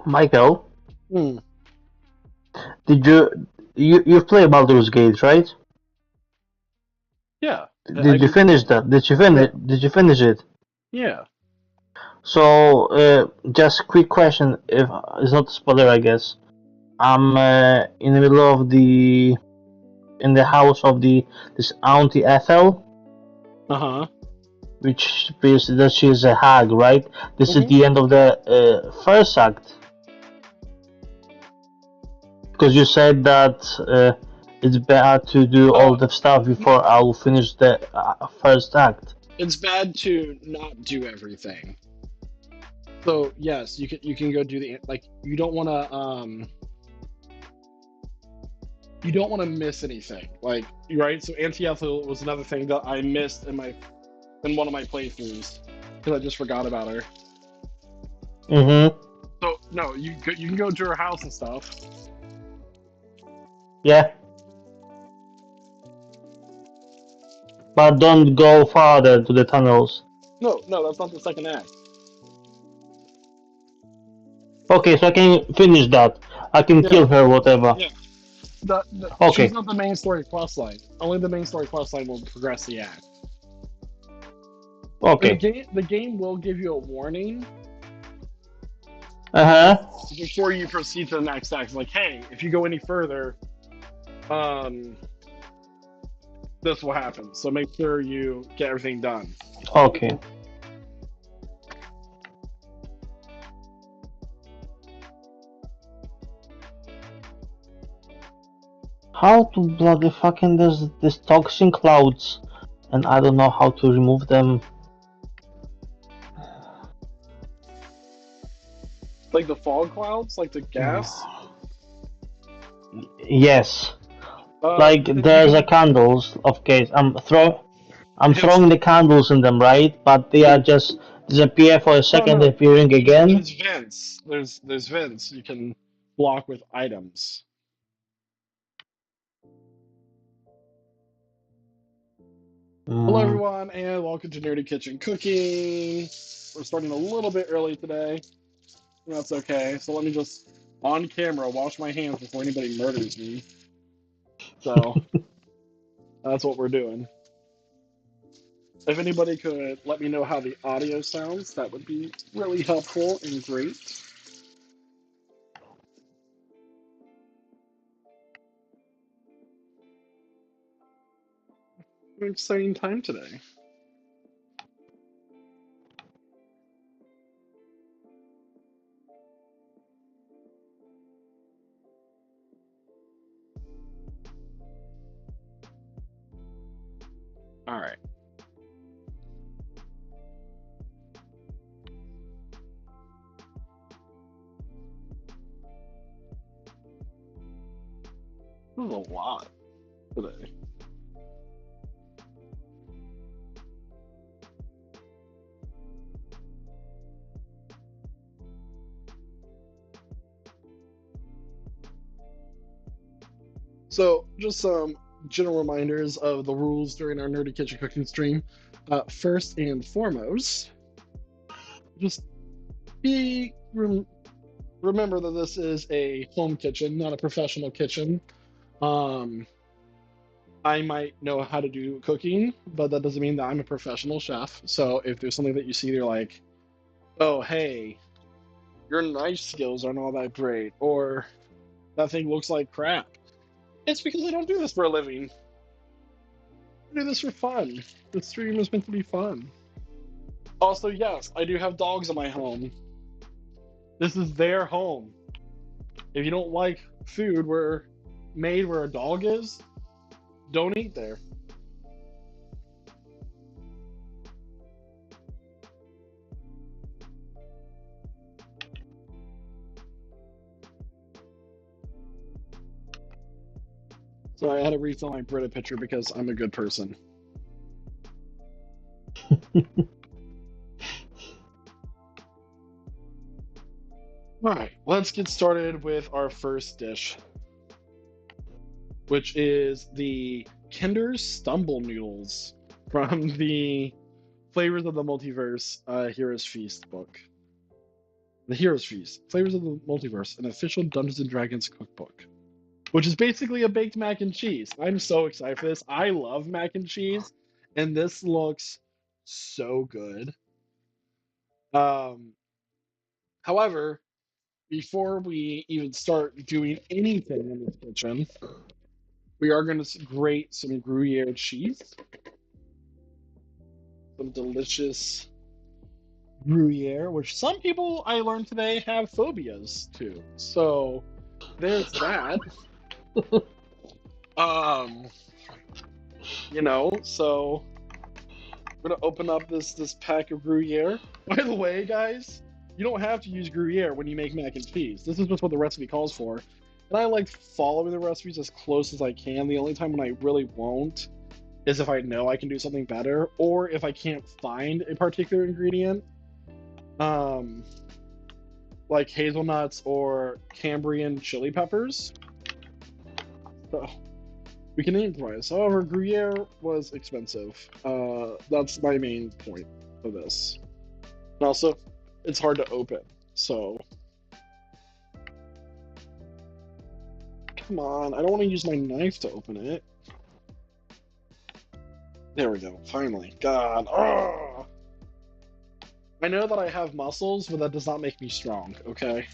Michael, Hmm. did you play Baldur's Gate, right? Yeah, I Did you beat the finish game. that? Yeah, Did you finish it? yeah. So, just quick question. If it's not a spoiler, I guess. I'm in the middle of in the house of this Auntie Ethel, Uh huh. which means that she's a hag, right? This is Hmm. the end of the first act, because you said that it's better to do all the stuff before I'll finish the first act. It's bad to not do everything. So yes, you can go do the like. You don't want to miss anything. Like right. So Anti-Ethel was another thing that I missed in one of my playthroughs because I just forgot about her. Mm-hmm. So no, you can go to her house and stuff. Yeah, but don't go farther to the tunnels. No, no, that's not the second act. Okay, so I can finish that. I can Yeah, kill her, whatever. yeah. She's Okay, not the main story quest line. Only the main story quest line will progress the act. And okay. the game will give you a warning Uh huh. before you proceed to the next act. Like, hey, if you go any further, um, this will happen. So make sure you get everything done. Okay. How to bloody fucking there's this toxin clouds, and I don't know how to remove them. Like the fog clouds, like the gas. Yes, like Because there's a candles. Okay, I'm because throwing the candles in them, right? But they are just disappear for a no, second, no. appearing again. There's vents. There's vents you can block with items. Hello Mm. everyone, and welcome to Nerdy Kitchen Cooking. We're starting a little bit early today. That's okay. So let me just on camera wash my hands before anybody murders me. So that's what we're doing. If anybody could let me know how the audio sounds, that would be really helpful and great. An exciting time today. All right. This is a lot today. So just some general reminders of the rules during our Nerdy Kitchen Cooking stream. First and foremost, just be remember that this is a home kitchen, not a professional kitchen. Um, I might know how to do cooking, but that doesn't mean that I'm a professional chef. So if there's something that you see, they're like, "Oh, hey, your knife skills aren't all that great," or "That thing looks like crap," it's because I don't do this for a living. I do this for fun. The stream is meant to be fun. Also, yes, I do have dogs in my home. This is their home. If you don't like food where made where a dog is, don't eat there. So I had to refill my Brita pitcher because I'm a good person. All right, let's get started with our first dish, which is the Kinder Stumble Noodles from the Flavors of the Multiverse Heroes Feast book. The Hero's Feast, Flavors of the Multiverse, an official Dungeons and Dragons cookbook, which is basically a baked mac and cheese. I'm so excited for this. I love mac and cheese, and this looks so good. Um, However, before we even start doing anything in this kitchen, we are going to grate some Gruyere cheese, some delicious Gruyere, which some people I learned today have phobias to. So there's that. Um, so we're gonna open up this pack of Gruyere. By the way, guys, you don't have to use Gruyere when you make mac and cheese. This is just what the recipe calls for. And I like following the recipes as close as I can. The only time when I really won't is if I know I can do something better, or if I can't find a particular ingredient, like hazelnuts or Cambrian chili peppers. So we can improvise. However, Gruyere was expensive. That's my main point of this. And also, it's hard to open. So, come on. I don't want to use my knife to open it. There we go. Finally. God. Oh! I know that I have muscles, but that does not make me strong, okay?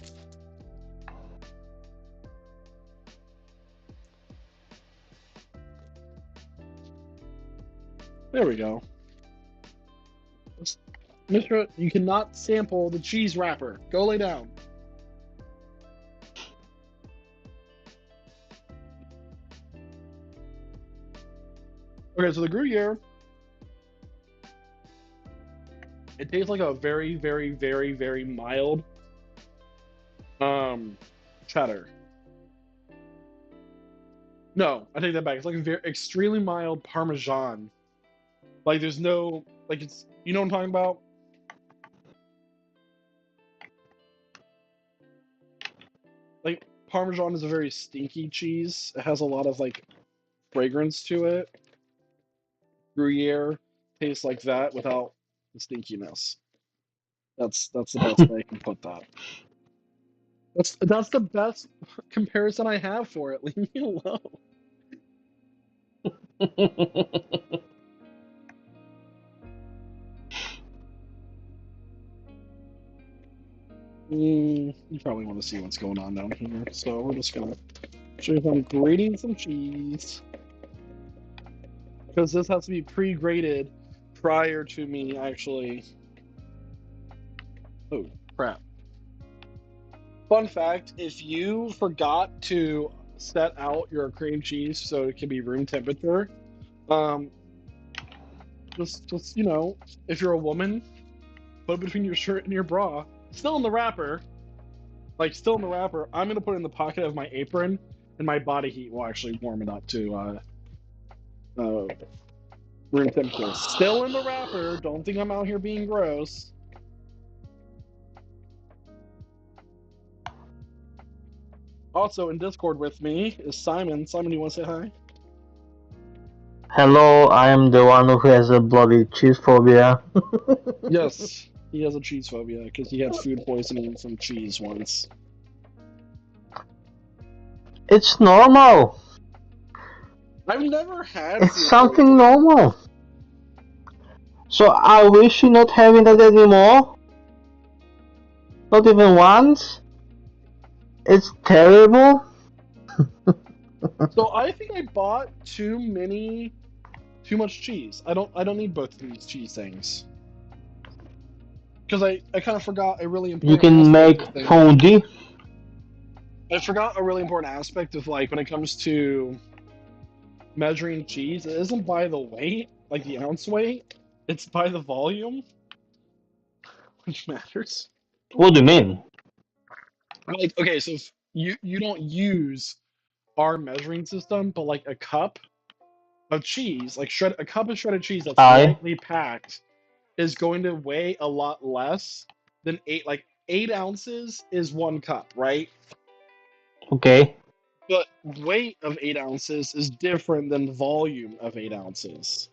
There we go. Mishra, you cannot sample the cheese wrapper. Go lay down. Okay, so the Gruyere, it tastes like a very, very, very, very mild cheddar. No, I take that back. It's like a very extremely mild Parmesan. Like there's no it's you know what I'm talking about? Like Parmesan is a very stinky cheese. It has a lot of like fragrance to it. Gruyere tastes like that without the stinkiness. That's the best way I can put that. That's the best comparison I have for it. Leave me alone. You probably want to see what's going on down here, so we're just gonna show you I'm grating some cheese, because this has to be pre-grated prior to me actually. Oh crap! Fun fact: if you forgot to set out your cream cheese so it can be room temperature, just if you're a woman, put it between your shirt and your bra, still in the wrapper. Still in the wrapper. I'm gonna put it in the pocket of my apron, and my body heat will actually warm it up to room temperature. Still in the wrapper. Don't think I'm out here being gross. Also in Discord with me is Simon. Simon, you want to say hi? Hello, I am the one who has a bloody cheese phobia. Yes, he has a cheese phobia because he had food poisoning from cheese once. It's normal. I've never had. It's something normal. So I wish you not having that anymore. Not even once. It's terrible. So I think I bought too much cheese. I don't need both of these cheese things. Because I kind of forgot a really important. You can make fondue. I forgot a really important aspect of when it comes to measuring cheese. It isn't by the weight, like the ounce weight. It's by the volume, which matters. What do you mean? Okay, so if you don't use our measuring system, but a cup of cheese, a cup of shredded cheese that's lightly packed, is going to weigh a lot less than 8 ounces is 1 cup, right? Okay. But weight of 8 ounces is different than volume of 8 ounces.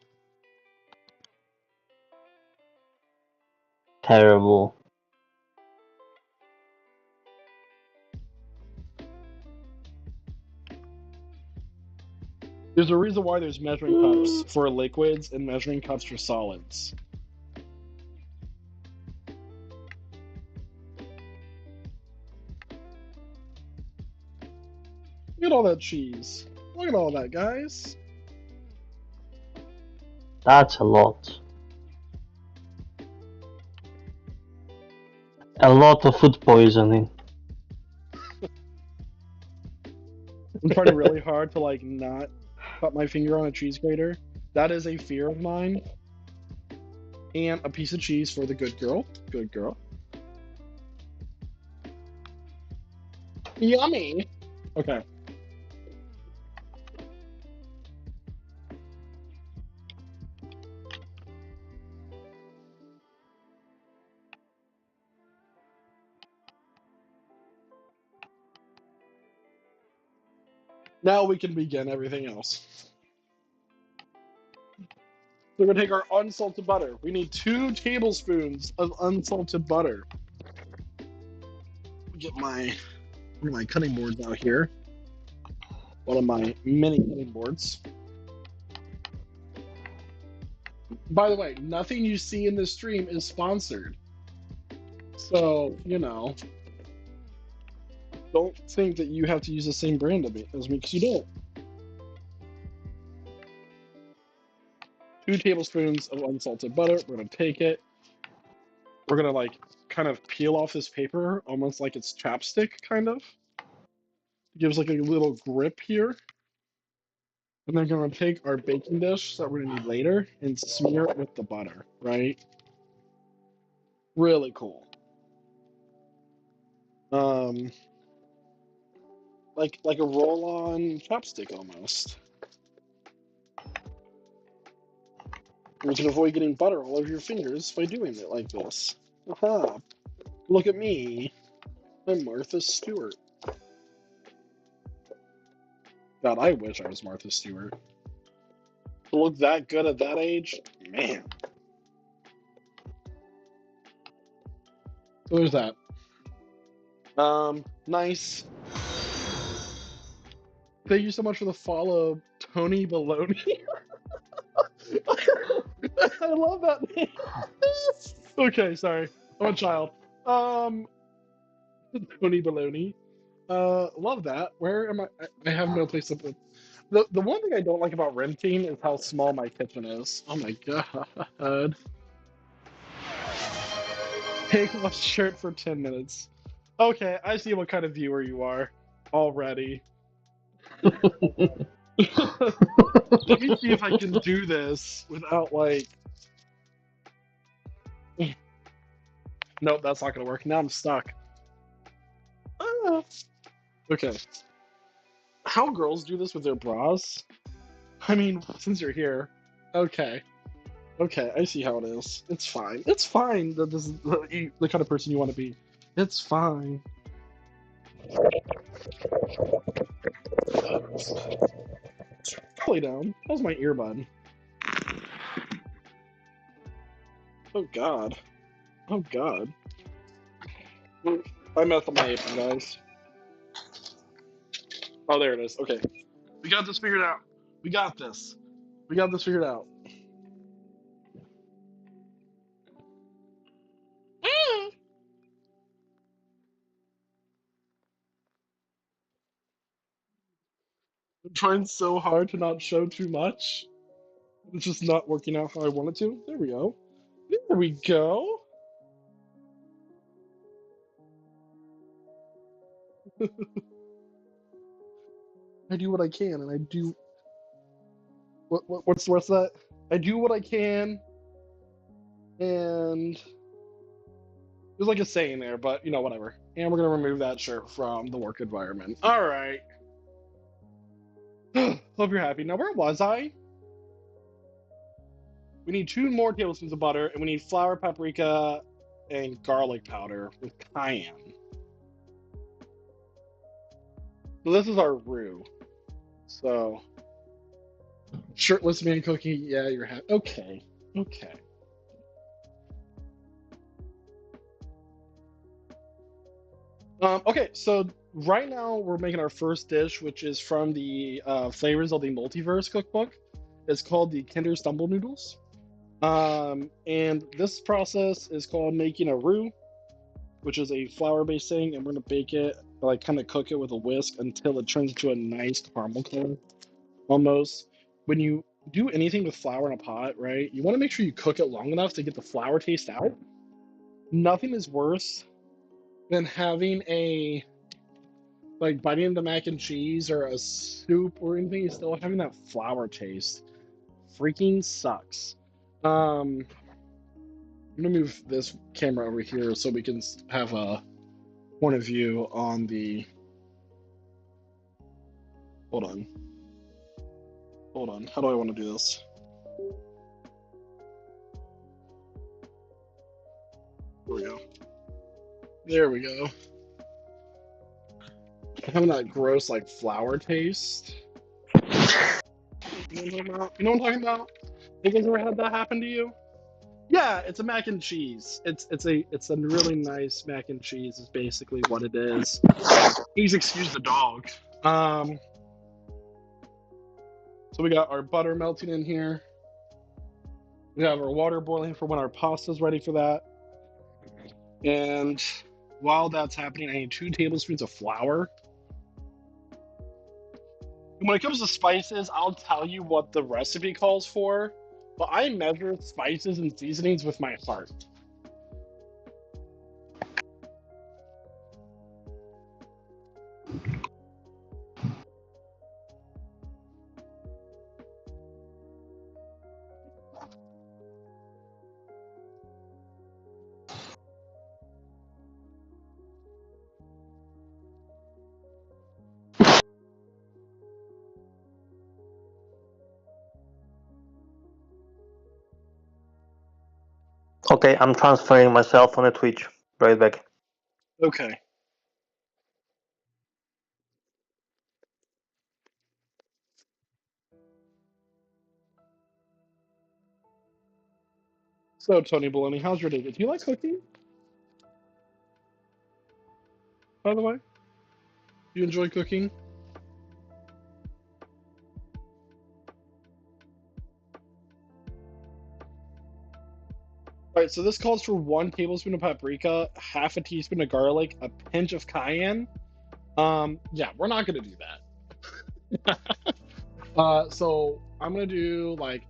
Terrible. There's a reason why there's measuring cups for liquids and measuring cups for solids. Look at all that cheese. Look at all that, guys. That's a lot. A lot of food poisoning. I'm trying really hard to like not put my finger on a cheese grater. That is a fear of mine. And a piece of cheese for the good girl. Good girl. Yummy. Okay. Now we can begin everything else. So we're gonna take our unsalted butter. We need 2 tablespoons of unsalted butter. Get my cutting boards out here. One of my mini cutting boards. By the way, nothing you see in this stream is sponsored. So, you know, don't think that you have to use the same brand as me, because you don't. 2 tablespoons of unsalted butter. We're gonna take it. We're gonna like kind of peel off this paper, almost like it's chapstick, kind of. It gives like a little grip here. And then gonna take our baking dish that we're gonna need later and smear it with the butter, right? Really cool. Like a roll-on chopstick almost. You can avoid getting butter all over your fingers by doing it like this. Aha! Look at me. I'm Martha Stewart. God, I wish I was Martha Stewart. To look that good at that age, man. So there's that. Nice. Thank you so much for the follow, Tony Baloney. I love that name. Okay, sorry. I'm a child. Tony Baloney. Love that. Where am I? I have no place to put. The one thing I don't like about renting is how small my kitchen is. Oh my god. Take off shirt for 10 minutes. Okay, I see what kind of viewer you are already. Let me see if I can do this without like. Nope, that's not gonna work. Now I'm stuck. Ah. Okay. How girls do this with their bras? I mean, since you're here. Okay. Okay, I see how it is. It's fine. It's fine that this is the kind of person you want to be. It's fine. Lay down. That was my earbud. Oh god. Oh god. I messed up my apron, guys. Oh, there it is. Okay. We got this figured out. We got this. We got this figured out. I'm trying so hard to not show too much. It's just not working out how I wanted to. There we go. There we go. I do what I can, and I do. What's that? I do what I can, and there's like a saying there, but you know, whatever. And we're gonna remove that shirt from the work environment. All right. Hope you're happy. Now, where was I? We need 2 more tablespoons of butter, and we need flour, paprika, and garlic powder with cayenne. So this is our roux. So, shirtless man cooking. Yeah, you're happy. Okay. Okay. Okay, so right now we're making our first dish, which is from the Flavors of the Multiverse cookbook. It's called the Kinder Stumble Noodles. And this process is called making a roux, which is a flour-based thing, and we're gonna bake it, like kind of cook it with a whisk until it turns into a nice caramel color, almost. When you do anything with flour in a pot, right, you want to make sure you cook it long enough to get the flour taste out. Nothing is worse than having a like biting into mac and cheese or a soup or anything, and still having that flour taste. Freaking sucks. I'm gonna move this camera over here so we can have a point of view on the. Hold on. Hold on. How do I want to do this? There we go. There we go. Having that gross like flour taste. You know what I'm talking about? You know what I'm talking about? You guys ever had that happen to you? Yeah, it's a mac and cheese. It's a really nice mac and cheese. Is basically what it is. Please excuse the dog. So we got our butter melting in here. We have our water boiling for when our pasta's ready for that. And while that's happening, I need 2 tablespoons of flour. And when it comes to spices, I'll tell you what the recipe calls for, but I measure spices and seasonings with my heart. Okay, I'm transferring myself on a Twitch. Right back. Okay. So, Tony Baloney, how's your day? Do you like cooking, by the way? Do you enjoy cooking? All right, so this calls for 1 tablespoon of paprika, half a teaspoon of garlic, a pinch of cayenne. Yeah, we're not gonna do that. So I'm gonna do like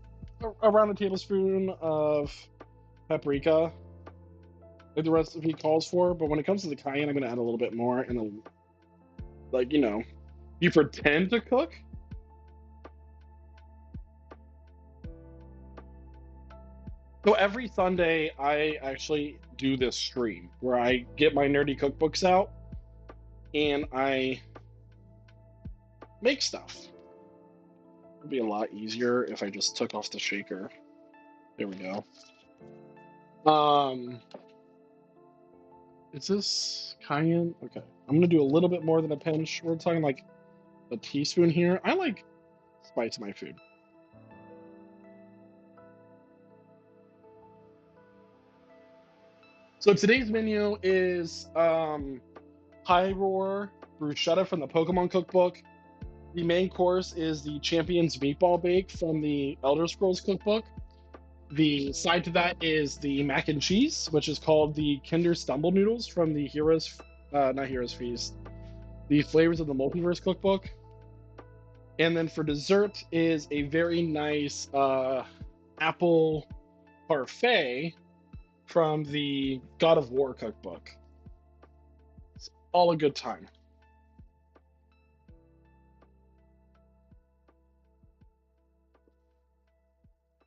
around a tablespoon of paprika, like the recipe calls for. But when it comes to the cayenne, I'm gonna add a little bit more, and like you pretend to cook. So every Sunday, I actually do this stream where I get my nerdy cookbooks out and I make stuff. It'd be a lot easier if I just took off the shaker. There we go. Is this cayenne? Okay, I'm gonna do a little bit more than a pinch. We're talking like a teaspoon here. I like spice in my food. So today's menu is High Roar bruschetta from the Pokemon cookbook. The main course is the Champion's Meatball Bake from the Elder Scrolls cookbook. The side to that is the mac and cheese, which is called the Kinder Stumble Noodles from the not Heroes Feast, the Flavors of the Multiverse cookbook. And then for dessert is a very nice apple parfait from the God of War cookbook. It's all a good time.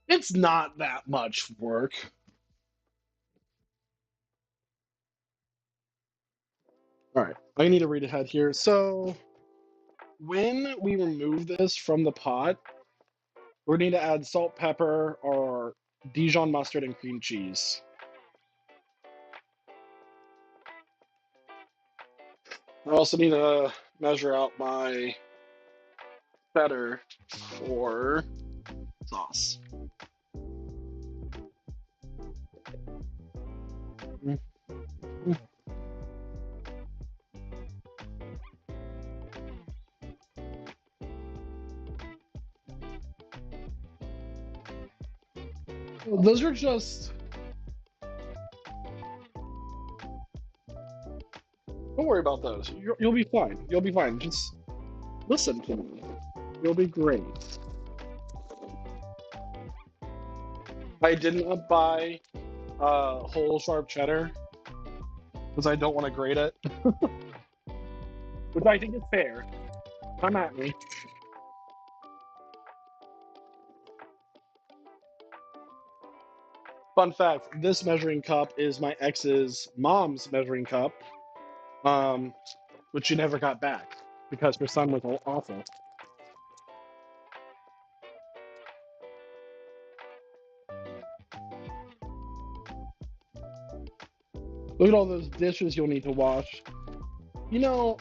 It's not that much work. All right, I need to read ahead here. So when we remove this from the pot, we're going to need to add salt, pepper, or Dijon mustard and cream cheese. I also need to measure out my cheddar for sauce. Those are just. Don't worry about those. You'll be fine. You'll be fine. Just listen to me. You'll be great. I did not buy whole sharp cheddar because I don't want to grate it, which I think is fair. Come at me. Fun fact, this measuring cup is my ex's mom's measuring cup, which she never got back because her son was awful. Look at all those dishes you'll need to wash. You know,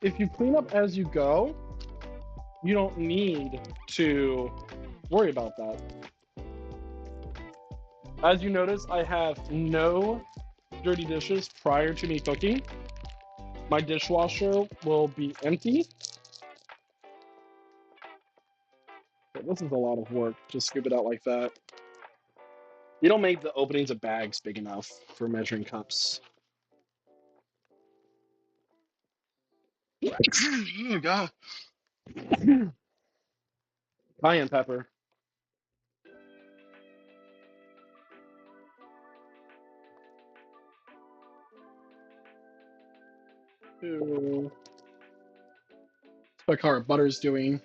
if you clean up as you go, you don't need to worry about that. As you notice, I have no dirty dishes prior to me cooking. My dishwasher will be empty. But this is a lot of work to scoop it out like that. You don't make the openings of bags big enough for measuring cups. Oh, God. Cayenne pepper. Ooh. Look how our butter's doing.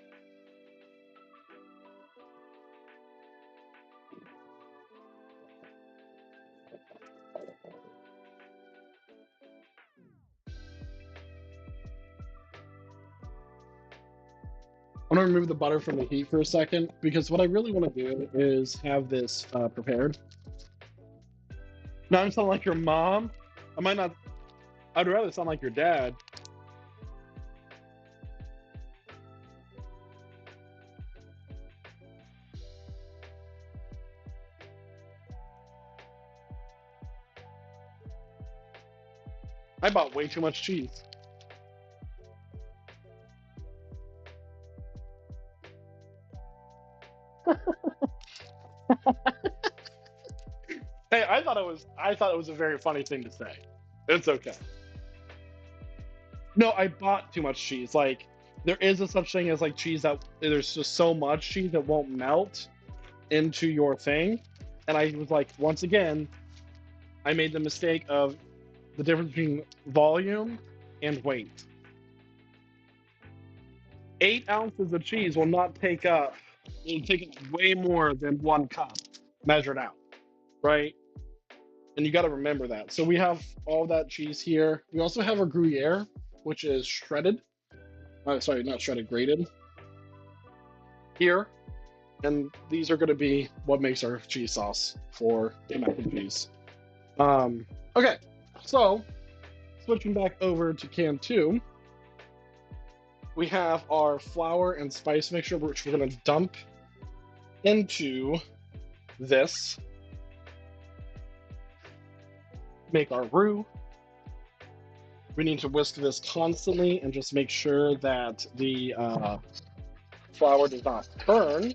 I'm gonna remove the butter from the heat for a second because what I really want to do is have this prepared. Now I'm sounding like your mom. I might not. I'd rather sound like your dad. I bought way too much cheese. Hey, I thought it was a very funny thing to say. It's okay. No, I bought too much cheese. Like, there is a such thing as like cheese that there's just so much cheese that won't melt into your thing. And I was like, once again, I made the mistake of the difference between volume and weight. 8 ounces of cheese will not take up, will take way more than 1 cup measured out, right? And you got to remember that. So we have all that cheese here. We also have our Gruyere, which is shredded. Sorry, not shredded, grated. Here. And these are going to be what makes our cheese sauce for the mac and cheese. Okay, so switching back over to can 2, we have our flour and spice mixture, which we're going to dump into this. Make our roux. We need to whisk this constantly and just make sure that the flour does not burn.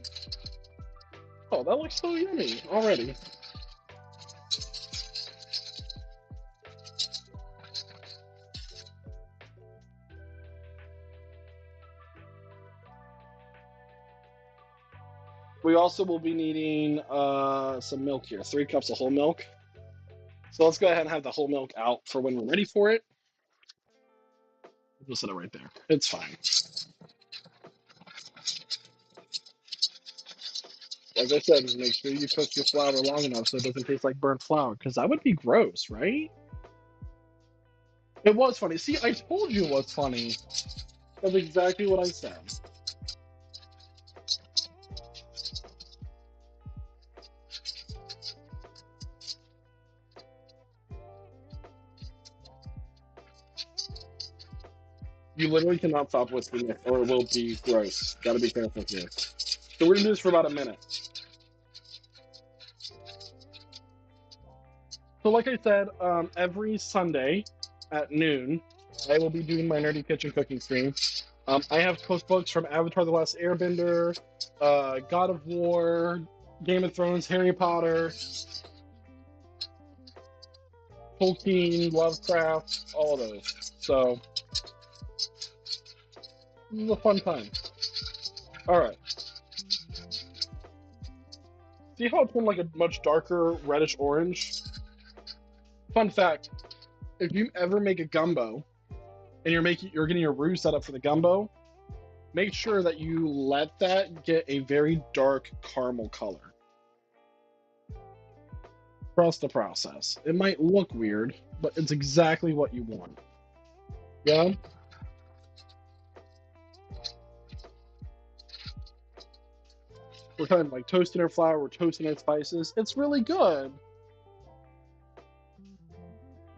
Oh, that looks so yummy already. We also will be needing some milk here, 3 cups of whole milk. So let's go ahead and have the whole milk out for when we're ready for it. We'll set it right there. It's fine. Like I said, make sure you cook your flour long enough so it doesn't taste like burnt flour, because that would be gross, right? It was funny. See, I told you it was funny. That's exactly what I said. You literally cannot stop whisking it, or it will be gross. Gotta be careful here. So we're gonna do this for about a minute. So like I said, every Sunday at noon, I will be doing my Nerdy Kitchen cooking stream. I have cookbooks from Avatar: The Last Airbender, God of War, Game of Thrones, Harry Potter, Tolkien, Lovecraft, all of those. So, this is a fun time. Alright. See how it's been like a much darker reddish orange? Fun fact, if you ever make a gumbo and you're getting your roux set up for the gumbo, make sure that you let that get a very dark caramel color. Trust the process. It might look weird, but it's exactly what you want. Yeah? We're kind of like toasting our flour, we're toasting our spices. It's really good.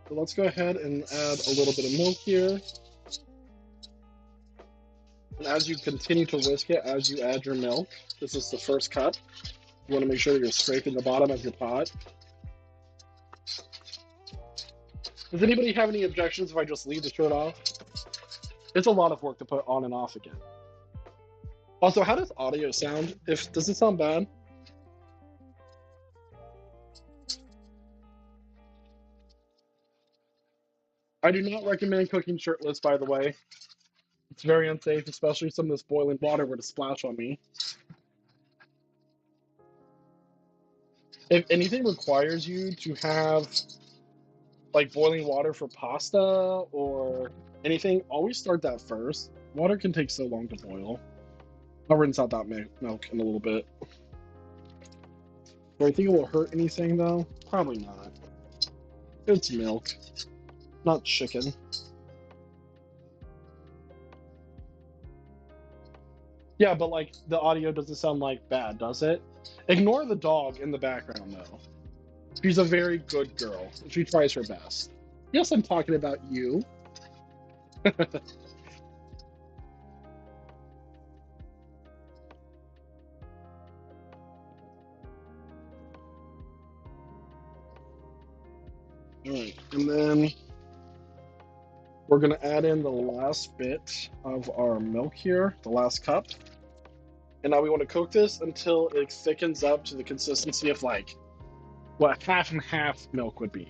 So let's go ahead and add a little bit of milk here. And as you continue to whisk it, as you add your milk, this is the first cup. You want to make sure that you're scraping the bottom of your pot. Does anybody have any objections if I just leave the shirt off? It's a lot of work to put on and off again. Also, how does audio sound? Does it sound bad? I do not recommend cooking shirtless, by the way. It's very unsafe, especially if some of this boiling water were to splash on me. If anything requires you to have like boiling water for pasta or anything, always start that first. Water can take so long to boil. I'll rinse out that milk in a little bit. Do I think it will hurt anything though? Probably not. It's milk, not chicken. Yeah, but like the audio doesn't sound like bad, does it? Ignore the dog in the background though. She's a very good girl. She tries her best. Yes, I'm talking about you. Alright, and then we're going to add in the last bit of our milk here, the last cup. And now we want to cook this until it thickens up to the consistency of like what half and half milk would be.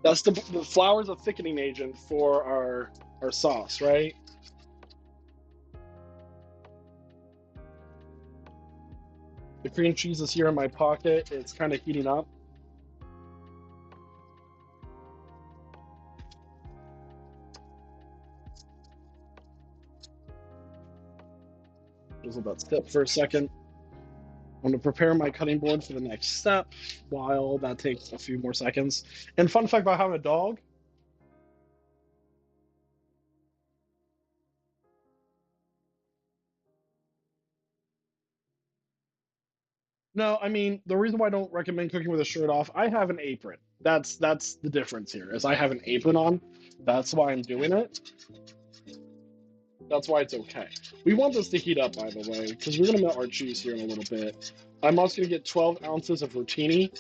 That's the flour is a thickening agent for our sauce, right? The cream cheese is here in my pocket. It's kind of heating up. Just let that sit for a second. I'm going to prepare my cutting board for the next step while that takes a few more seconds. And fun fact about having a dog. No, I mean, the reason why I don't recommend cooking with a shirt off, I have an apron. That's the difference here, is I have an apron on. That's why I'm doing it. That's why it's okay. We want this to heat up, by the way, because we're going to melt our cheese here in a little bit. I'm also going to get 12 ounces of rotini,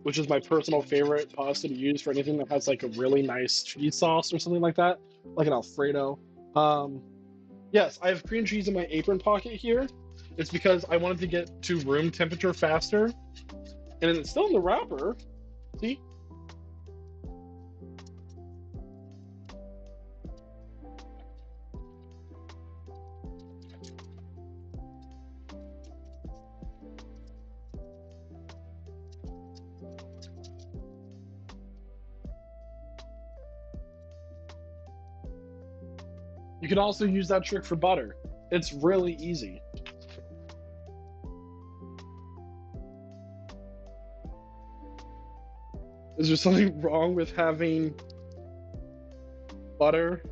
which is my personal favorite pasta to use for anything that has like a really nice cheese sauce or something like that, like an Alfredo. Yes, I have cream cheese in my apron pocket here. It's because I wanted to get to room temperature faster. And it's still in the wrapper. See? You can also use that trick for butter. It's really easy. Is there something wrong with having butter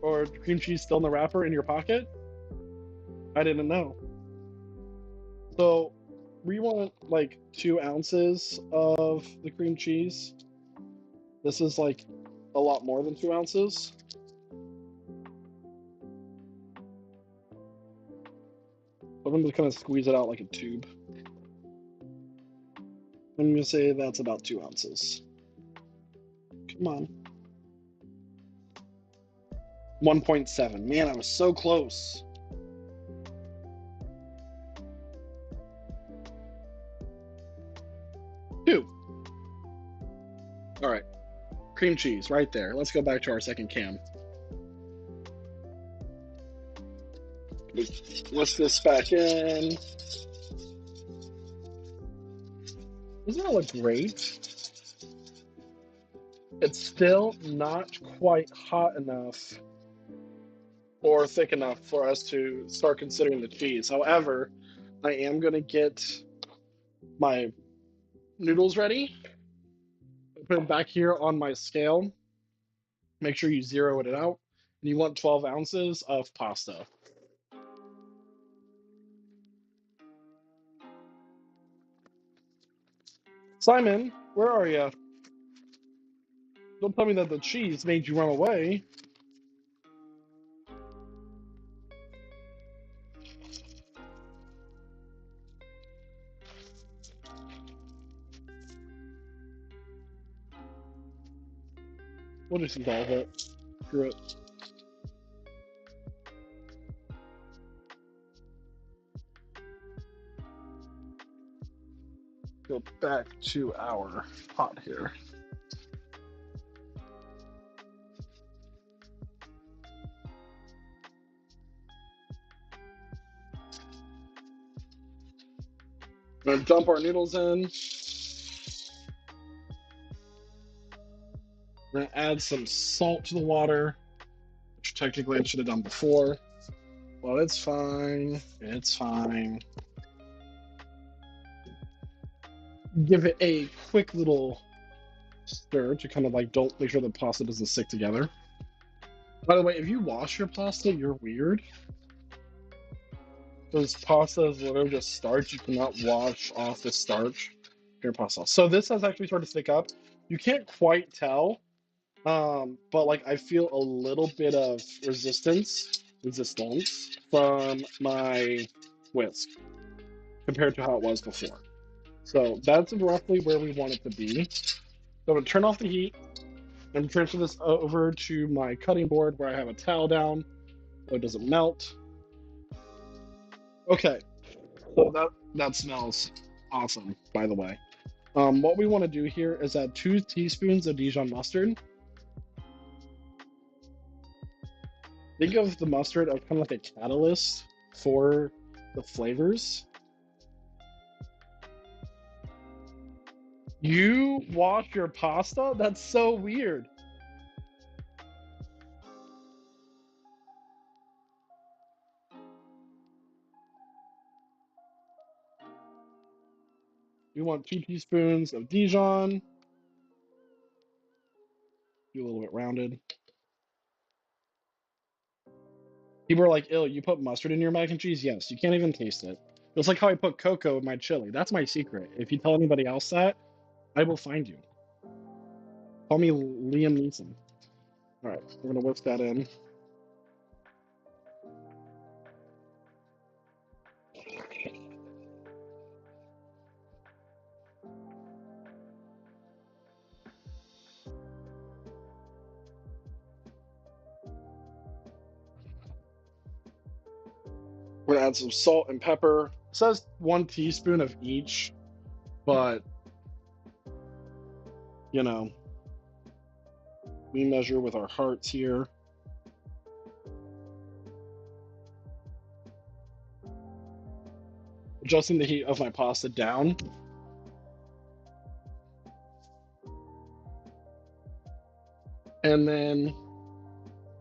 or cream cheese still in the wrapper in your pocket? I didn't know. So we want like 2 ounces of the cream cheese. This is like a lot more than 2 ounces. I'm going to kind of squeeze it out like a tube. I'm going to say that's about 2 ounces. Come on. 1.7. Man, I was so close. cream cheese right there. Let's go back to our second cam. Whisk this back in. Doesn't it look great? It's still not quite hot enough or thick enough for us to start considering the cheese. However, I am going to get my noodles ready. Put them back here on my scale. Make sure you zero it out. And you want 12 ounces of pasta. Simon, where are you? Don't tell me that the cheese made you run away. We'll just involve it. Screw it. Go back to our pot here. We're gonna dump our noodles in. We're gonna add some salt to the water, which technically I should have done before. Well, it's fine. It's fine. Give it a quick little stir to kind of like don't make sure the pasta doesn't stick together. By the way, if you wash your pasta, you're weird. Because pasta is literally just starch. You cannot wash off the starch your pasta. So this has actually started to thick up. You can't quite tell, but like I feel a little bit of resistance from my whisk compared to how it was before. So that's roughly where we want it to be. So I'm gonna turn off the heat and transfer this over to my cutting board where I have a towel down so it doesn't melt. Okay, so that smells awesome, by the way. What we want to do here is add 2 teaspoons of Dijon mustard. Think of the mustard as kind of like a catalyst for the flavors. You wash your pasta? That's so weird. You want 2 teaspoons of Dijon. Do a little bit rounded. People are like, "Ill, you put mustard in your mac and cheese?" Yes, you can't even taste it. It's like how I put cocoa in my chili. That's my secret. If you tell anybody else that, I will find you. Call me Liam Neeson. All right, we're gonna whisk that in. We're gonna add some salt and pepper. It says 1 teaspoon of each, but you know, we measure with our hearts here. Adjusting the heat of my pasta down. And then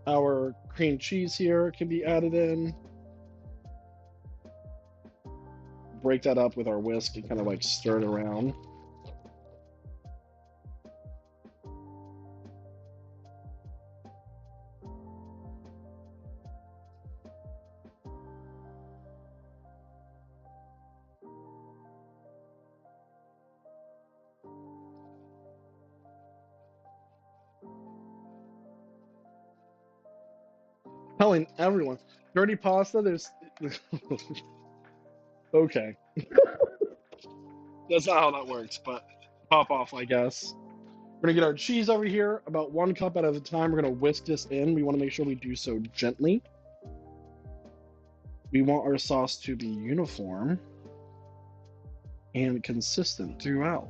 our cream cheese here can be added in. Break that up with our whisk and kind of like stir it around. Telling everyone, dirty pasta, there's okay. That's not how that works, but pop off, I guess. We're gonna get our cheese over here, about 1 cup at a time. We're gonna whisk this in. We want to make sure we do so gently. We want our sauce to be uniform and consistent throughout.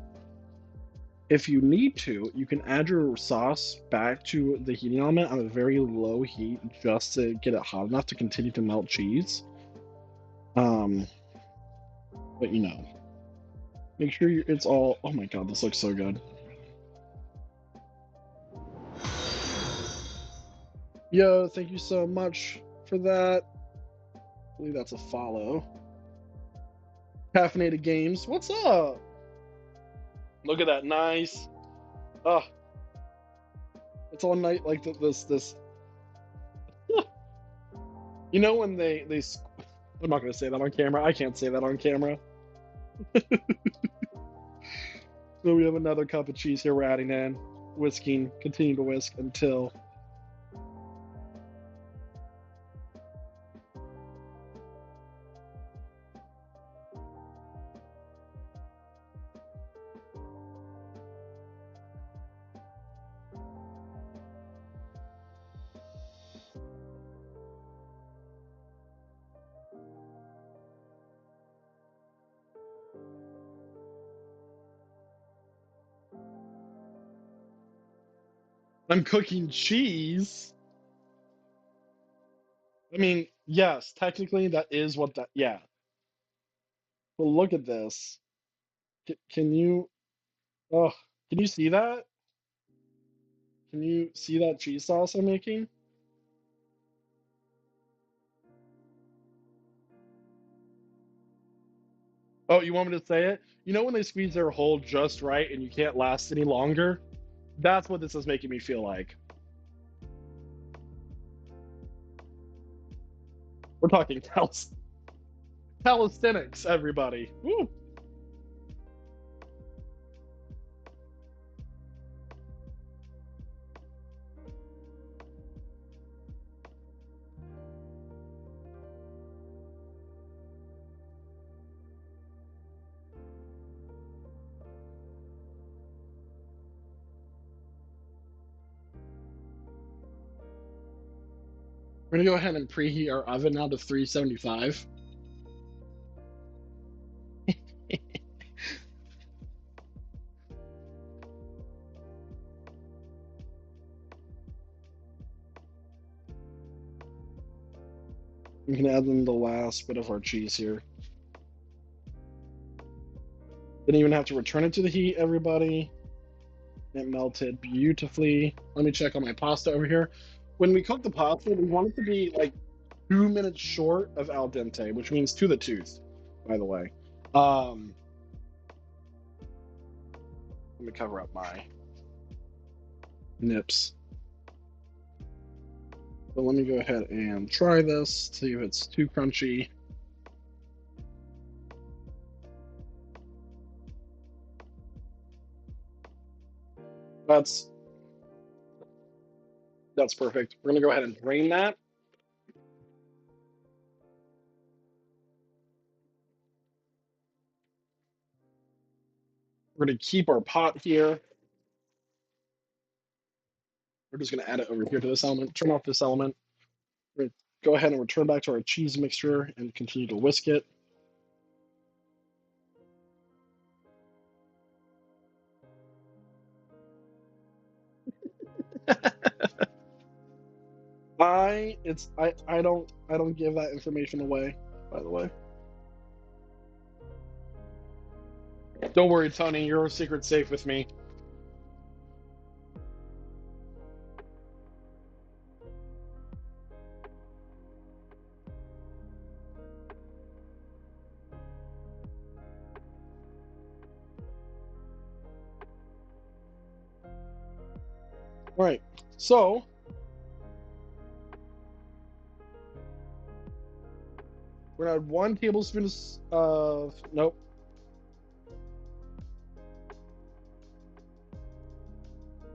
If you need to, you can add your sauce back to the heating element on a very low heat just to get it hot enough to continue to melt cheese. But make sure it's all. Oh my god, this looks so good. Yo, thank you so much for that. I believe that's a follow. Caffeinated Games, what's up? Look at that, nice. Oh, it's all night like this. When they I'm not gonna say that on camera. I can't say that on camera. So we have another cup of cheese here we're adding in, whisking, continue to whisk until I'm cooking cheese. I mean, yes, technically that is what that. Yeah, but look at this. Can you? Oh, can you see that? Can you see that cheese sauce I'm making? Oh, you want me to say it? You know when they squeeze their hole just right and you can't last any longer? That's what this is making me feel like. We're talking calisthenics, everybody. Woo! We're gonna go ahead and preheat our oven now to 375. We can add in the last bit of our cheese here. Didn't even have to return it to the heat, everybody. It melted beautifully. Let me check on my pasta over here. When we cook the pasta, we want it to be like 2 minutes short of al dente, which means to the tooth, by the way. Let me cover up my nips. So let me go ahead and try this, see if it's too crunchy. That's perfect. We're gonna go ahead and drain that. We're gonna keep our pot here. We're just gonna add it over here to this element. Turn off this element. We're gonna go ahead and return back to our cheese mixture and continue to whisk it. I don't give that information away, by the way. Don't worry, Tony, your secret's safe with me. All right, so we're gonna add 1 tablespoon of nope.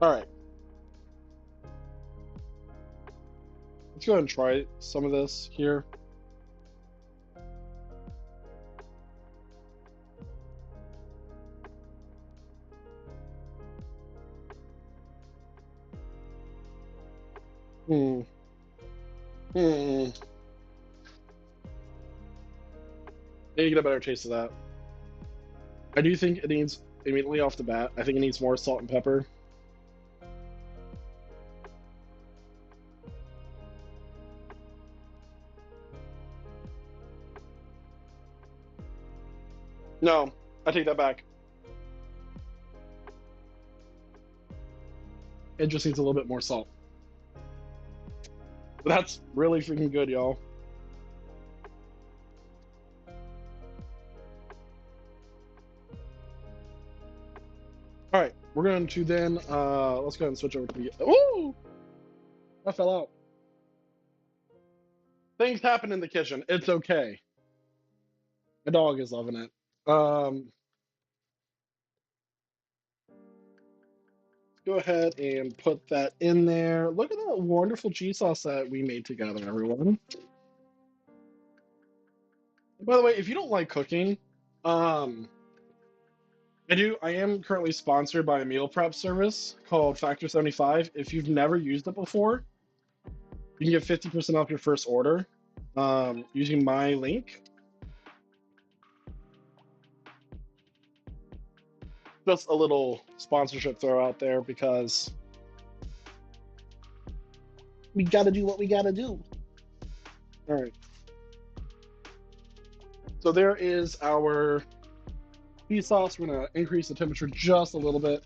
All right, let's go ahead and try some of this here. Hmm. Hmm. Maybe get a better taste of that. I do think it needs immediately off the bat. I think it needs more salt and pepper. No, I take that back. It just needs a little bit more salt. But that's really freaking good, y'all. All right, we're going to then let's go ahead and switch over to the. Ooh, I fell out. Things happen in the kitchen. It's okay. My dog is loving it. Go ahead and put that in there. Look at that wonderful cheese sauce that we made together, everyone. By the way, if you don't like cooking, I am currently sponsored by a meal prep service called Factor 75. If you've never used it before, you can get 50% off your first order using my link. Just a little sponsorship throw out there because we got to do what we got to do. All right. So there is our cheese sauce. We're going to increase the temperature just a little bit.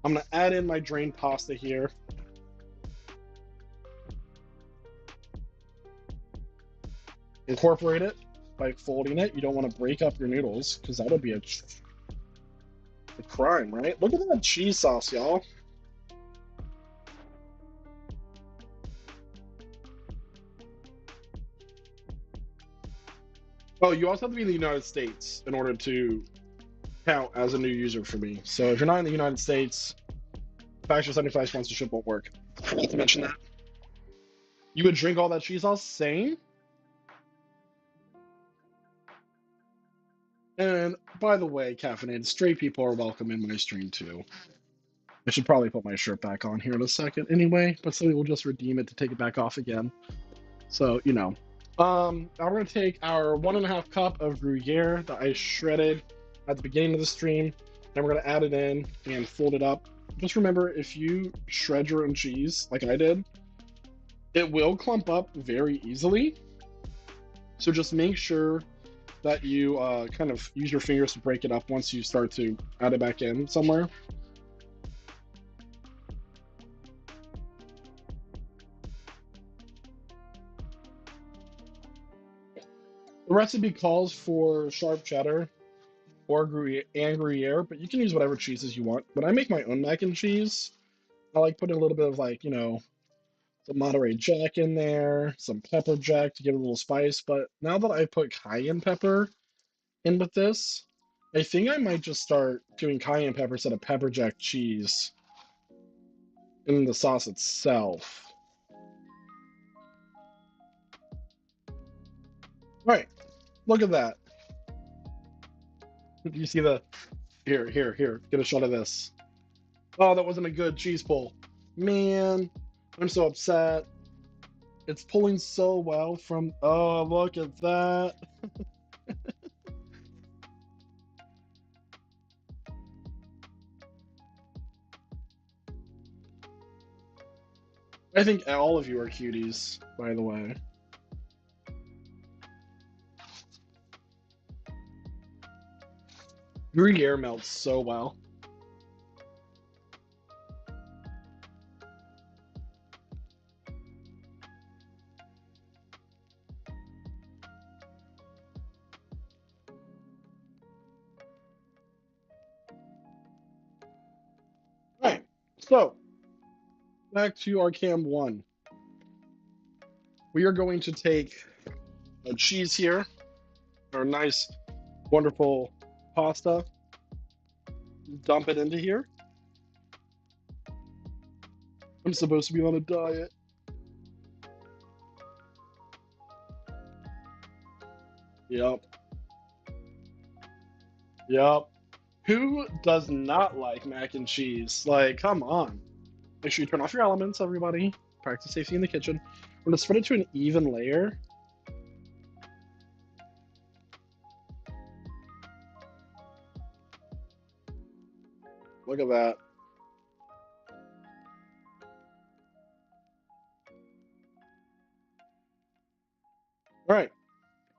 I'm going to add in my drained pasta here. Incorporate it by folding it. You don't want to break up your noodles because that would be a crime, right? Look at that cheese sauce, y'all. Oh, you also have to be in the United States in order to count as a new user for me. So if you're not in the United States, Factor 75 sponsorship won't work. I forgot to mention that. You would drink all that cheese sauce? Same? And by the way, caffeinated, straight people are welcome in my stream too. I should probably put my shirt back on here in a second anyway, but somebody will just redeem it to take it back off again. So, you know. Now we're going to take our 1.5 cup of Gruyere that I shredded at the beginning of the stream, and we're going to add it in and fold it up. Just remember, if you shred your own cheese, like I did, it will clump up very easily. So just make sure that you kind of use your fingers to break it up once you start to add it back in somewhere. The recipe calls for sharp cheddar or Gruyere, but you can use whatever cheeses you want. When I make my own mac and cheese, I like putting a little bit of some Monterey Jack in there, some pepper jack to give it a little spice. But now that I put cayenne pepper in with this, I think I might just start doing cayenne pepper instead of pepper jack cheese in the sauce itself. All right, look at that. You see the here, get a shot of this. Oh, that wasn't a good cheese pull. Man, I'm so upset. It's pulling so well from, oh, look at that. I think all of you are cuties, by the way. Gruyere melts so well. All right, so back to our cam 1. We are going to take a cheese here, our nice, wonderful pasta, dump it into here. I'm supposed to be on a diet. Yep. Who does not like mac and cheese? Like, come on. Make sure you turn off your elements, everybody. Practice safety in the kitchen. We're going to spread it to an even layer. Look at that. All right,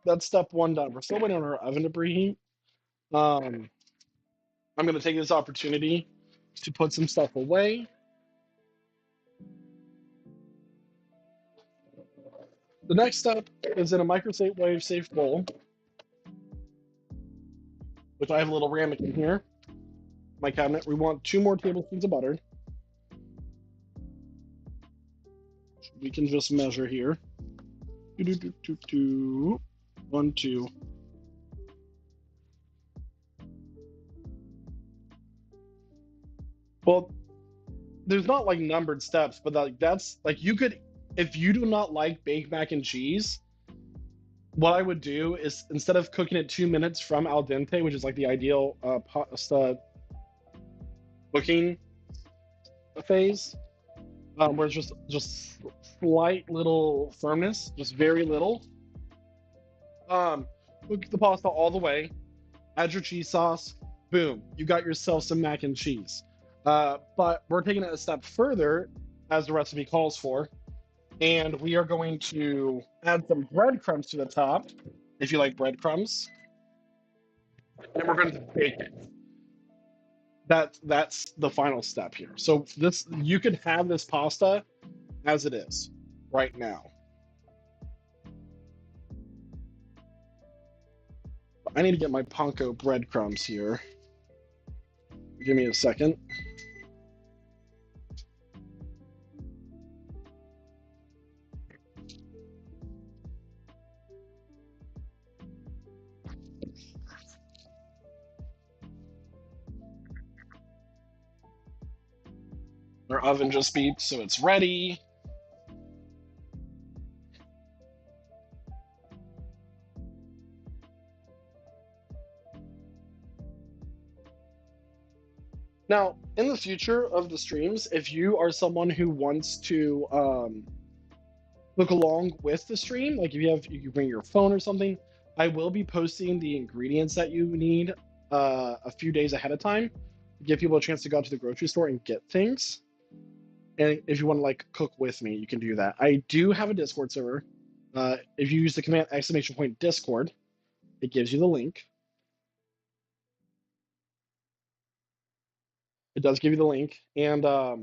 that's step one done. We're still waiting on our oven to preheat. I'm going to take this opportunity to put some stuff away. The next step is in a microwave safe bowl, which I have a little ramekin here. My cabinet. We want 2 more tablespoons of butter. We can just measure here. 1, 2. Well, there's not like numbered steps, but that's like you could, if you do not like baked mac and cheese, what I would do is instead of cooking it 2 minutes from al dente, which is like the ideal pasta cooking phase, where it's just slight little firmness, just very little. Cook the pasta all the way. Add your cheese sauce. Boom, you got yourself some mac and cheese. But we're taking it a step further, as the recipe calls for, and we are going to add some breadcrumbs to the top, if you like breadcrumbs, and we're going to bake it. That's the final step here. So this, you could have this pasta as it is right now. I need to get my panko breadcrumbs here. Give me a second. Our oven just beeped, so it's ready. Now, in the future of the streams, if you are someone who wants to look along with the stream, like if you bring your phone or something, I will be posting the ingredients that you need a few days ahead of time to give people a chance to go out to the grocery store and get things. And if you want to like cook with me, you can do that. I do have a Discord server. If you use the command !Discord, it gives you the link. It does give you the link. And I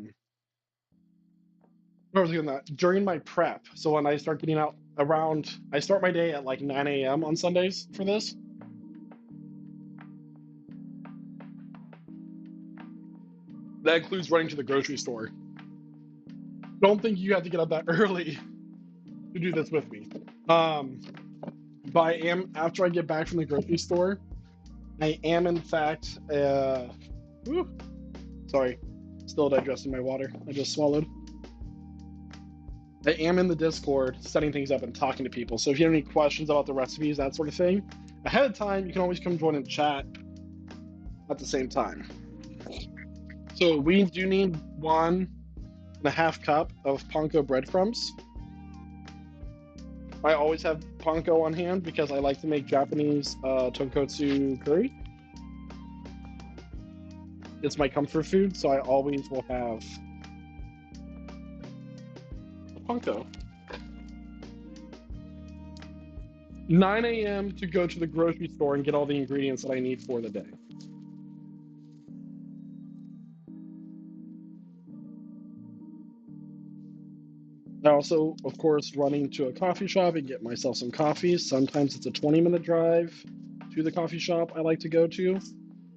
was doing that during my prep. So when I start getting out I start my day at like 9 a.m. on Sundays for this. That includes running to the grocery store. Don't think you have to get up that early to do this with me. But I am, after I get back from the grocery store, I am in fact, sorry, still digesting my water. I just swallowed. I am in the Discord setting things up and talking to people. So if you have any questions about the recipes, that sort of thing, ahead of time, you can always come join in chat at the same time. So we do need 1.5 cup of panko breadcrumbs. I always have panko on hand because I like to make Japanese tonkotsu curry. It's my comfort food, so I always will have panko. 9 a.m. to go to the grocery store and get all the ingredients that I need for the day. I also, of course, running to a coffee shop and get myself some coffee. Sometimes it's a 20-minute drive to the coffee shop I like to go to.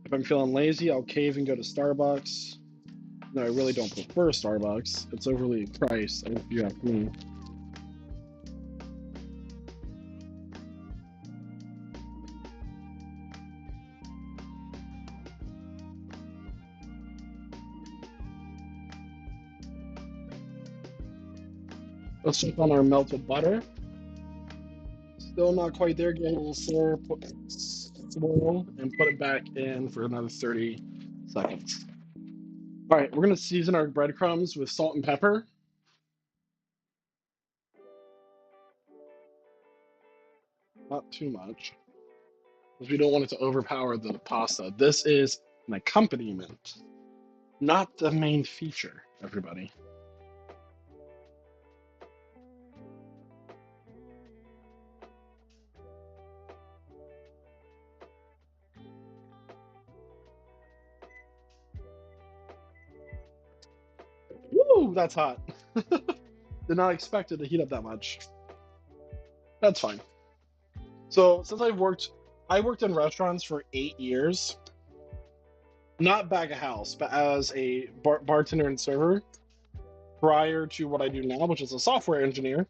If I'm feeling lazy, I'll cave and go to Starbucks. No, I really don't prefer Starbucks. It's overly priced, if you ask me. Let's check on our melted butter. Still not quite there. Get a little stir, swirl, and put it back in for another 30 seconds. All right, we're gonna season our breadcrumbs with salt and pepper. Not too much, because we don't want it to overpower the pasta. This is an accompaniment. Not the main feature, everybody. Woo, that's hot. Did not expect it to heat up that much. That's fine. So since I worked in restaurants for 8 years, not back of house, but as a bartender and server prior to what I do now, which is a software engineer.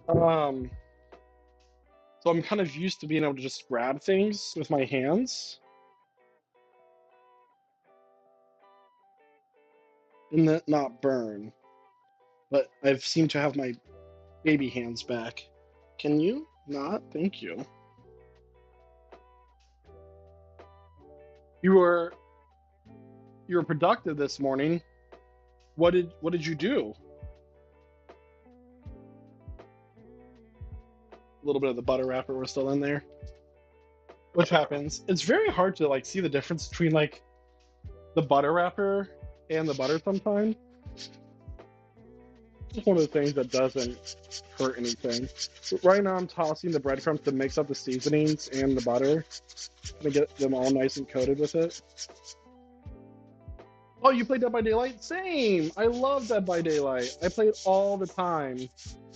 Um, so I'm kind of used to being able to just grab things with my hands and then not burn. But I've seemed to have my baby hands back. Can you not? Thank you. You were productive this morning. What did you do? A little bit of the butter wrapper was still in there. Which happens. It's very hard to like see the difference between like the butter wrapper and the butter sometimes. It's one of the things that doesn't hurt anything. But right now I'm tossing the breadcrumbs to mix up the seasonings and the butter to get them all nice and coated with it. Oh, you played Dead by Daylight? Same! I love Dead by Daylight. I play it all the time.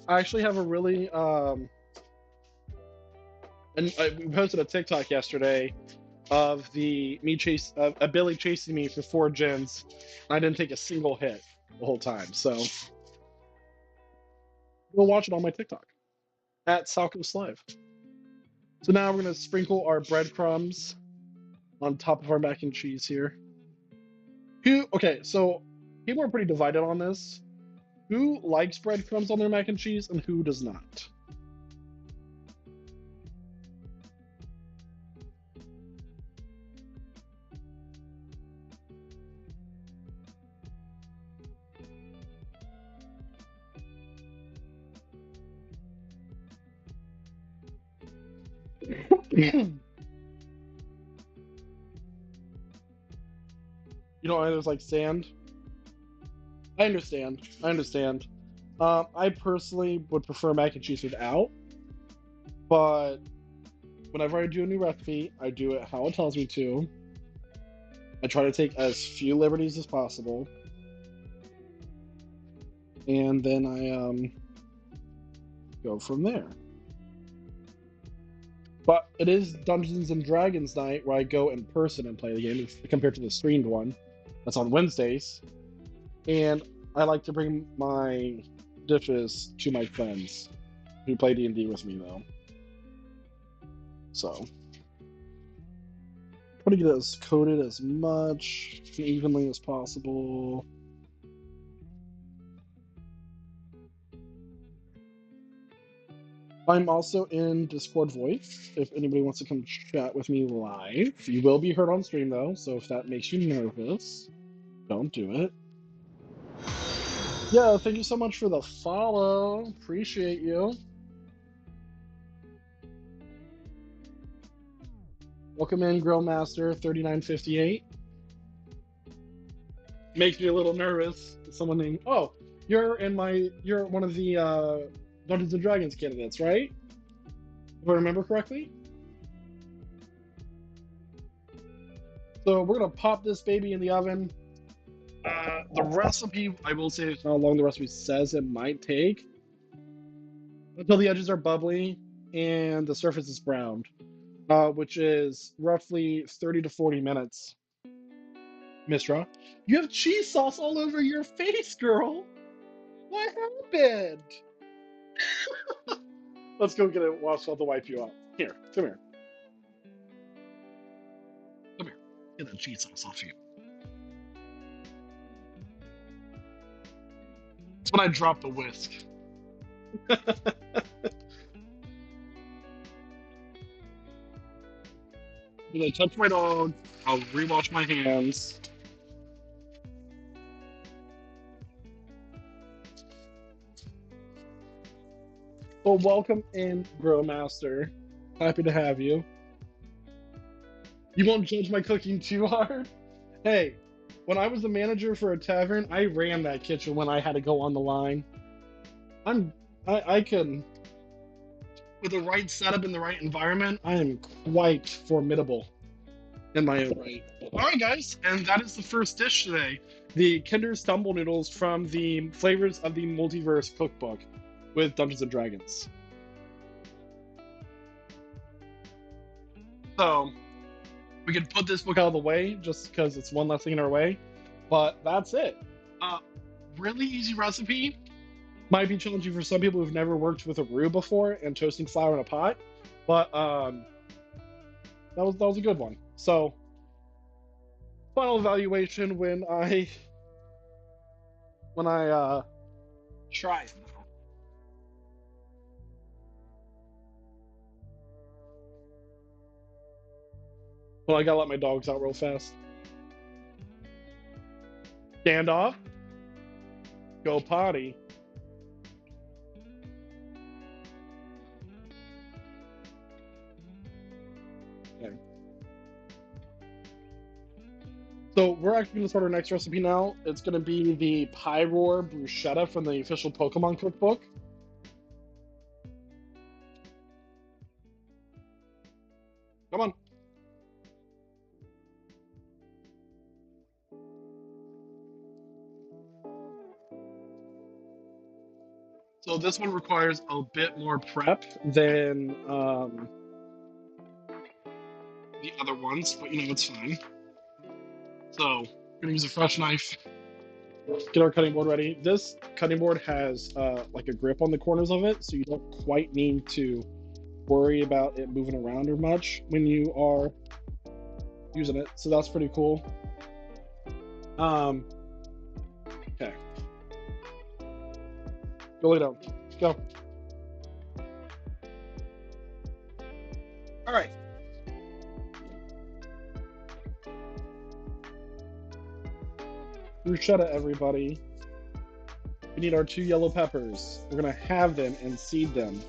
I actually have a really and we posted a TikTok yesterday of a Billy chasing me for 4 gens. I didn't take a single hit the whole time, so go watch it on my TikTok at Salcos Live. So now we're gonna sprinkle our breadcrumbs on top of our mac and cheese here. Okay, so people are pretty divided on this. Who likes breadcrumbs on their mac and cheese and who does not? You know, there's like sand. I understand. I personally would prefer mac and cheese without, but whenever I do a new recipe, I do it how it tells me to. I try to take as few liberties as possible, and then I go from there. But it is Dungeons and Dragons night where I go in person and play the game compared to the streamed one. That's on Wednesdays. And I like to bring my dishes to my friends who play D&D with me, though. So, try to get it as coated as much evenly as possible. I'm also in Discord voice if anybody wants to come chat with me live. You will be heard on stream, though, so if that makes you nervous, don't do it. Yeah, thank you so much for the follow. Appreciate you. Welcome in, Grillmaster 3958. Makes me a little nervous. Someone named, oh, you're one of the Dungeons and Dragons candidates, right? If I remember correctly. So we're gonna pop this baby in the oven. The recipe, I will say how long the recipe says it might take. Until the edges are bubbly and the surface is browned, which is roughly 30 to 40 minutes. Misra, you have cheese sauce all over your face, girl. What happened? Let's go get it washed out to wipe you out. Here, come here. Come here. Get that cheese sauce off you. That's when I drop the whisk. When I touch my dog, I'll rewash my hands. Well, welcome in, Grillmaster. Happy to have you. You won't judge my cooking too hard? Hey, when I was the manager for a tavern, I ran that kitchen when I had to go on the line. I'm I can, with the right setup and the right environment, I am quite formidable in my own right. All right, guys, and that is the first dish today: the Kinder Stumble Noodles from the Flavors of the Multiverse cookbook with Dungeons and Dragons. So we could put this book out of the way just because it's one less thing in our way, but that's it. Really easy recipe. Might be challenging for some people who've never worked with a roux before and toasting flour in a pot, but that was a good one. So final evaluation when I try. Well, I gotta let my dogs out real fast. Stand off. Go potty. Okay. So we're actually going to start our next recipe now. It's going to be the Pyroar Bruschetta from the official Pokemon cookbook. Come on. So this one requires a bit more prep than the other ones, but you know, it's fine. So we're gonna use a fresh knife. Get our cutting board ready. This cutting board has like a grip on the corners of it, so you don't quite need to worry about it moving around or much when you are using it. So that's pretty cool. Okay. Go lay down. Go. All right. Bruschetta, everybody. We need our 2 yellow peppers. We're gonna halve them and seed them.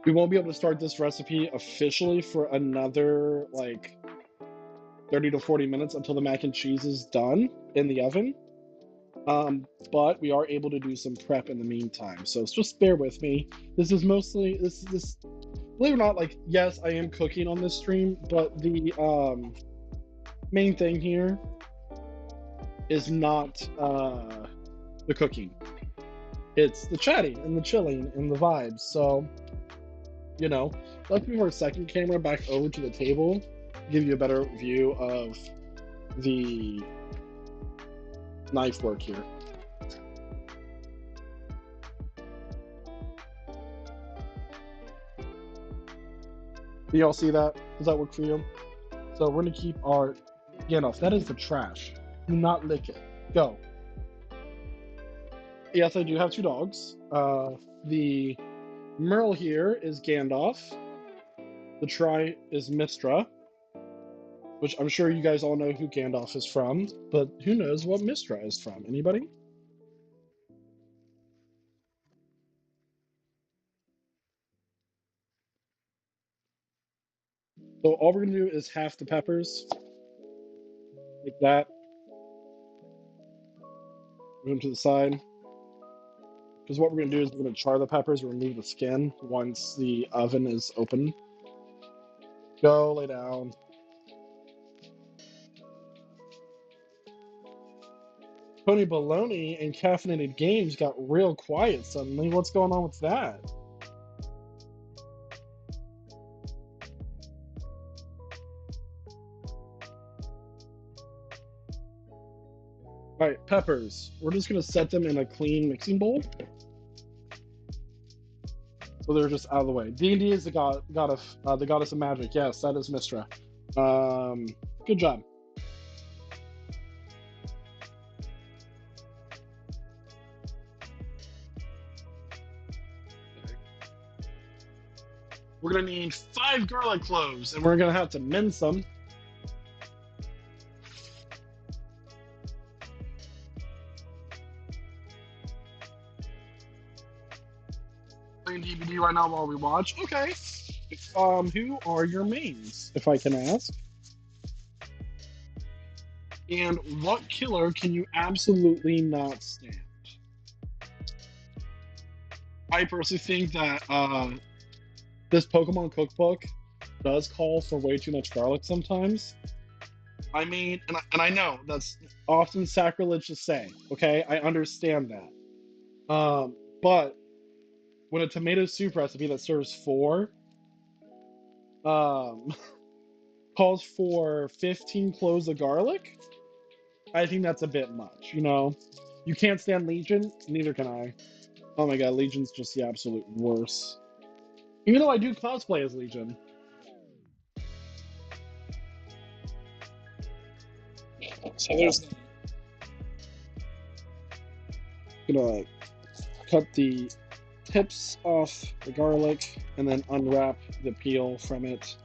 We won't be able to start this recipe officially for another like 30 to 40 minutes until the mac and cheese is done in the oven. But we are able to do some prep in the meantime. So just bear with me. This is mostly this believe it or not, like, yes, I am cooking on this stream, but the main thing here is not the cooking. It's the chatting and the chilling and the vibes. So, you know, let's move our second camera back over to the table, give you a better view of the knife work here. Do y'all see that? Does that work for you? So we're gonna keep our Gandalf. That is the trash. Do not lick it. Go. Yes, I do have 2 dogs. The Merle here is Gandalf. The Tri is Mistra, which I'm sure you guys all know who Gandalf is from, but who knows what Mistra is from? Anybody? So all we're gonna do is half the peppers, like that. Move them to the side. Because what we're gonna do is we're gonna char the peppers and remove the skin once the oven is open. Go lay down. Tony Baloney and Caffeinated Games got real quiet suddenly. What's going on with that? All right, peppers. We're just gonna set them in a clean mixing bowl, so they're just out of the way. D&D is the the goddess of magic. Yes, that is Mistra. Good job. We're gonna need 5 garlic cloves, and we're gonna have to mince them playing DVD right now while we watch. Okay. Who are your mains, if I can ask? And what killer can you absolutely not stand? I personally think that this Pokemon cookbook does call for way too much garlic sometimes. I mean, and I know that's often sacrilege to say. Okay, I understand that. But when a tomato soup recipe that serves four um, calls for 15 cloves of garlic, I think that's a bit much. You know, you can't stand Legion, neither can I. Oh my god, Legion's just the absolute worst. Even though I do cosplay as Legion. So there's gonna cut the tips off the garlic and then unwrap the peel from it.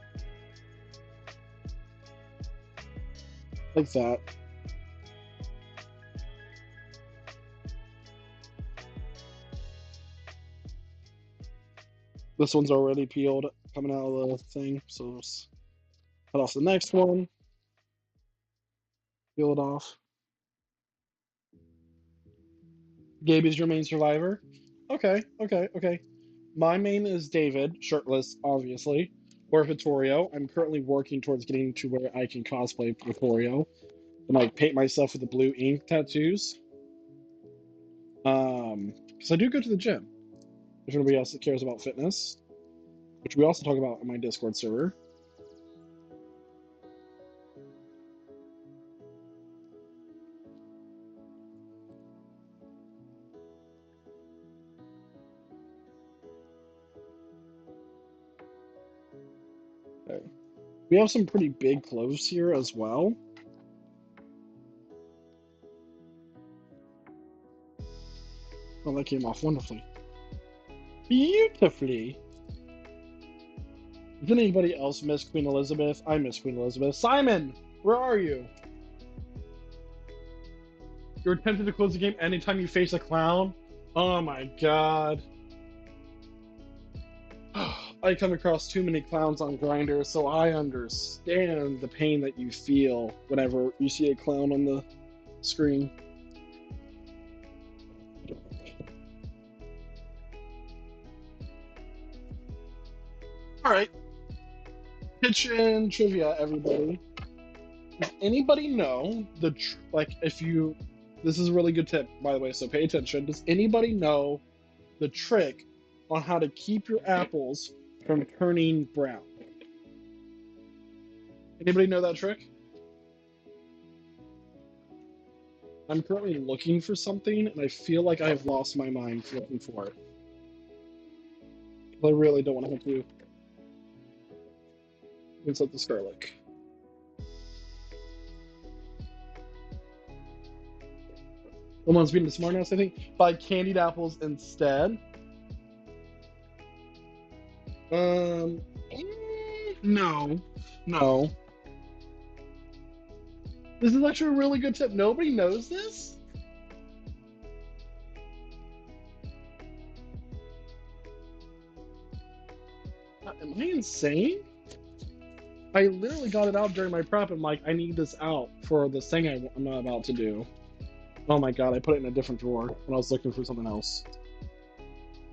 Like that. This one's already peeled coming out of the thing, so let's cut off the next one. Peel it off. Gaby's your main survivor? Okay, okay, okay. My main is David, shirtless, obviously, or Vittorio. I'm currently working towards getting to where I can cosplay Vittorio and like paint myself with the blue ink tattoos. Because I do go to the gym. If anybody else that cares about fitness, which we also talk about on my Discord server. Okay. We have some pretty big cloves here as well. Oh, that came off wonderfully. Beautifully. Did anybody else miss Queen Elizabeth? I miss Queen Elizabeth. Simon, where are you? You're tempted to close the game anytime you face a clown? Oh my god. I come across too many clowns on Grindr, so I understand the pain that you feel whenever you see a clown on the screen. Alright. Kitchen trivia, everybody. Does anybody know if you. This is a really good tip, by the way, so pay attention. Does anybody know the trick on how to keep your apples from turning brown? Anybody know that trick? I'm currently looking for something, and I feel like I've lost my mind looking for it. I really don't want to have to insult this garlic. Someone's being the smartass, I think. Buy candied apples instead. No. No. This is actually a really good tip. Nobody knows this? Am I insane? I literally got it out during my prep. I'm like, I need this out for this thing I'm about to do. Oh my god, I put it in a different drawer when I was looking for something else.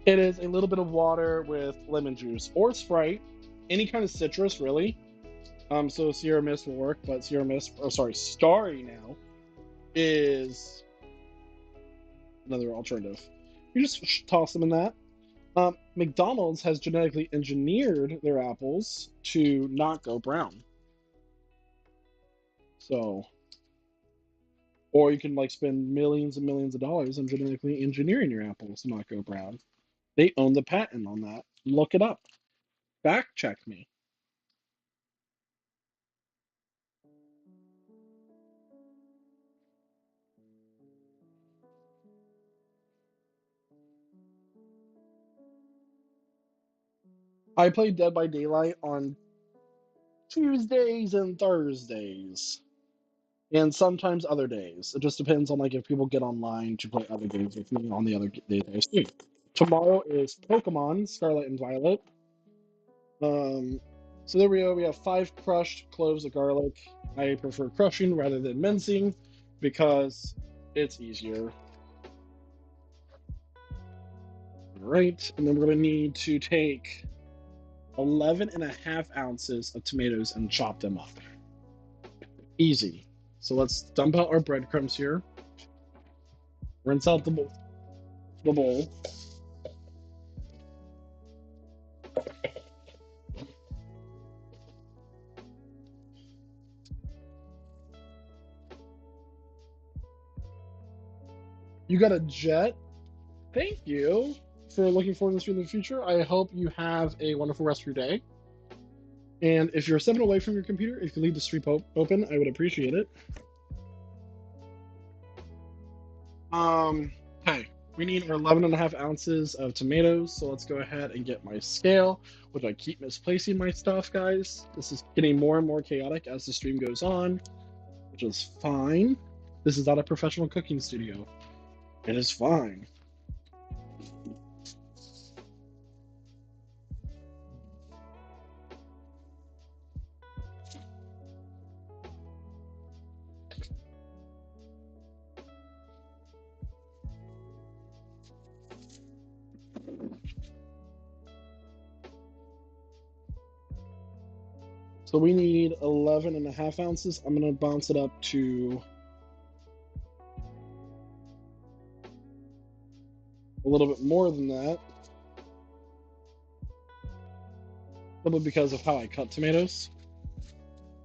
It is a little bit of water with lemon juice or Sprite, any kind of citrus, really. So Sierra Mist will work, but Starry now is another alternative. You just toss them in that. McDonald's has genetically engineered their apples to not go brown. So, or you can like spend millions and millions of dollars on genetically engineering your apples to not go brown. They own the patent on that. Look it up. Fact check me. I play Dead by Daylight on Tuesdays and Thursdays. And sometimes other days. It just depends on like if people get online to play other games with me on the other days I stream. Tomorrow is Pokemon Scarlet and Violet. Um, so there we go. We have 5 crushed cloves of garlic. I prefer crushing rather than mincing because it's easier. All right, and then we're going to need to take 11.5 ounces of tomatoes and chop them up. Easy. So let's dump out our breadcrumbs here. Rinse out the bowl. You got a jet. Thank you for looking forward to this in the future. I hope you have a wonderful rest of your day. And if you're stepping away from your computer, if you leave the stream open, I would appreciate it. Hey, we need our 11.5 ounces of tomatoes, so let's go ahead and get my scale, which I keep misplacing my stuff, guys. This is getting more and more chaotic as the stream goes on, which is fine. This is not a professional cooking studio. It is fine. So we need 11.5 ounces. I'm going to bounce it up to a little bit more than that. Simply because of how I cut tomatoes.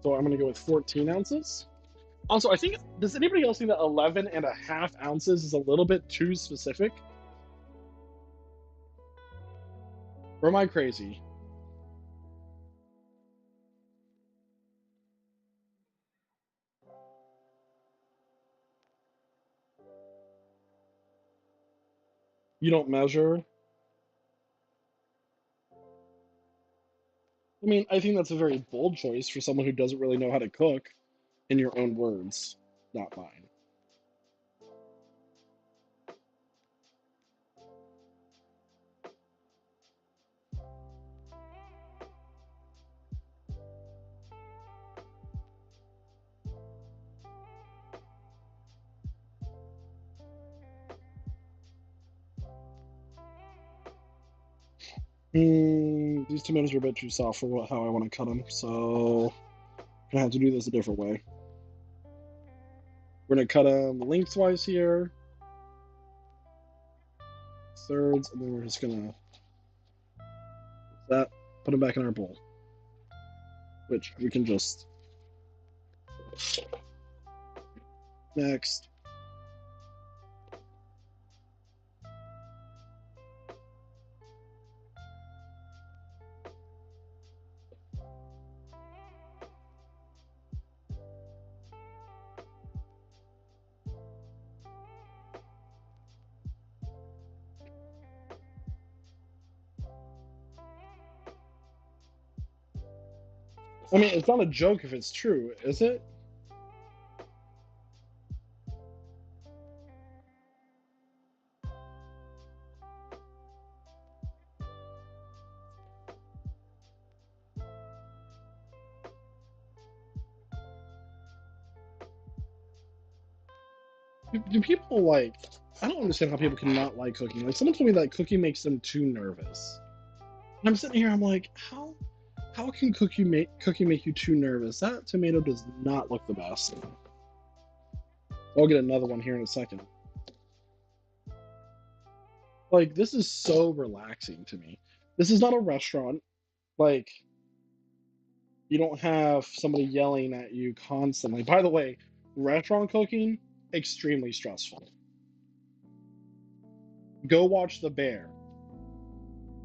So I'm going to go with 14 ounces. Also, I think, does anybody else think that 11.5 ounces is a little bit too specific? Or am I crazy? You don't measure? I mean, I think that's a very bold choice for someone who doesn't really know how to cook, in your own words, not mine. These tomatoes are a bit too soft for how I want to cut them, so I'm gonna have to do this a different way. We're gonna cut them lengthwise here, thirds, and then we're just gonna put them back in our bowl, which we can just next. I mean, it's not a joke if it's true, is it? Do people like? I don't understand how people can not like cooking. Like, someone told me that cooking makes them too nervous. And I'm sitting here, I'm like, how can cooking make you too nervous? That tomato does not look the best. I'll get another one here in a second. Like, this is so relaxing to me. This is not a restaurant. Like, you don't have somebody yelling at you constantly. By the way, restaurant cooking, extremely stressful. Go watch The Bear.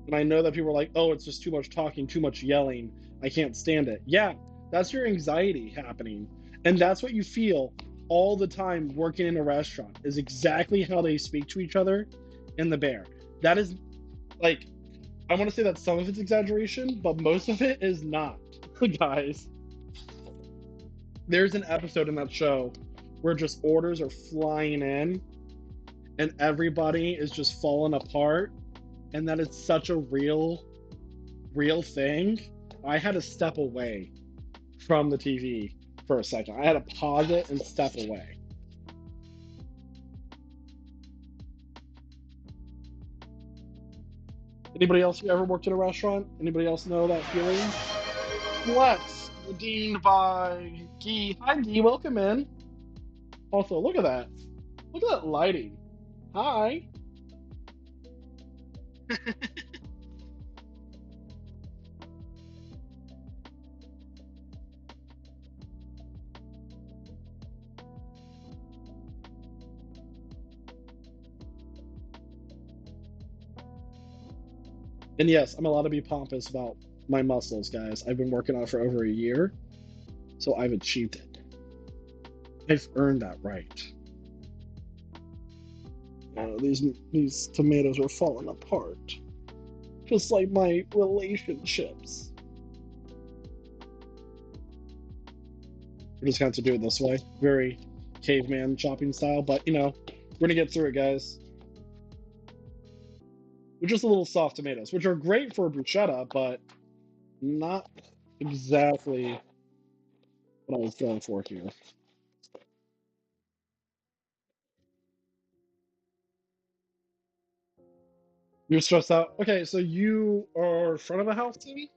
And I know that people are like, oh, it's just too much talking, too much yelling. I can't stand it. Yeah, that's your anxiety happening. And that's what you feel all the time working in a restaurant, is exactly how they speak to each other in The Bear. That is, like, I want to say that some of it's exaggeration, but most of it is not, guys. There's an episode in that show where just orders are flying in and everybody is just falling apart and that it's such a real thing, I had to step away from the TV for a second. I had to pause it and step away. Anybody else who ever worked at a restaurant? Anybody else know that feeling? Flex, redeemed by Gee. Hi, Gee. Welcome in. Also, look at that. Look at that lighting. Hi. And yes, I'm allowed to be pompous about my muscles, guys. I've been working on it for over a year, so I've achieved it. I've earned that right. These tomatoes are falling apart, just like my relationships. We're just going to have to do it this way, very caveman chopping style. But you know, we're gonna get through it, guys. We're just a little soft tomatoes, which are great for bruschetta, but not exactly what I was going for here. You're stressed out. Okay, so you are front of the house, Timmy?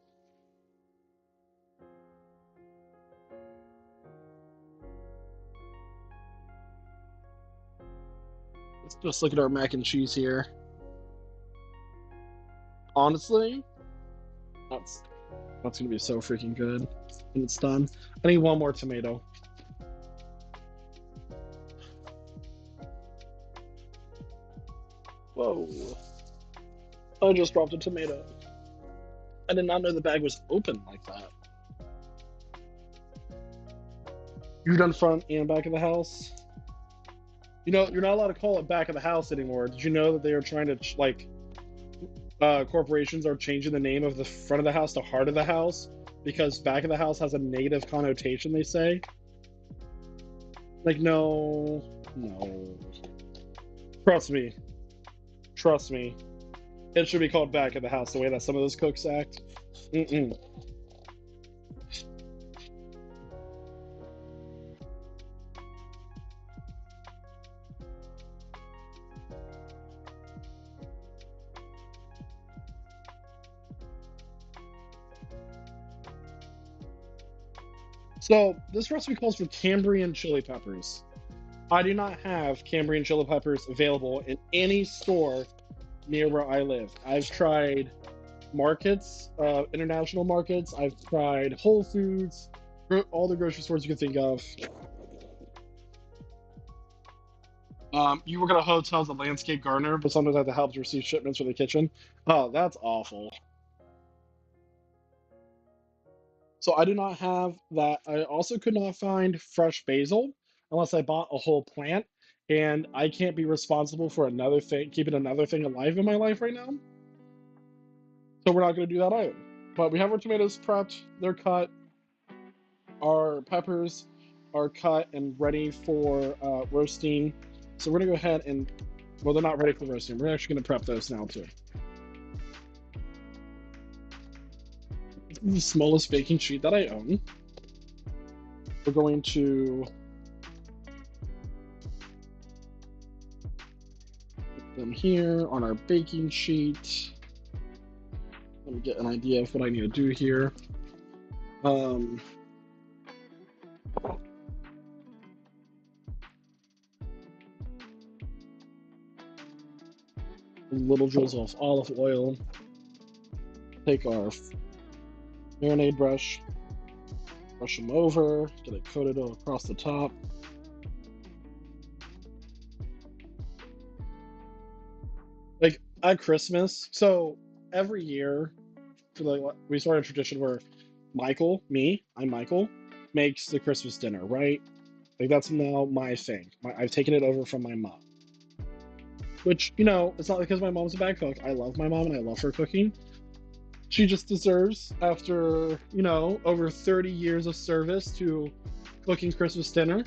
Let's just look at our mac and cheese here. Honestly, that's gonna be so freaking good when it's done. I need one more tomato. Whoa. I just dropped a tomato. I did not know the bag was open like that. You've done front and back of the house? You know, you're not allowed to call it back of the house anymore. Did you know that they are trying to, like, corporations are changing the name of the front of the house to heart of the house because back of the house has a negative connotation, they say? Like, no. Trust me. Trust me. It should be called back of the house the way that some of those cooks act. Mm-mm. So, this recipe calls for Cambrian chili peppers. I do not have Cambrian chili peppers available in any store near where I live. I've tried markets, international markets. I've tried Whole Foods, all the grocery stores you can think of. You work at a hotel as a landscape gardener, but sometimes I have to help to receive shipments for the kitchen. Oh, that's awful. So I do not have that. I also could not find fresh basil unless I bought a whole plant, and I can't be responsible for another thing, keeping another thing alive in my life right now. So we're not going to do that either. But we have our tomatoes prepped, they're cut. Our peppers are cut and ready for roasting. So we're going to go ahead and, well, they're not ready for roasting. We're actually going to prep those now too. The smallest baking sheet that I own. We're going to put them here on our baking sheet. Let me get an idea of what I need to do here. A little drizzle of olive oil. Take our marinade brush, brush them over, get it coated across the top. Like at Christmas, so every year, we started a tradition where I'm Michael, makes the Christmas dinner, right? Like that's now my thing. I've taken it over from my mom. Which, you know, it's not because my mom's a bad cook. I love my mom and I love her cooking. She just deserves, after, you know, over 30 years of service to cooking Christmas dinner,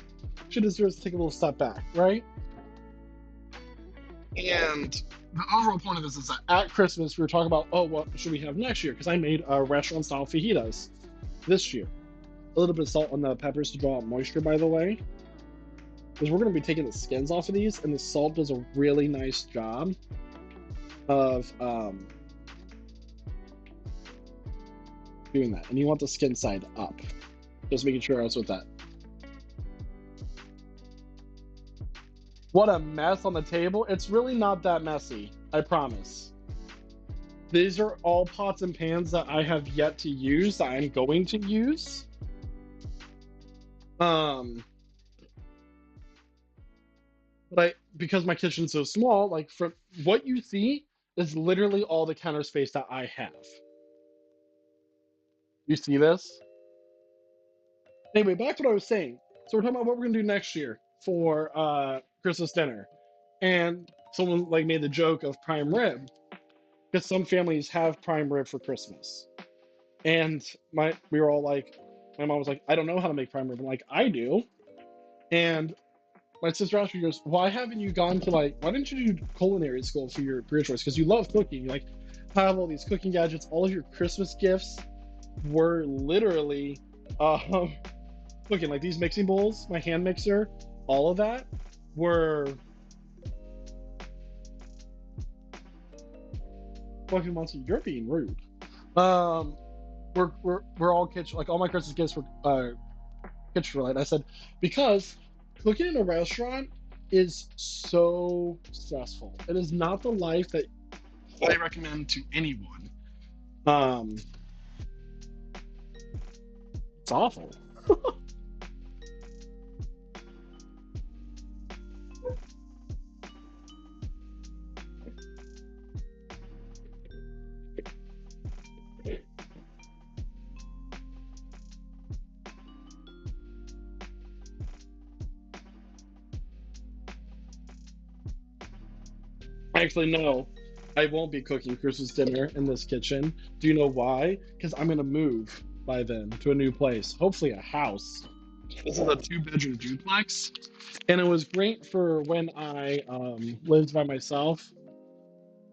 she deserves to take a little step back, right? And the overall point of this is that at Christmas we were talking about, oh, what should we have next year? Because I made restaurant style fajitas this year. A little bit of salt on the peppers to draw out moisture, by the way, because we're going to be taking the skins off of these, and the salt does a really nice job of doing that. And you want the skin side up. Just making sure I was with that. What a mess on the table. It's really not that messy, I promise. These are all pots and pans that I have yet to use, that I'm going to use. But because my kitchen's so small, like, from what you see is literally all the counter space that I have. You see this? Anyway, back to what I was saying. So we're talking about what we're gonna do next year for Christmas dinner, and someone like made the joke of prime rib, because some families have prime rib for Christmas, and we were all like, my mom was like, I don't know how to make prime rib. I'm like, I do, and my sister asked me, goes, why haven't you gone to, like, why didn't you do culinary school for your career choice? Because you love cooking. You like have all these cooking gadgets. All of your Christmas gifts were literally cooking. Like these mixing bowls, my hand mixer, all of that were fucking monster. You're being rude. We're all kitchen, like all my Christmas gifts were kitchen related. I said because cooking in a restaurant is so stressful. It is not the life that I recommend to anyone. It's awful. Actually, no, I won't be cooking Christmas dinner in this kitchen. Do you know why? Because I'm gonna move by then to a new place, hopefully a house. This is a 2-bedroom duplex, and it was great for when I lived by myself.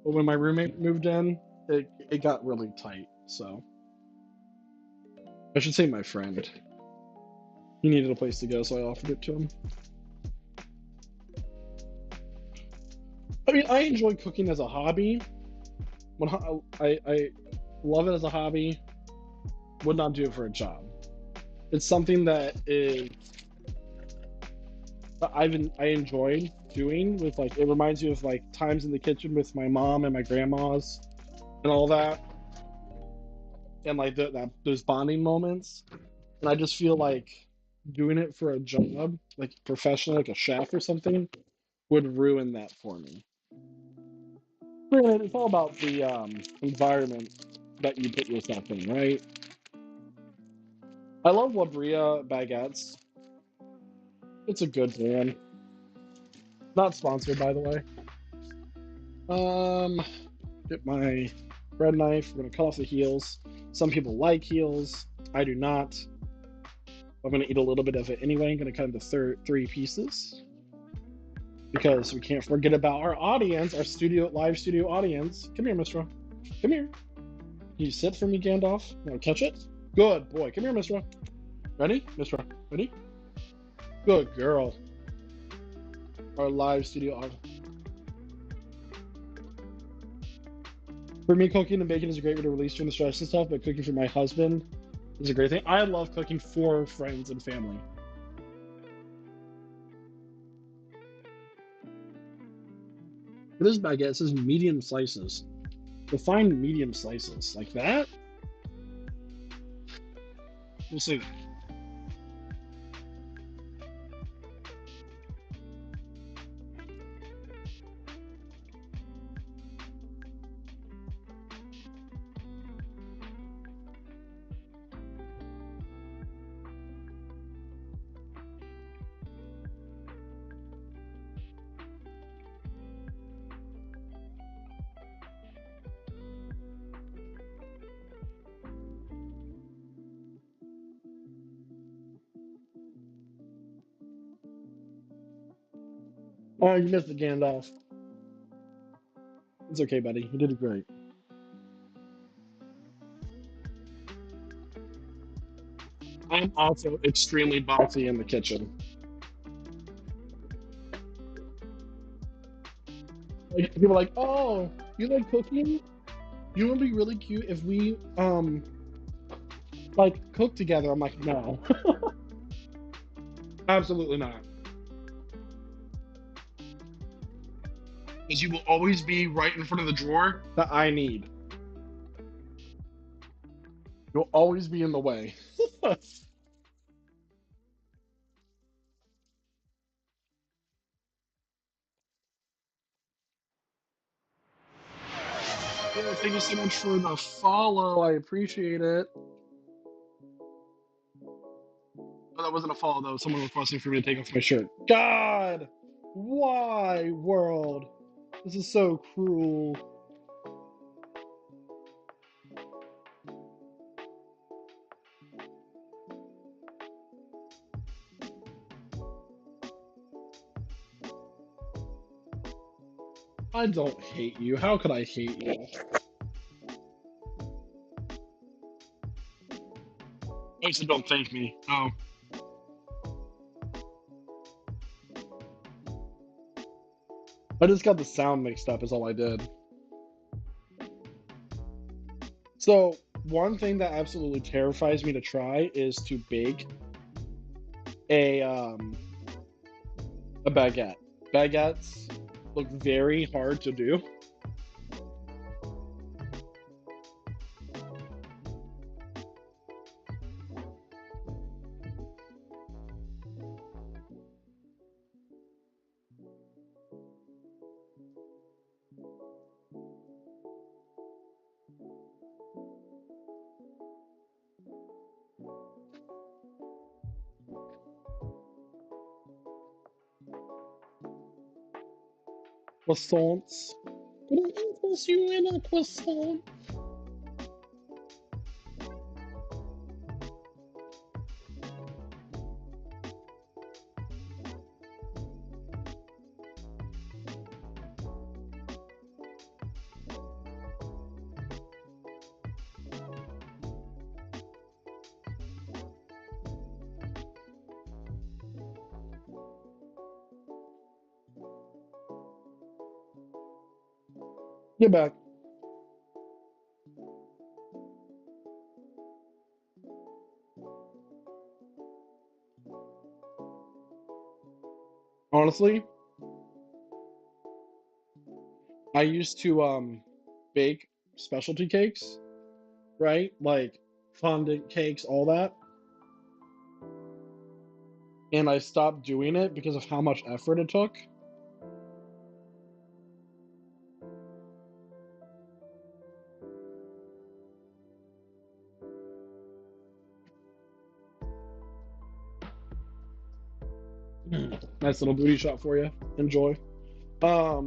But when my roommate moved in, it got really tight. So I should say my friend. He needed a place to go, so I offered it to him. I mean, I enjoy cooking as a hobby. When I love it as a hobby, would not do it for a job. It's something that is I enjoy doing with, like, it reminds me of like times in the kitchen with my mom and my grandmas and all that, and like those bonding moments. And I just feel like doing it for a job, like professionally, like a chef or something, would ruin that for me. Granted, it's all about the environment that you put yourself in, right? I love Labria baguettes. It's a good brand. Not sponsored, by the way. Get my bread knife. We're gonna cut off the heels. Some people like heels. I do not. I'm gonna eat a little bit of it anyway. I'm gonna cut into three pieces because we can't forget about our audience, our live studio audience. Come here, Mistra. Come here. Can you sit for me, Gandalf? Now catch it. Good boy. Come here, Mistra. Ready, Mistra? Ready? Good girl. Our live studio audience. For me, cooking and baking is a great way to release during the stress and stuff, but cooking for my husband is a great thing. I love cooking for friends and family. For this baguette, it says medium slices. Define medium slices. Like that? We'll see that. Oh, you missed the Gandalf. It's okay, buddy. You did great. I'm also extremely bossy in the kitchen. Like people are like, oh, you like cooking? You would be really cute if we like cook together. I'm like, no, absolutely not. Because you will always be right in front of the drawer that I need. You'll always be in the way. Yeah, thank you so much for the follow. I appreciate it. Oh, that wasn't a follow though. Someone requesting for me to take off my shirt. God, why world? This is so cruel. I don't hate you. How could I hate you? I said don't thank me. Oh. I just got the sound mixed up is all I did. So one thing that absolutely terrifies me to try is to bake a baguette. Baguettes look very hard to do. Croissants. Can I interest you in a croissant? Get back. Honestly, I used to bake specialty cakes, right? Like fondant cakes, all that. And I stopped doing it because of how much effort it took. Nice little booty shot for you. Enjoy. All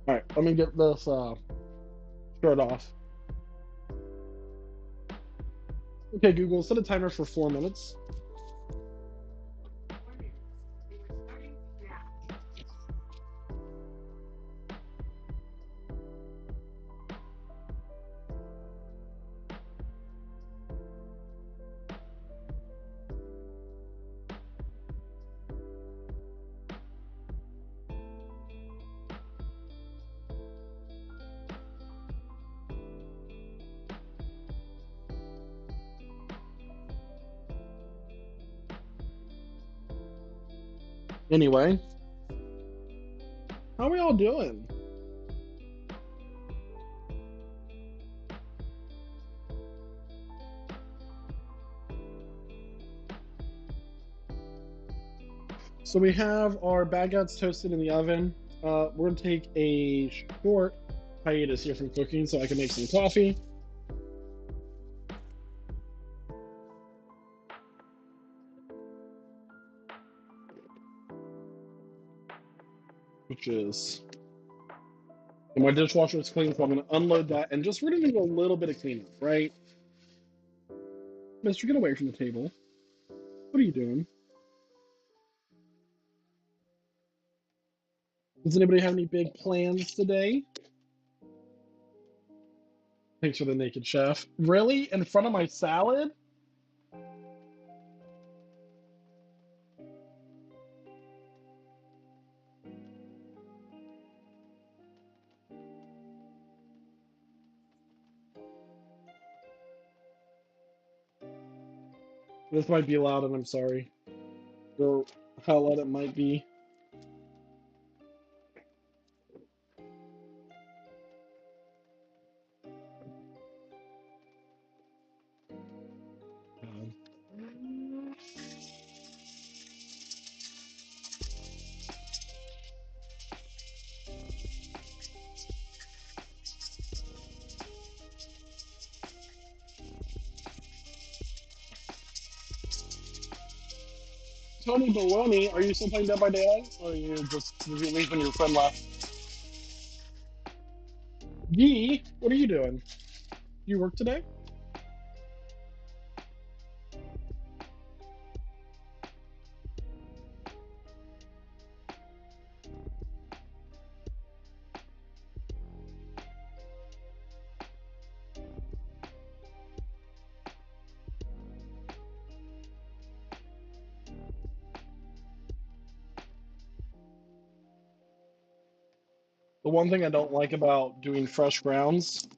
right, let me get this shirt off. Okay, Google, set a timer for 4 minutes. Anyway, how are we all doing? So we have our baguettes toasted in the oven. We're gonna take a short hiatus here from cooking so I can make some coffee. Which is, and my dishwasher is clean, so I'm gonna unload that and just we're gonna do a little bit of cleanup, right? Mister, get away from the table. What are you doing? Does anybody have any big plans today? Thanks for the naked chef. Really? In front of my salad? This might be loud, and I'm sorry. Or how loud it might be. Tony Baloney, are you still playing Dead by Daylight? Or are you just did you leave when your friend left? Yee, what are you doing? You work today? The one thing I don't like about doing fresh grounds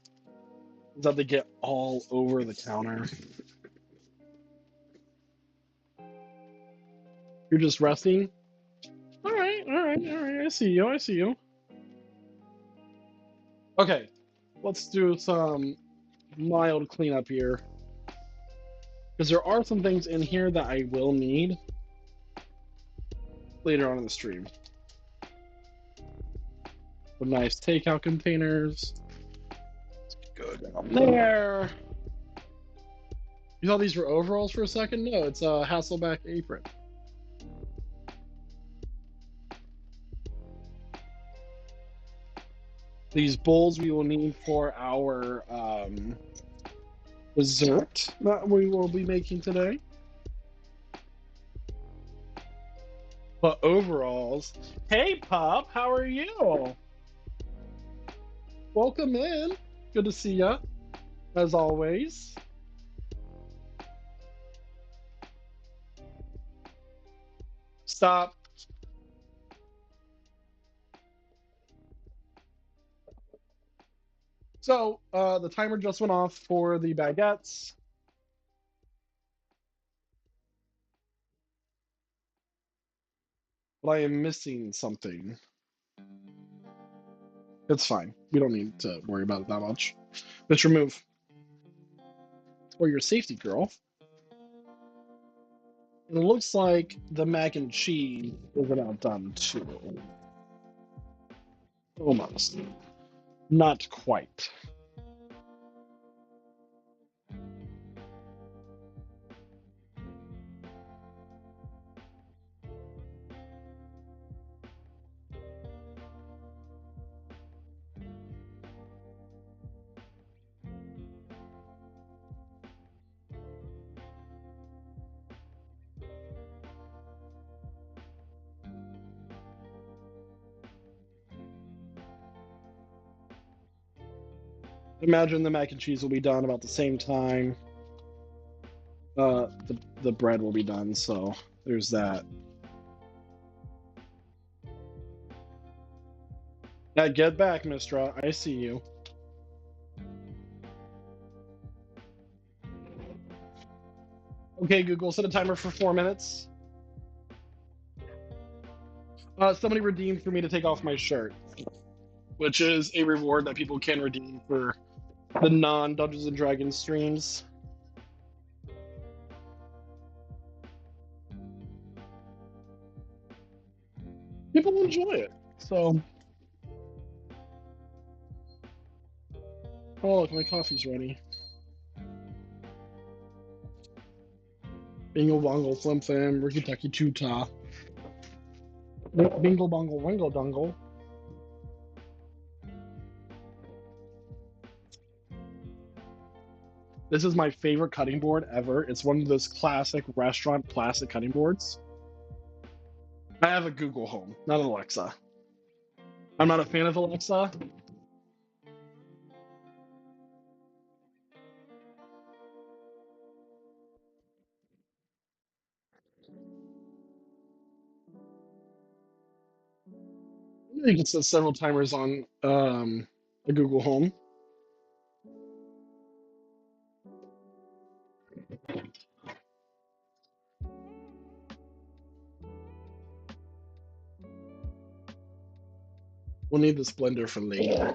is that they get all over the counter. You're just resting? Alright, alright, alright. I see you, I see you. Okay, let's do some mild cleanup here. Because there are some things in here that I will need later on in the stream. Some nice takeout containers. Let's go down there. You thought these were overalls for a second? No, it's a Hasselback apron. These bowls we will need for our dessert that we will be making today. But overalls. Hey, Pop, how are you? Welcome in. Good to see ya, as always. Stop. So, the timer just went off for the baguettes. But I am missing something. It's fine. We don't need to worry about it that much. Let's remove. For your safety, girl. And it looks like the mac and cheese is about done too. Almost. Not quite. Imagine the mac and cheese will be done about the same time. The bread will be done, so there's that. Now get back, Mistra. I see you. Okay, Google, set a timer for 4 minutes. Somebody redeemed for me to take off my shirt, which is a reward that people can redeem for the non-Dungeons and Dragons streams. People enjoy it, so. Oh, look, my coffee's ready. Bingle bongle flim flam, Ricky Tucky Choota. Bingle bongle wingle dungle. This is my favorite cutting board ever. It's one of those classic restaurant plastic cutting boards. I have a Google Home, not an Alexa. I'm not a fan of Alexa. You can set several timers on a Google Home. We'll need this blender for later.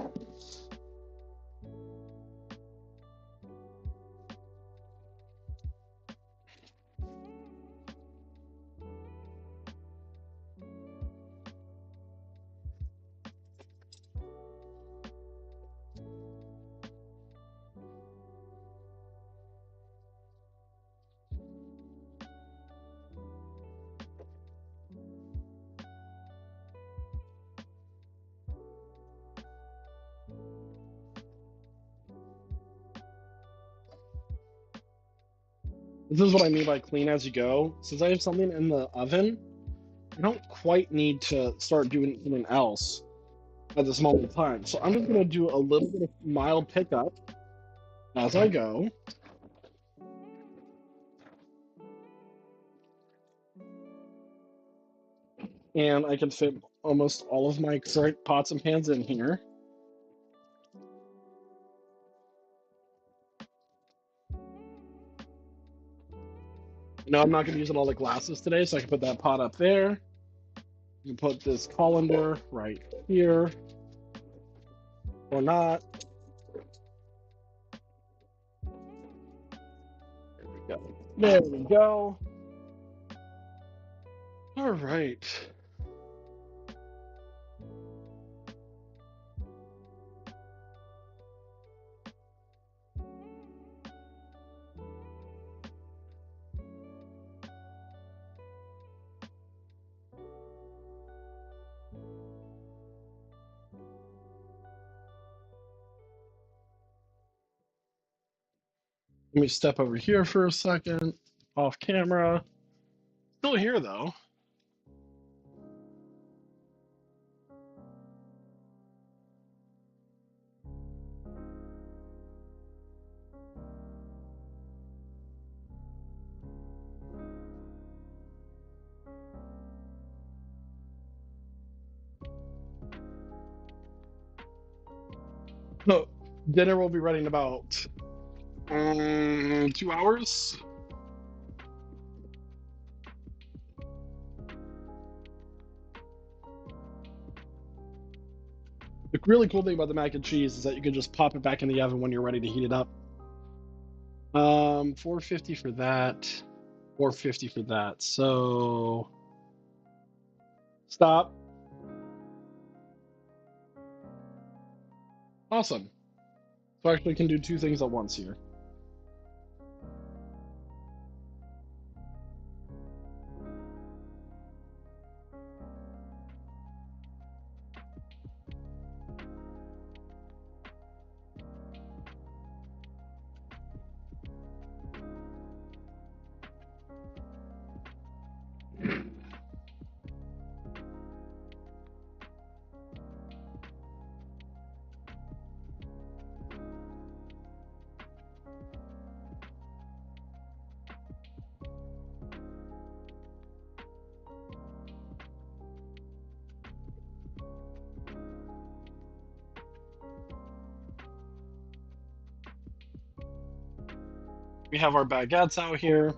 This is what I mean by clean as you go. Since I have something in the oven, I don't quite need to start doing anything else at this moment in time. So I'm just going to do a little bit of mild pickup as I go. And I can fit almost all of my current pots and pans in here. No, I'm not going to use all the glasses today, so I can put that pot up there. You can put this colander right here, or not. There we go. There we go. All right. Let me step over here for a second, off camera. Still here though. So dinner will be ready in about 2 hours. The really cool thing about the mac and cheese is that you can just pop it back in the oven when you're ready to heat it up. 450 for that, 450 for that. So stop. Awesome. So I actually can do two things at once here. We have our baguettes out here,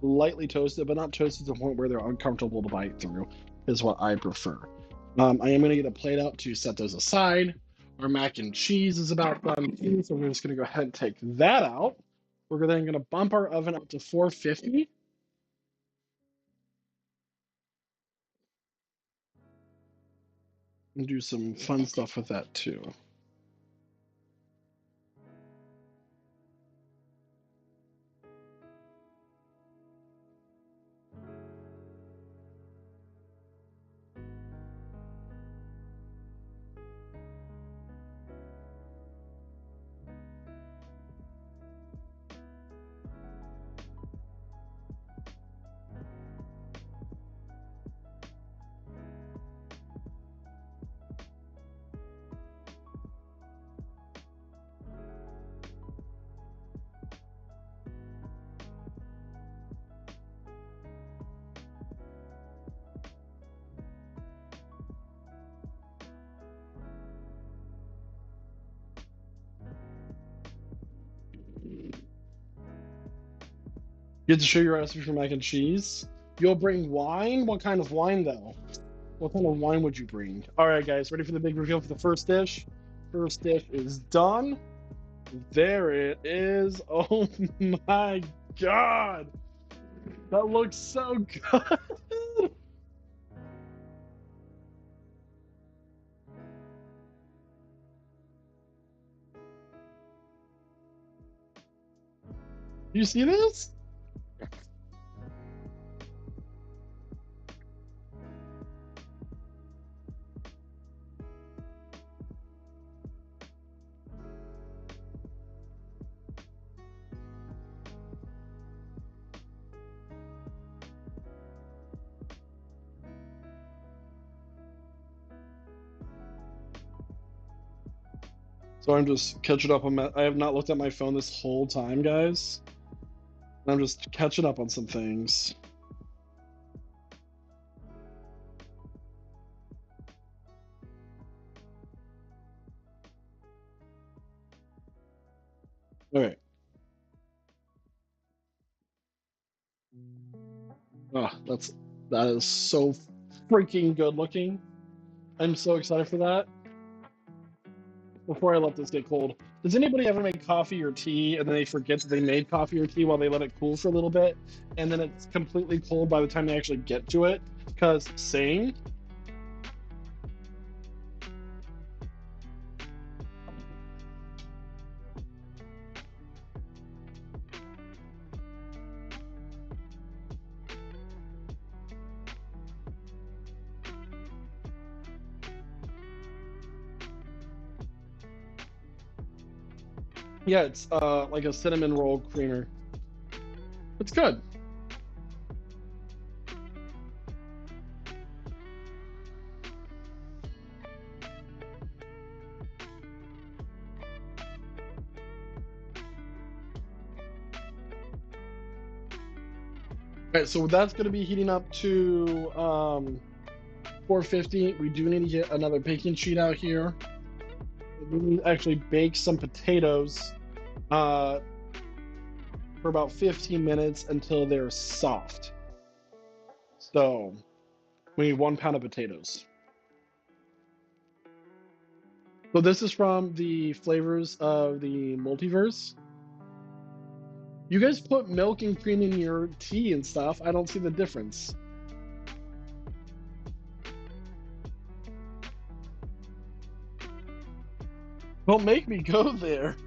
lightly toasted, but not toasted to the point where they're uncomfortable to bite through, is what I prefer. I am going to get a plate out to set those aside. Our mac and cheese is about done too, so we're just going to go ahead and take that out. We're then going to bump our oven up to 450. And do some fun stuff with that too. Get to show your recipe for mac and cheese. You'll bring wine? What kind of wine, though? What kind of wine would you bring? All right, guys, ready for the big reveal for the first dish? First dish is done. There it is. Oh my god. That looks so good. You see this? So I'm just catching up on I have not looked at my phone this whole time, guys. I'm just catching up on some things. All right. Oh, that is so freaking good looking. I'm so excited for that. Before I let this get cold, does anybody ever make coffee or tea and then they forget that they made coffee or tea while they let it cool for a little bit, and then it's completely cold by the time they actually get to it? Because same. Yeah, it's like a cinnamon roll creamer. It's good. All right, so that's going to be heating up to 450. We do need to get another baking sheet out here. We need to actually bake some potatoes for about 15 minutes until they're soft. So we need 1 pound of potatoes. So this is from the Flavors of the Multiverse. You guys put milk and cream in your tea and stuff. I don't see the difference. Don't make me go there.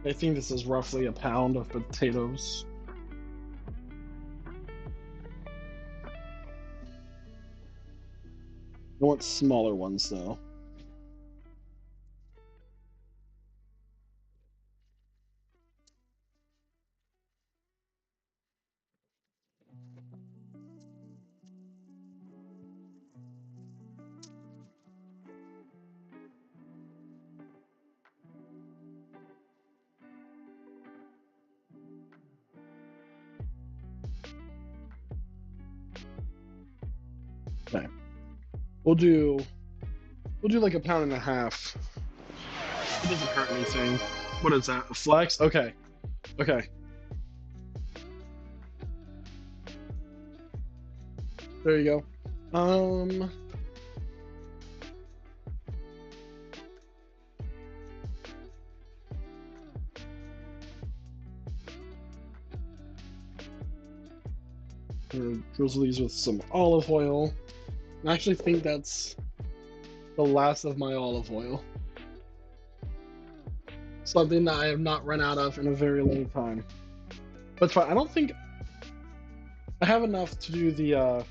I think this is roughly a pound of potatoes. I want smaller ones though. Okay. We'll do like a pound and a half. It doesn't hurt anything. What is that? A flex? Okay. Okay. There you go. Drizzle these with some olive oil. I actually think that's the last of my olive oil. Something that I have not run out of in a very long time. But it's fine. I don't think I have enough to do the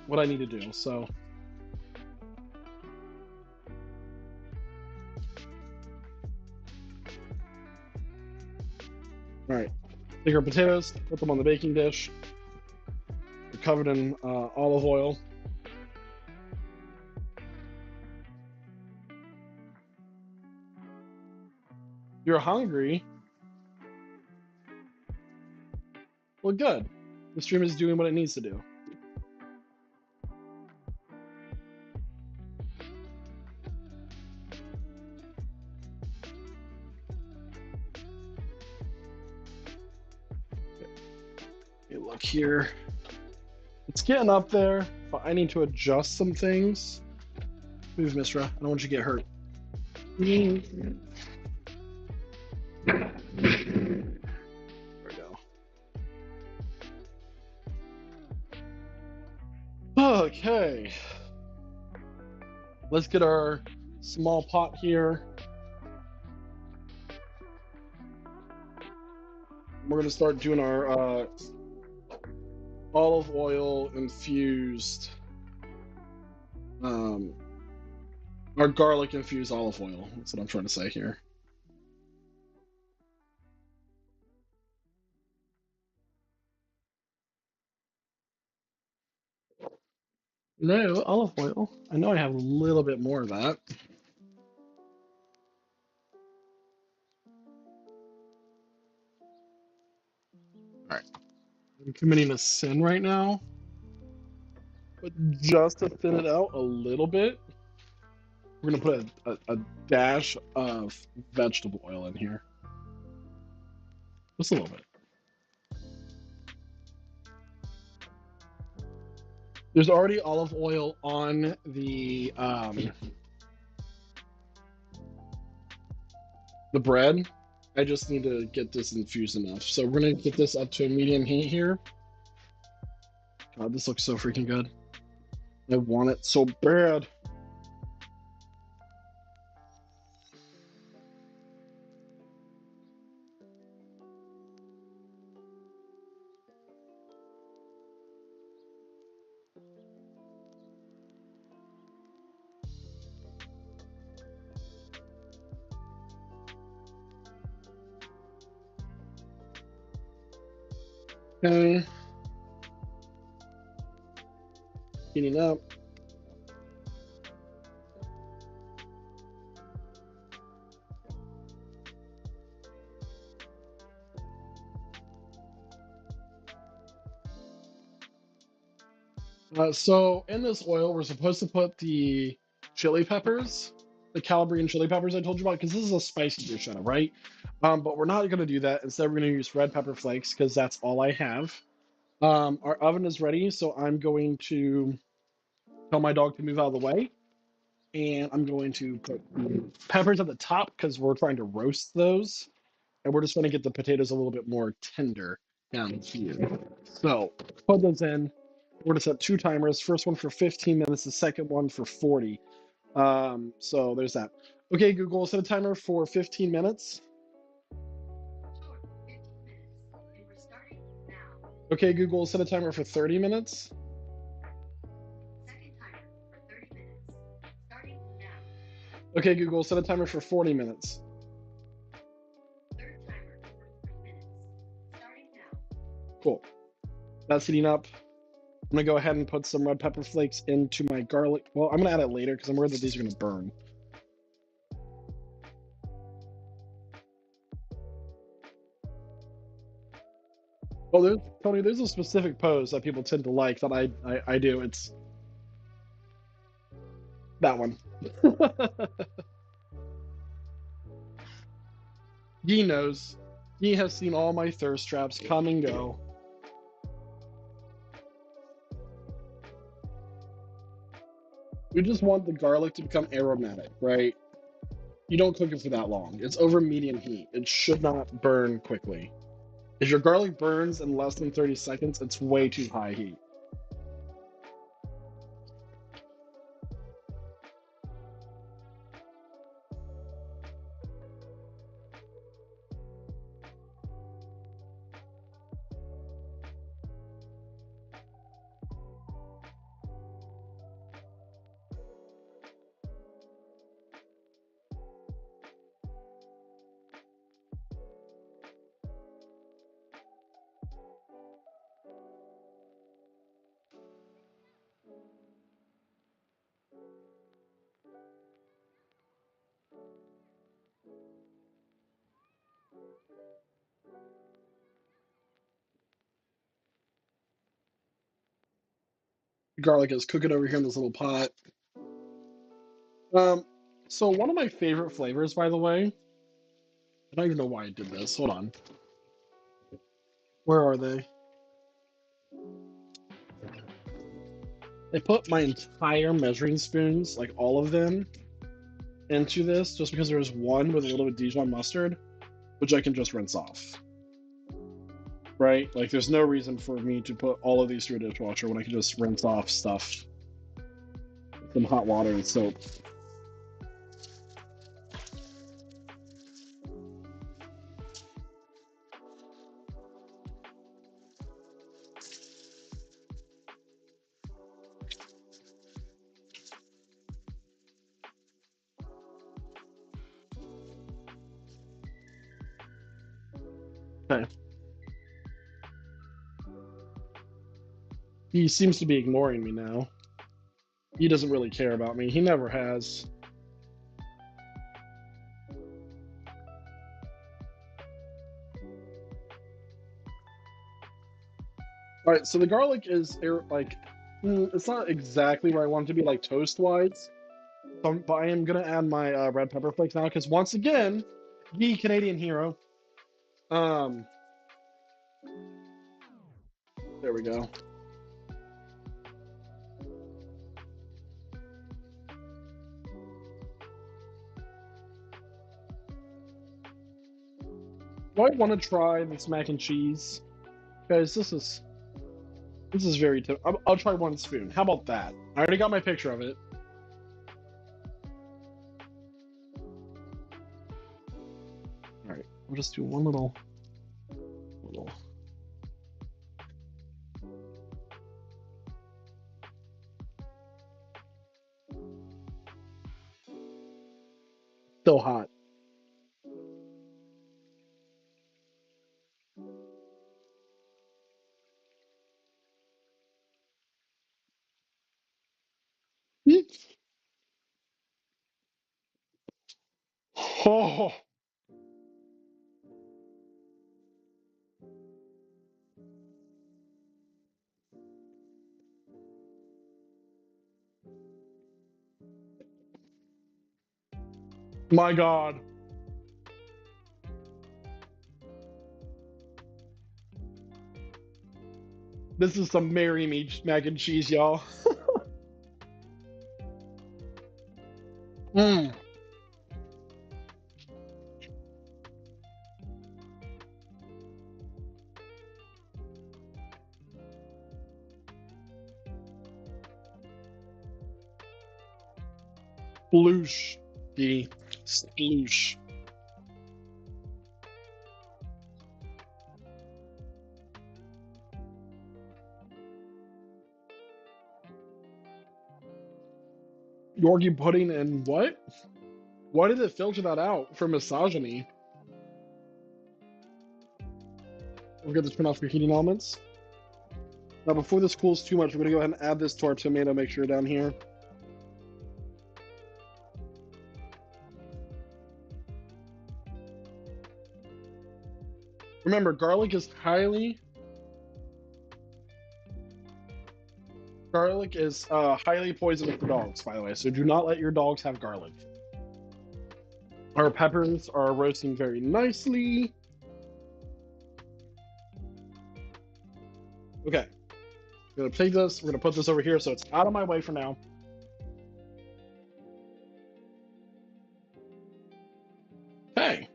what I need to do, so. Alright. Take our potatoes, put them on the baking dish. They're covered in olive oil. You're hungry? Well, good. The stream is doing what it needs to do. Okay, look here. It's getting up there, but I need to adjust some things. Move, Mistra. I don't want you to get hurt. There we go. Okay. Let's get our small pot here. We're going to start doing our olive oil infused, our garlic infused olive oil. That's what I'm trying to say here. No, olive oil. I know I have a little bit more of that. Alright. I'm committing a sin right now. But just to thin it out a little bit, we're going to put a dash of vegetable oil in here. Just a little bit. There's already olive oil on the bread. I just need to get this infused enough. So we're gonna get this up to a medium heat here. God, this looks so freaking good. I want it so bad. Okay. Heating up. So in this oil, we're supposed to put the chili peppers, the Calabrian chili peppers I told you about, because this is a spicy bruschetta, right? But we're not going to do that. Instead, we're going to use red pepper flakes because that's all I have. Our oven is ready, so I'm going to tell my dog to move out of the way. And I'm going to put peppers at the top because we're trying to roast those. And we're just going to get the potatoes a little bit more tender down here. So put those in. We're going to set 2 timers. First one for 15 minutes, the second one for 40. So there's that. Okay, Google, set a timer for 15 minutes. Okay, Google, set a timer for 30 minutes. Okay, Google, set a timer for 40 minutes. Cool. That's heating up. I'm gonna go ahead and put some red pepper flakes into my garlic. Well, I'm gonna add it later because I'm worried that these are gonna burn. Oh, there's Tony. There's a specific pose that people tend to like that I do. It's that one. He knows. He has seen all my thirst traps come and go. We just want the garlic to become aromatic, right? You don't cook it for that long. It's over medium heat. It should not burn quickly. If your garlic burns in less than 30 seconds, it's way too high heat. Garlic is cooking over here in this little pot. So one of my favorite flavors, by the way, I don't even know why I did this. Hold on. Where are they? I put my entire measuring spoons, like all of them, into this just because there's one with a little bit of Dijon mustard, which I can just rinse off. Right? Like, there's no reason for me to put all of these through a dishwasher when I can just rinse off stuff with some hot water and soap. Okay. He seems to be ignoring me now. He doesn't really care about me. He never has. All right, so the garlic is like, it's not exactly where I want it to be, like toast wise. But I am gonna add my red pepper flakes now because once again, the Canadian hero. There we go. Do I want to try this mac and cheese, guys? This is very. I'll try one spoon. How about that? I already got my picture of it. All right, we'll just do one little. Still hot. Oh, my God. This is some marry me mac and cheese, y'all. Mmm. Sploosh. The sploosh. Yorkie pudding and what? Why did it filter that out for misogyny? We'll get to turn off your heating elements. Now, before this cools too much, we're gonna go ahead and add this to our tomato mixture down here. Remember, garlic is highly poisonous for dogs, by the way, so do not let your dogs have garlic. Our peppers are roasting very nicely. Okay. We're gonna take this, we're gonna put this over here so it's out of my way for now. Okay.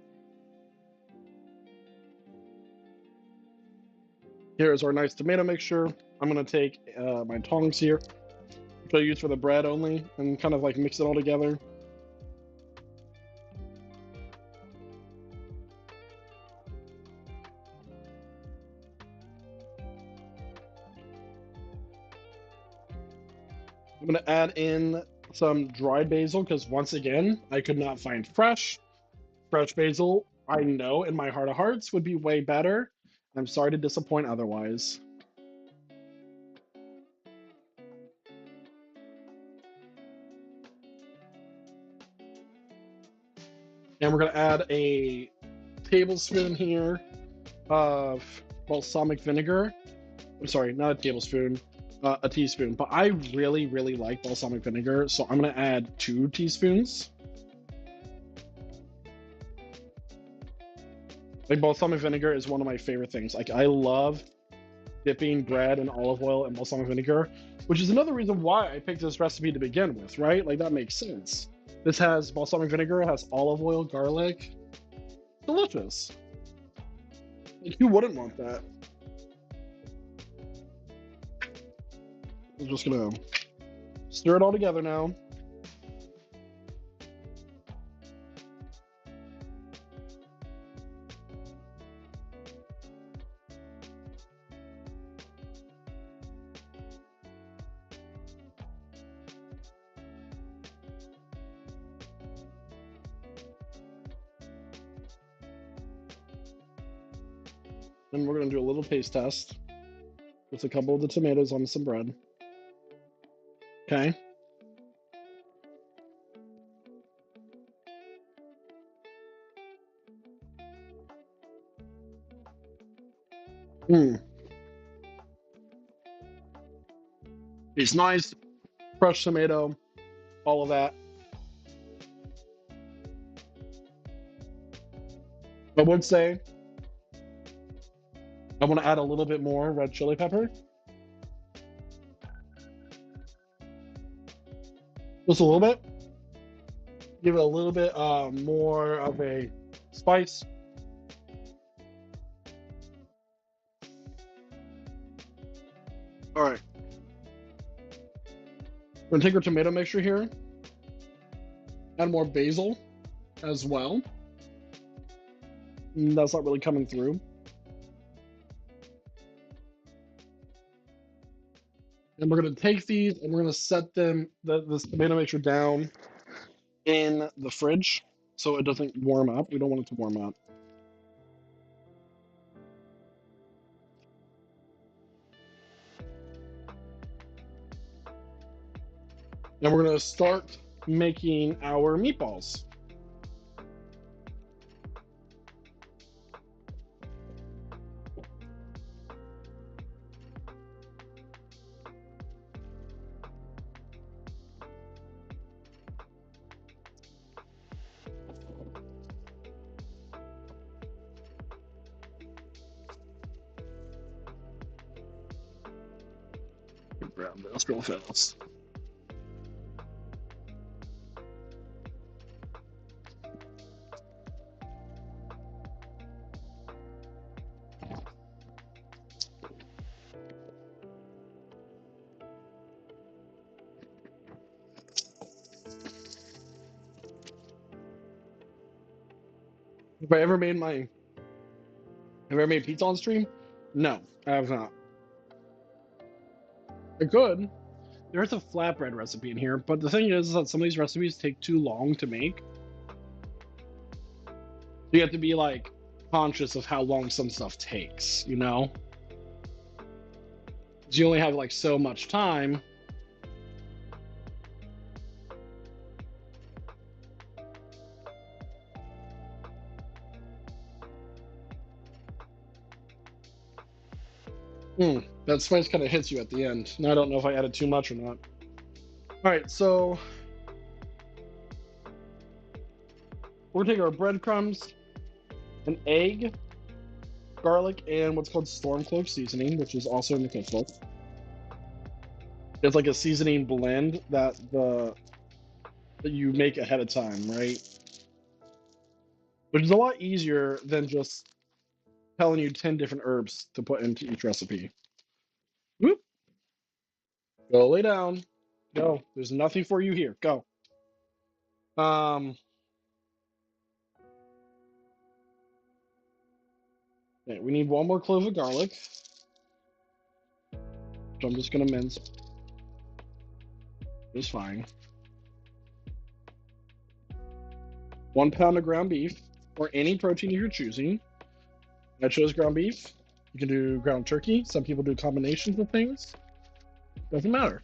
Here is our nice tomato mixture. I'm gonna take my tongs here, which I use for the bread only, and kind of like mix it all together. I'm gonna add in some dried basil because once again, I could not find fresh. Fresh basil, I know in my heart of hearts would be way better. I'm sorry to disappoint otherwise. And we're gonna add a tablespoon here of balsamic vinegar. I'm sorry, not a tablespoon. a teaspoon. But I really, really like balsamic vinegar, so I'm gonna add 2 teaspoons. Like balsamic vinegar is one of my favorite things. Like I love dipping bread in olive oil and balsamic vinegar, which is another reason why I picked this recipe to begin with, right? Like that makes sense. This has balsamic vinegar, it has olive oil, garlic. Delicious. Like who wouldn't want that? I'm just gonna stir it all together now. And we're gonna do a little taste test with a couple of the tomatoes on some bread. Okay. Mm. It's nice, fresh tomato, all of that. I would say I want to add a little bit more red chili pepper. Just a little bit. Give it a little bit more of a spice. All right. We're gonna take our tomato mixture here. Add more basil as well. That's not really coming through. And we're gonna take these and we're gonna set them this tomato mixture down in the fridge so it doesn't warm up. We don't want it to warm up. And we're gonna start making our meatballs. Grab this real fast. Have I ever made pizza on stream? No, I have not. I could. There's a flatbread recipe in here, but the thing is that some of these recipes take too long to make. You have to be like conscious of how long some stuff takes, you know? 'Cause you only have like so much time. That spice kind of hits you at the end. Now I don't know if I added too much or not. All right, so we're gonna take our breadcrumbs, an egg, garlic, and what's called Stormcloak seasoning, which is also in the cookbook. It's like a seasoning blend that you make ahead of time, right? Which is a lot easier than just telling you 10 different herbs to put into each recipe. Whoop. Go lay down. Go. There's nothing for you here. Go. Okay, we need one more clove of garlic, which I'm just gonna mince. It's fine. 1 pound of ground beef, or any protein you're choosing. I chose ground beef. You can do ground turkey. Some people do combinations of things. Doesn't matter.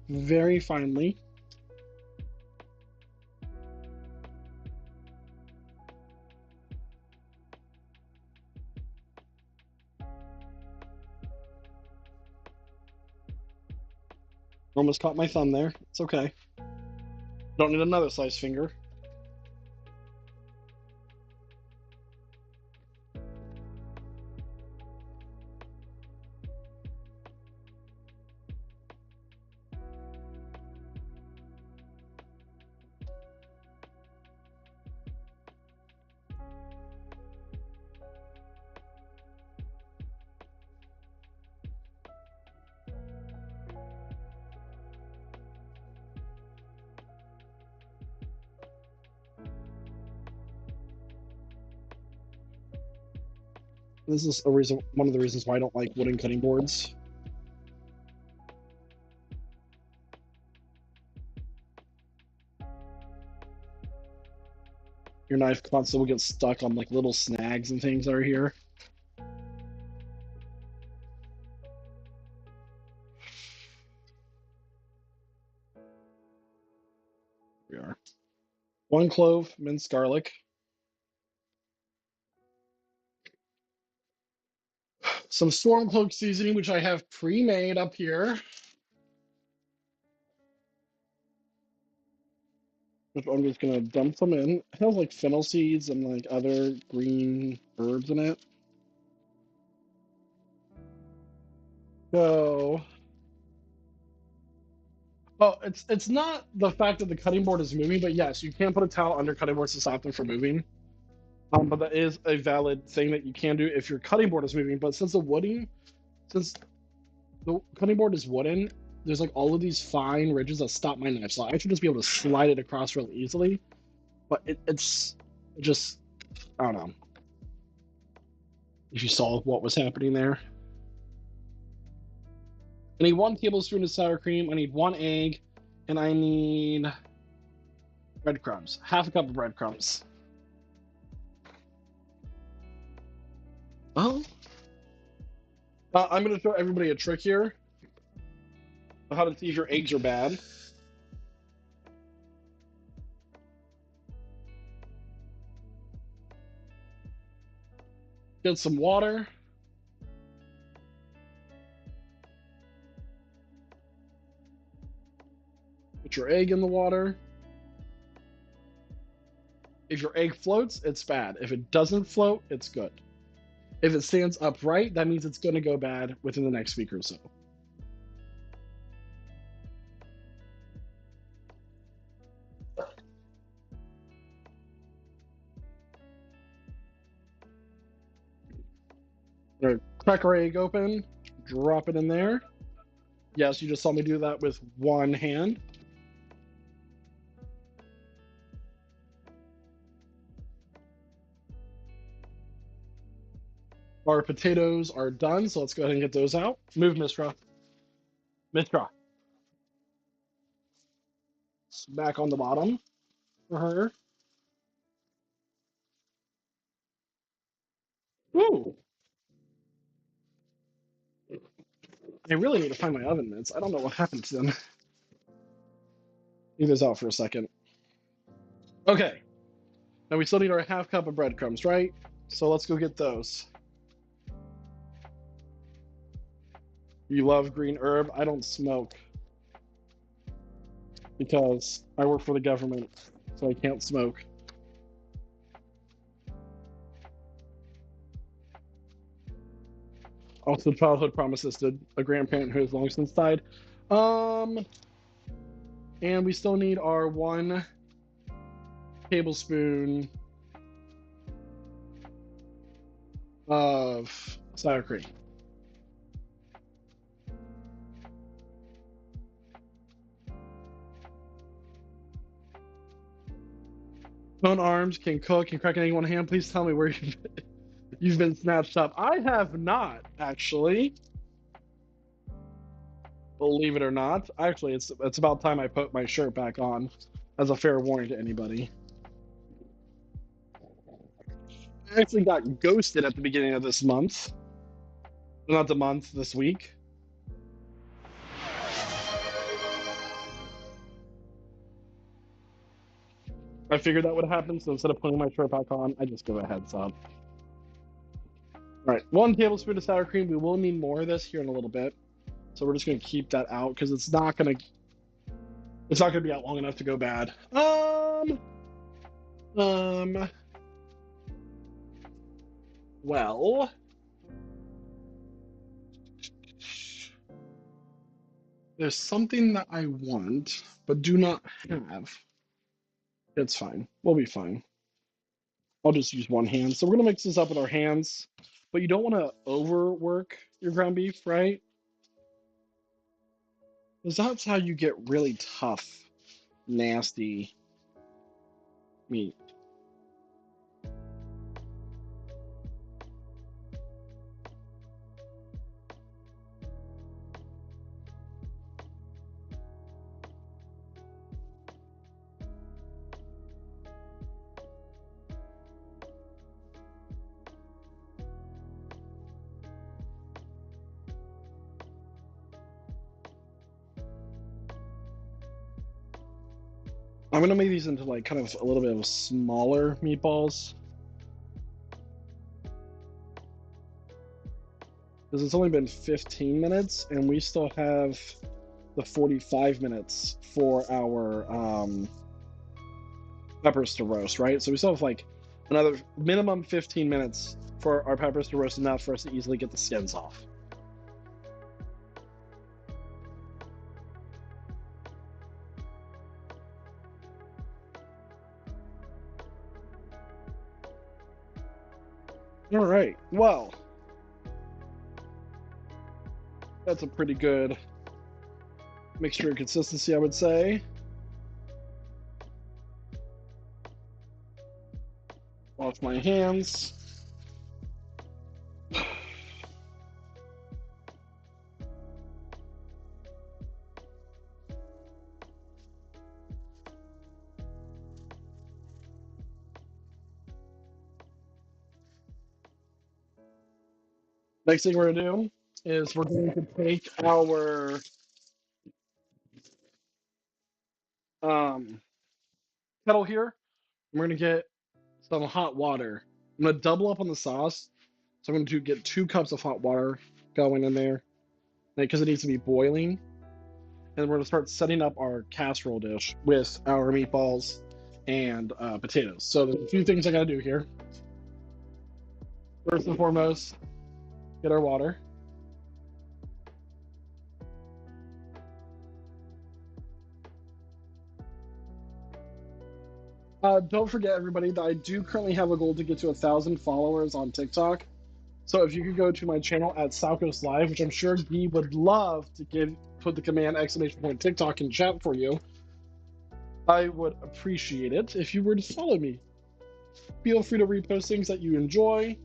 Very finely. Almost caught my thumb there. It's okay. Don't need another sliced finger. This is one of the reasons why I don't like wooden cutting boards. Your knife constantly gets stuck on like little snags and things that are here. Here we are. 1 clove, minced garlic. Some Stormcloak seasoning, which I have pre-made up here. Which I'm just gonna dump some in. It has like fennel seeds and like other green herbs in it. So, oh, it's not the fact that the cutting board is moving, but yes, you can put a towel under cutting boards to stop them from moving. But that is a valid thing that you can do if your cutting board is moving. But since the cutting board is wooden, there's like all of these fine ridges that stop my knife. So I should just be able to slide it across really easily. But it's just, I don't know. If you saw what was happening there. I need 1 tablespoon of sour cream. I need 1 egg. And I need breadcrumbs. Half a cup of breadcrumbs. Oh. I'm going to show everybody a trick here. How to see if your eggs are bad. Get some water. Put your egg in the water. If your egg floats, it's bad. If it doesn't float, it's good. If it stands upright, that means it's going to go bad within the next week or so. I'm gonna crack our egg open, drop it in there. Yes, you just saw me do that with 1 hand. Our potatoes are done, so let's go ahead and get those out. Move, Mishra. Mishra. Back on the bottom for her. Ooh. I really need to find my oven mitts. I don't know what happened to them. Leave those out for a second. Okay. Now we still need our half cup of breadcrumbs, right? So let's go get those. You love green herb? I don't smoke. Because I work for the government, so I can't smoke. Also, childhood trauma assisted, a grandparent who has long since died. And we still need our 1 tablespoon of sour cream. Phone arms can cook and crack an egg in 1 hand. Please tell me where you've been snatched up. I have not, actually. Believe it or not. Actually, it's about time I put my shirt back on as a fair warning to anybody. I actually got ghosted at the beginning of this month. Not the month, this week. I figured that would happen, so instead of putting my shirt back on, I just give a heads up. All right, 1 tablespoon of sour cream. We will need more of this here in a little bit. So we're just gonna keep that out because it's not gonna be out long enough to go bad. Well, there's something that I want but do not have. It's fine. We'll be fine. I'll just use one hand. So we're gonna mix this up with our hands, but you don't want to overwork your ground beef, right? Because that's how you get really tough, nasty meat. I'm gonna make these into like kind of a little bit of smaller meatballs. Because it's only been 15 minutes and we still have the 45 minutes for our peppers to roast, right? So we still have like another minimum 15 minutes for our peppers to roast, enough for us to easily get the skins off. All right, well, that's a pretty good mixture of consistency, I would say. Wash my hands. Next thing we're gonna do is we're going to take our kettle here. And we're gonna get some hot water. I'm gonna double up on the sauce, so I'm going to get 2 cups of hot water going in there, because it needs to be boiling. And we're gonna start setting up our casserole dish with our meatballs and potatoes. So there's a few things I gotta do here. First and foremost, get our water. Don't forget, everybody, that I do currently have a goal to get to 1,000 followers on TikTok. So if you could go to my channel at Salcos Live, which I'm sure Guy would love to put the command ! TikTok in chat for you, I would appreciate it if you were to follow me. Feel free to repost things that you enjoy,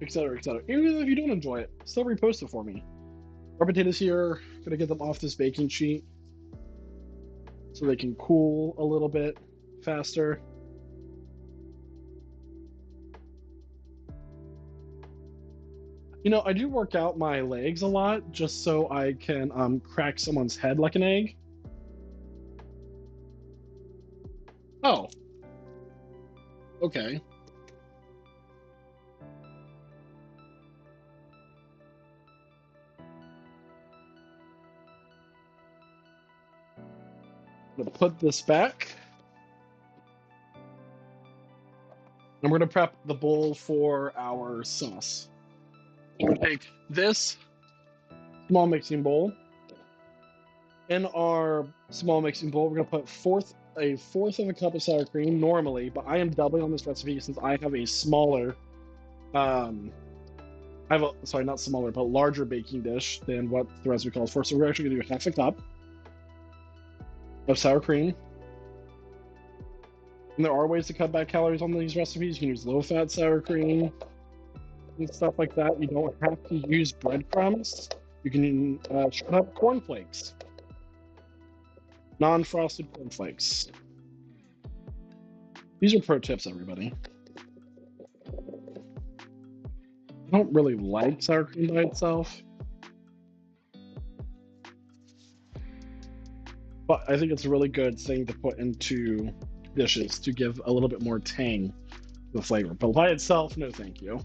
etc., etc. Even if you don't enjoy it, still repost it for me. Our potatoes here, gonna get them off this baking sheet so they can cool a little bit faster. You know, I do work out my legs a lot just so I can crack someone's head like an egg. Oh. Okay. I'm gonna put this back. And we're gonna prep the bowl for our sauce. We're gonna take this small mixing bowl. In our small mixing bowl, we're gonna put a fourth of a cup of sour cream normally, but I am doubling on this recipe since I have a smaller, sorry, not smaller, but larger baking dish than what the recipe calls for. So we're actually gonna do half a cup of sour cream. And there are ways to cut back calories on these recipes. You can use low-fat sour cream and stuff like that. You don't have to use breadcrumbs. You can shred up cornflakes, non-frosted cornflakes. These are pro tips, everybody. I don't really like sour cream by itself, but I think it's a really good thing to put into dishes to give a little bit more tang to the flavor. But by itself, no thank you.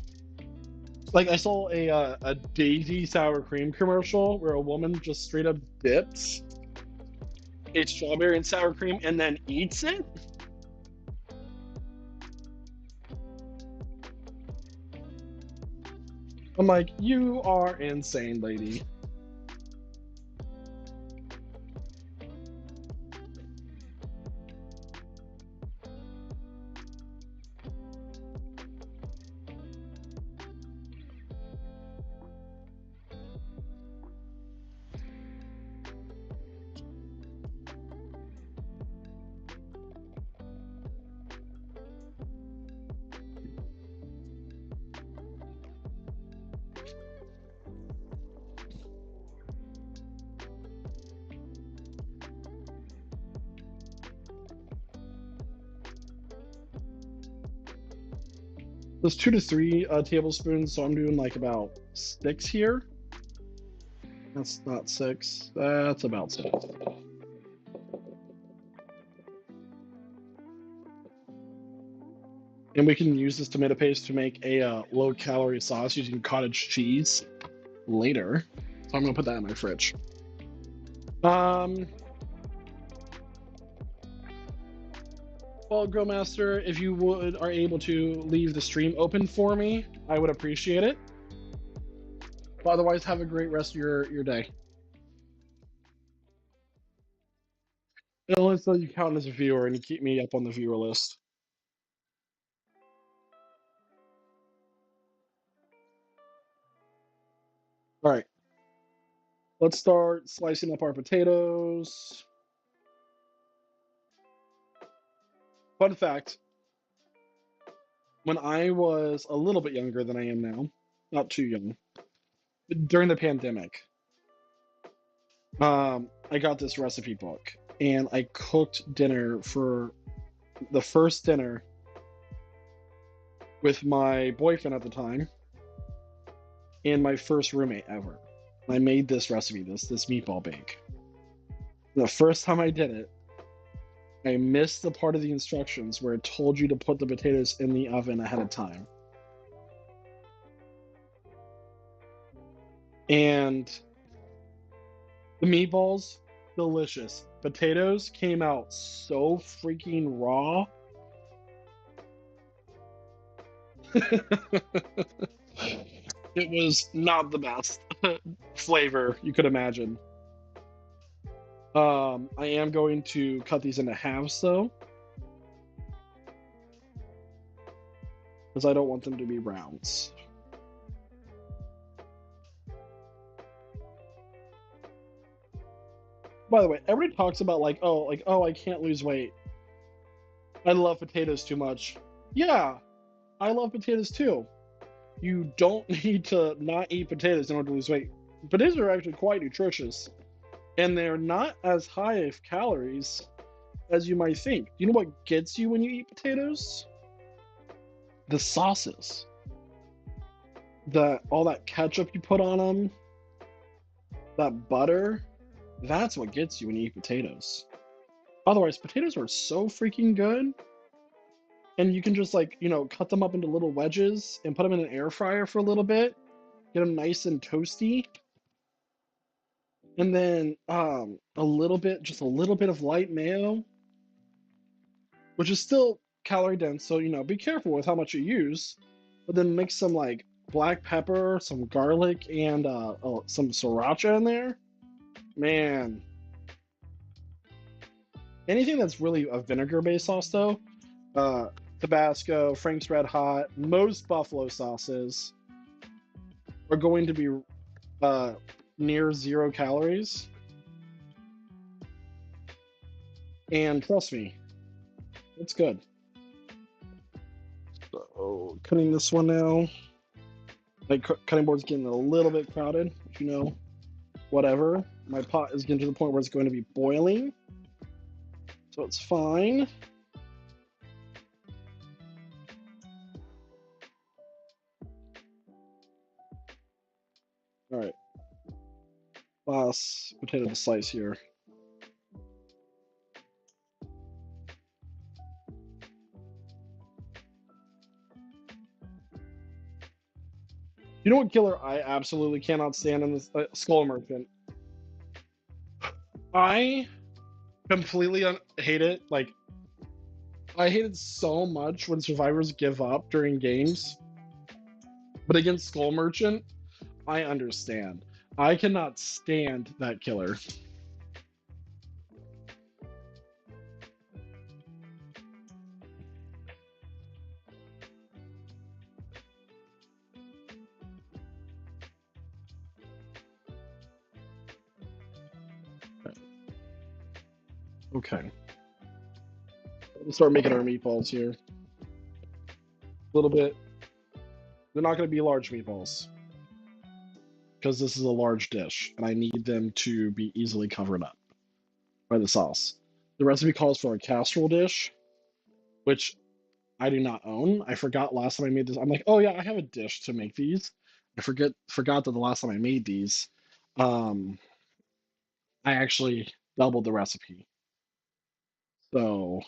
Like I saw a Daisy sour cream commercial where a woman just straight up dips a strawberry in sour cream and then eats it. I'm like, you are insane, lady. There's 2 to 3 tablespoons, so I'm doing like about 6 here. That's not 6. That's about 6. And we can use this tomato paste to make a low-calorie sauce using cottage cheese later. So I'm gonna put that in my fridge. Well, Grillmaster, if you are able to leave the stream open for me, I would appreciate it. But otherwise, have a great rest of your day. It'll until you count as a viewer and you keep me up on the viewer list. All right. Let's start slicing up our potatoes. Fun fact, when I was a little bit younger than I am now, not too young, but during the pandemic, I got this recipe book and I cooked dinner for the first dinner with my boyfriend at the time and my first roommate ever. I made this recipe, this meatball bake. The first time I did it, I missed the part of the instructions where it told you to put the potatoes in the oven ahead of time. And the meatballs, delicious. Potatoes came out so freaking raw. It was not the best flavor you could imagine. I am going to cut these into halves though, because I don't want them to be rounds. By the way, everybody talks about like, oh, I can't lose weight. I love potatoes too much. Yeah, I love potatoes too. You don't need to not eat potatoes in order to lose weight. Potatoes are actually quite nutritious, and they're not as high of calories as you might think. You know what gets you when you eat potatoes? The sauces. All that ketchup you put on them, that butter, that's what gets you when you eat potatoes. Otherwise, potatoes are so freaking good. And you can just like, cut them up into little wedges and put them in an air fryer for a little bit, get them nice and toasty. And then just a little bit of light mayo, which is still calorie dense. So, be careful with how much you use, but then mix some like black pepper, some garlic, and some sriracha in there. Man, anything that's really a vinegar-based sauce, though, Tabasco, Frank's Red Hot, most buffalo sauces are going to be near 0 calories. And trust me, it's good. So, cutting this one now. My cutting board's getting a little bit crowded, but whatever. My pot is getting to the point where it's going to be boiling, so it's fine. All right. Last potato to slice here. You know what killer I absolutely cannot stand in this Skull Merchant? I completely hate it. Like, I hate it so much when survivors give up during games. But against Skull Merchant, I understand. I cannot stand that killer. Okay. Let's start making our meatballs here. A little bit. They're not going to be large meatballs because this is a large dish and I need them to be easily covered up by the sauce. The recipe calls for a casserole dish, which I do not own. I forgot last time I made this. I'm like, oh yeah, I have a dish to make these. I forgot that the last time I made these, um, I actually doubled the recipe. So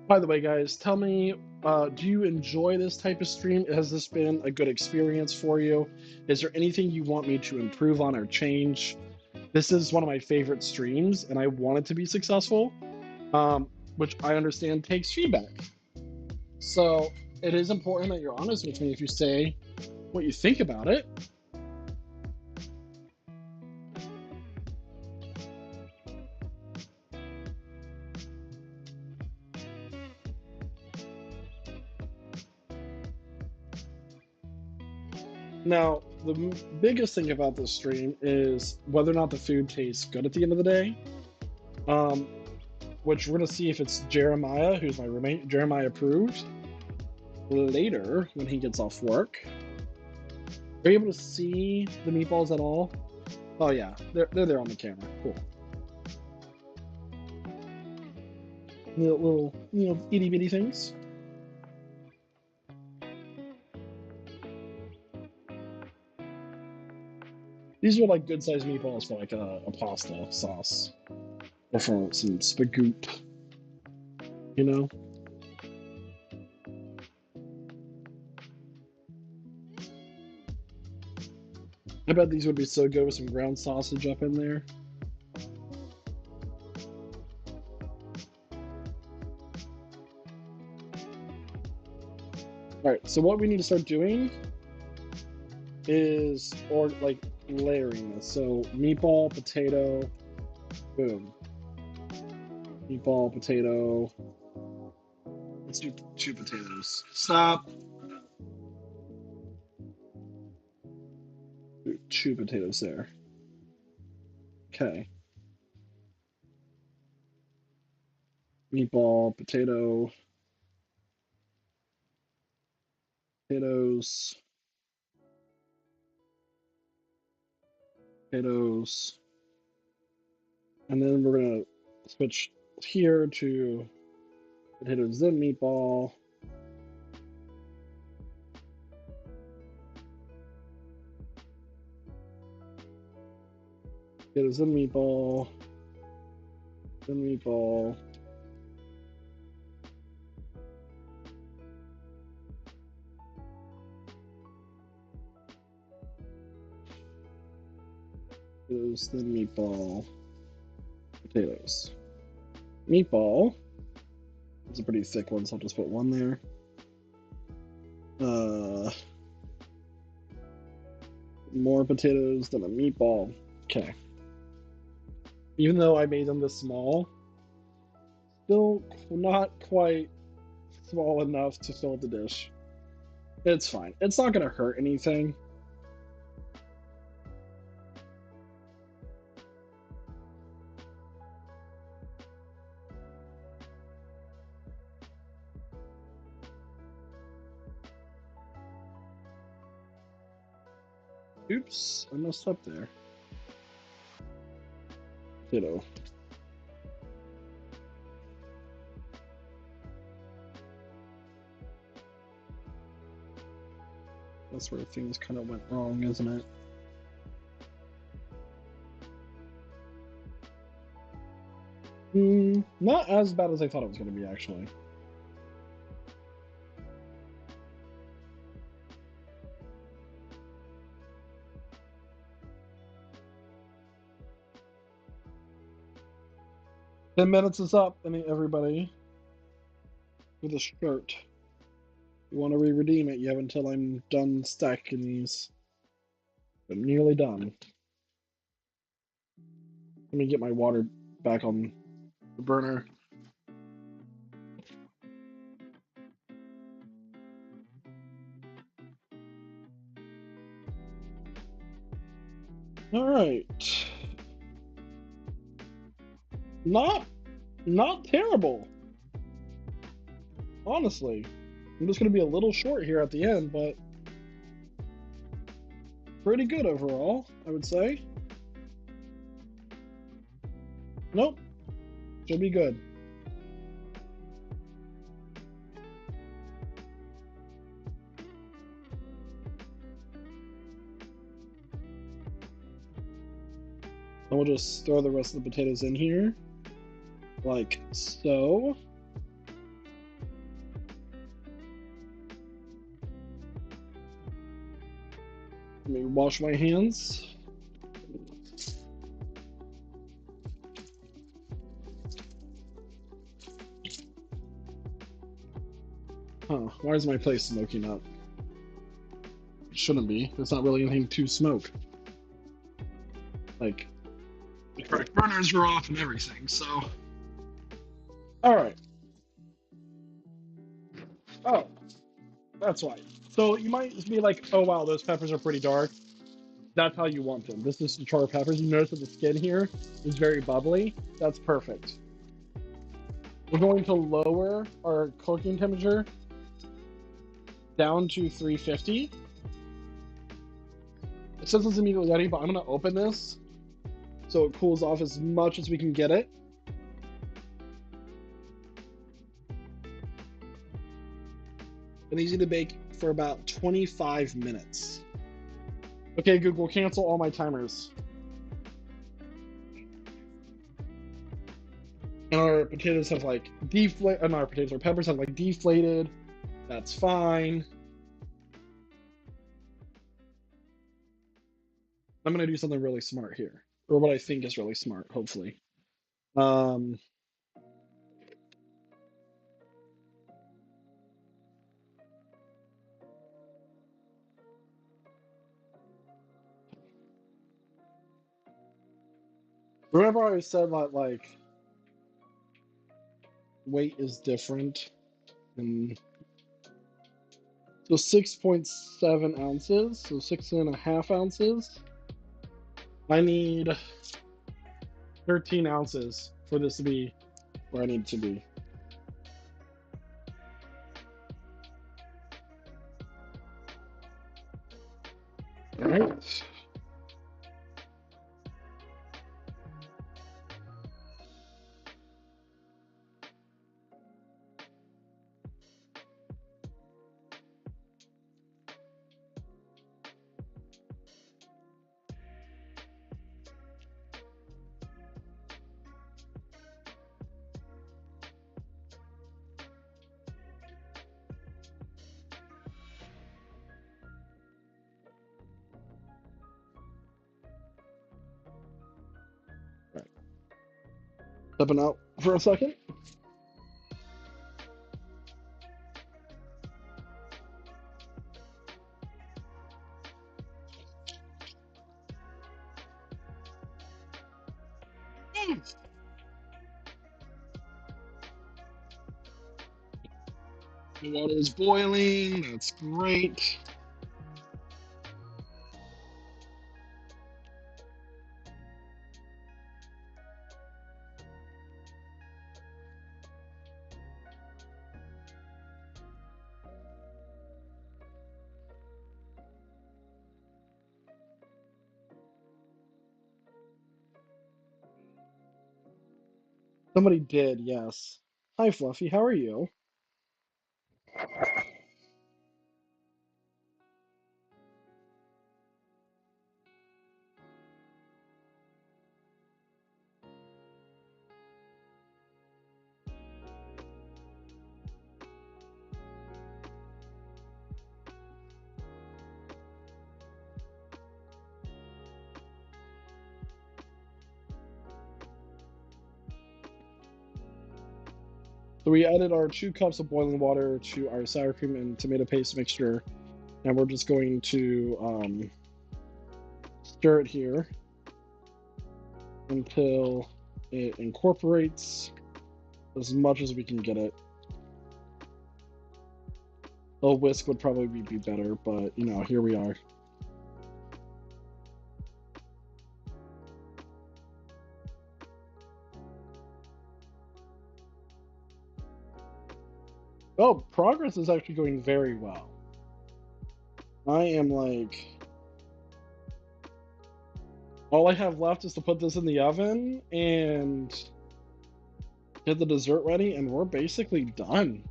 by the way, guys, tell me, do you enjoy this type of stream? Has this been a good experience for you? Is there anything you want me to improve on or change? This is one of my favorite streams, and I want it to be successful, which I understand takes feedback. So it is important that you're honest with me if you say what you think about it. Now, the biggest thing about this stream is whether or not the food tastes good at the end of the day. Which we're gonna see if it's Jeremiah, who's my roommate. Jeremiah approved later when he gets off work. Are you able to see the meatballs at all? Oh yeah, they're there on the camera. Cool. Little itty bitty things. These are like good sized meatballs for like a pasta sauce or for some spagoot. You know. I bet these would be so good with some ground sausage up in there. All right, so what we need to start doing is like layering this. So meatball, potato, boom. Meatball, potato. Let's do 2 potatoes. Stop. Do 2 potatoes there. Okay. Meatball, potato, potatoes, potatoes. And then we're going to switch here to potatoes, then meatball. Potatoes, then meatball. Then meatball. Potatoes, then meatball. Potatoes. Meatball. It's a pretty thick one, so I'll just put one there. More potatoes than a meatball. Okay. Even though I made them this small, still not quite small enough to fill the dish. It's fine. It's not going to hurt anything. Oops, I messed up there. Potato. That's where things kind of went wrong, isn't it? Not as bad as I thought it was going to be, actually. Ten minutes is up, and everybody with a shirt. You want to re-redeem it? You have until I'm done stacking these. I'm nearly done. Let me get my water back on the burner. All right. Not terrible. Honestly. I'm just going to be a little short here at the end, but pretty good overall, I would say. Nope. Should be good. And we'll just throw the rest of the potatoes in here, like so. Let me wash my hands. Huh, why is my place smoking up? It shouldn't be. There's not really anything to smoke. Like, the correct burners were off and everything, so. Alright. Oh, that's why. So you might be like, oh wow, those peppers are pretty dark. That's how you want them. This is the char peppers. You notice that the skin here is very bubbly. That's perfect. We're going to lower our cooking temperature down to 350. It says it's immediately ready, but I'm going to open this so it cools off as much as we can get it. And easy to bake for about 25 minutes. Okay, Google, cancel all my timers. And our potatoes have like deflated. Our peppers have like deflated. That's fine. I'm gonna do something really smart here, or what I think is really smart. Hopefully. Remember I said that like weight is different, and so 6.7 ounces, so 6.5 ounces. I need 13 ounces for this to be where I need to be. All right. Stepping out for a second. The water is boiling. That's great. Somebody did, yes. Hi, Fluffy. How are you? So we added our 2 cups of boiling water to our sour cream and tomato paste mixture, and we're just going to stir it here until it incorporates as much as we can get it. A whisk would probably be better, but you know, here we are. Oh, progress is actually going very well. I am like, all I have left is to put this in the oven and get the dessert ready, and we're basically done.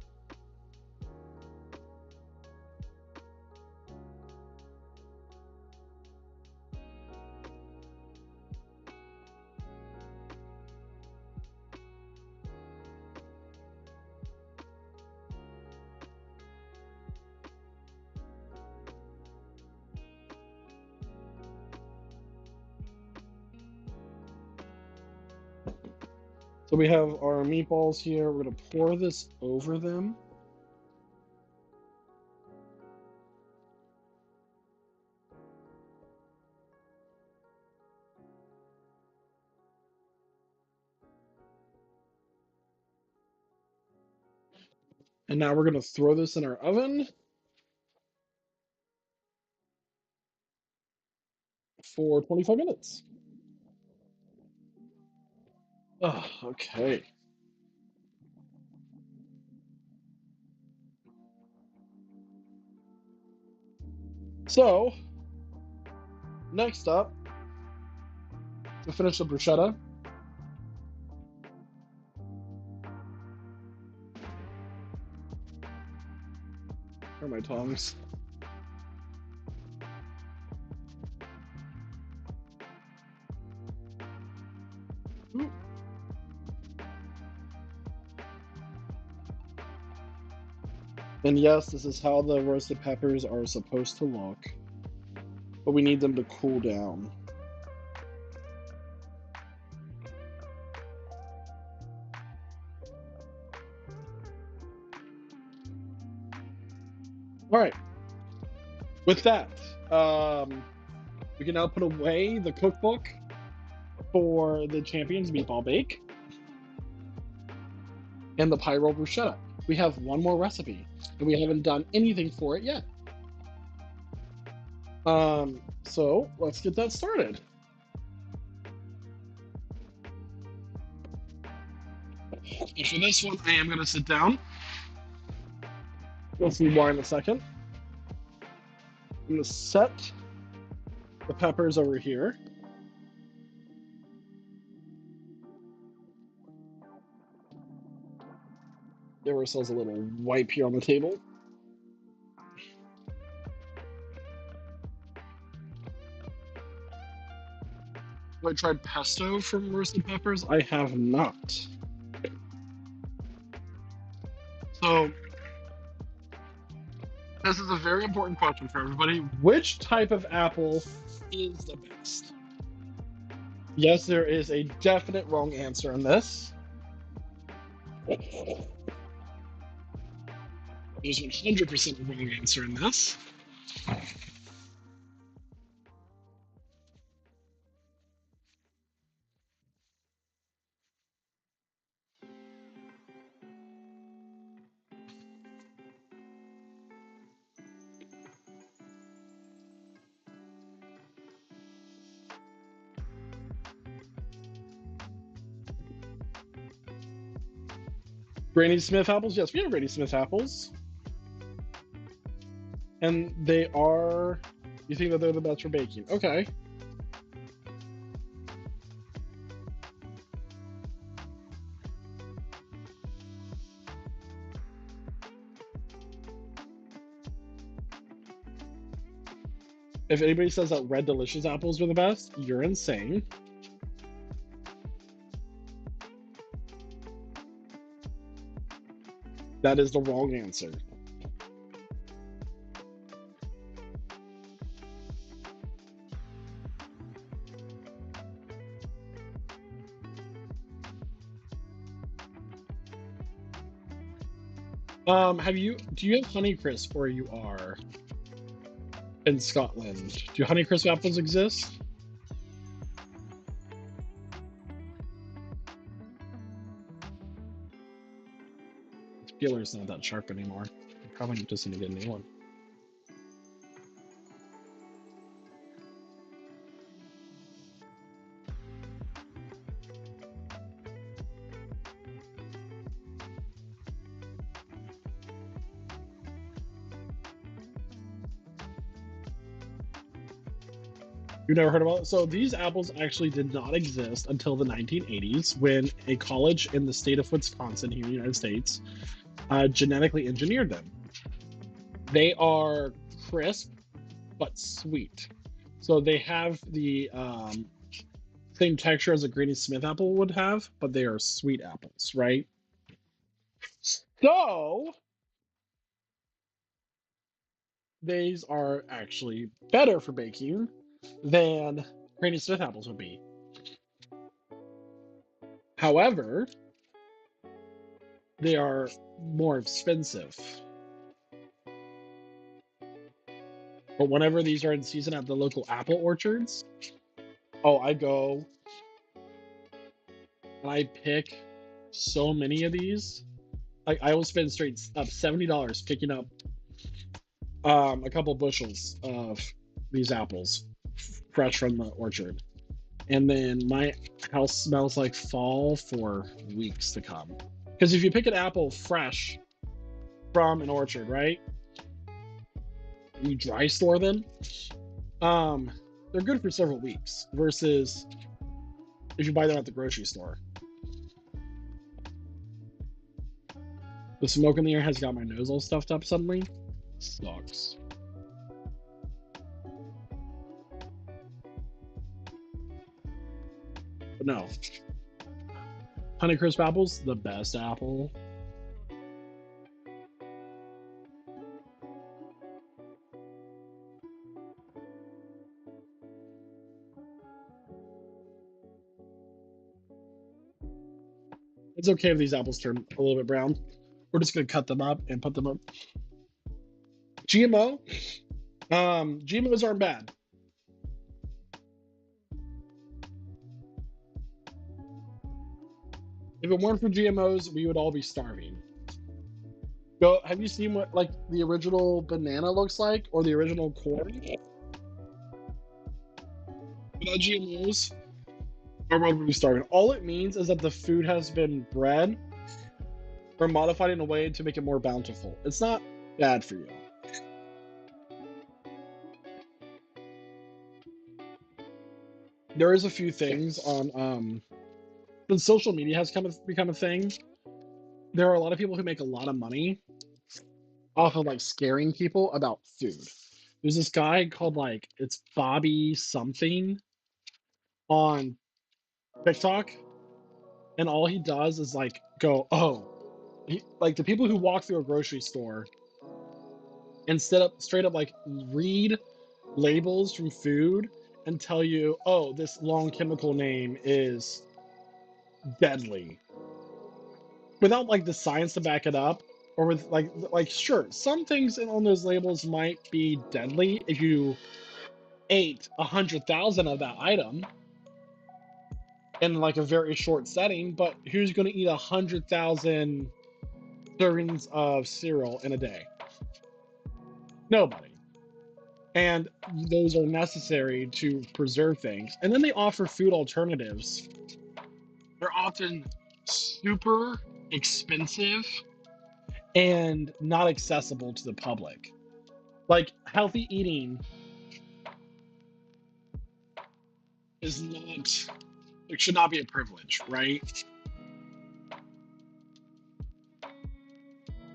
So we have our meatballs here. We're gonna pour this over them. And now we're gonna throw this in our oven for 25 minutes. Oh, okay. So, next up, to finish the bruschetta, where are my tongs? Ooh. And yes, this is how the roasted peppers are supposed to look, but we need them to cool down. All right. With that, we can now put away the cookbook for the Champions Meatball Bake and the Pyro Bruschetta. We have one more recipe, and we haven't done anything for it yet. So let's get that started. And for this one, I am going to sit down. We'll see why in a second. I'm going to set the peppers over here. Give ourselves a little wipe here on the table. Have I tried pesto from roasted peppers? I have not. So, this is a very important question for everybody. Which type of apple is the best? Yes, there is a definite wrong answer in this. There's 100% a wrong answer in this. Granny Smith apples? Yes, we have Granny Smith apples. And they are. You think that they're the best for baking? Okay. If anybody says that Red Delicious apples are the best, you're insane. That is the wrong answer. Do you have Honeycrisp where you are in Scotland? Do Honeycrisp apples exist? The peeler's not that sharp anymore. I probably just need to get a new one. You've never heard about it? So these apples actually did not exist until the 1980s when a college in the state of Wisconsin here in the United States genetically engineered them. They are crisp but sweet. So they have the same texture as a Granny Smith apple would have, but they are sweet apples, right? So these are actually better for baking than Granny Smith apples would be. However, they are more expensive. But whenever these are in season at the local apple orchards, oh, I go and I pick so many of these. I will spend straight up $70 picking up a couple bushels of these apples fresh from the orchard. And then my house smells like fall for weeks to come. Because if you pick an apple fresh from an orchard, right? You dry store them, they're good for several weeks versus if you buy them at the grocery store. The smoke in the air has got my nose all stuffed up suddenly. Sucks. But no. Honeycrisp apples, the best apple. It's okay if these apples turn a little bit brown. We're just gonna cut them up and put them up. GMO, GMOs aren't bad. If it weren't for GMOs, we would all be starving. Go. Have you seen what like the original banana looks like, or the original corn? Without GMOs, our world would be starving. All it means is that the food has been bred or modified in a way to make it more bountiful. It's not bad for you. There is a few things on when social media has become a thing. There are a lot of people who make a lot of money off of like scaring people about food. There's this guy called like it's Bobby something on TikTok, and all he does is like go, oh, like the people who walk through a grocery store instead of straight up like read labels from food and tell you, oh, this long chemical name is deadly, without like the science to back it up, or with like sure, some things on those labels might be deadly if you ate 100,000 of that item in like a very short setting, but who's going to eat 100,000 servings of cereal in a day? Nobody. And those are necessary to preserve things. And then they offer food alternatives. They're often super expensive and not accessible to the public. Like healthy eating is not, it should not be a privilege, right?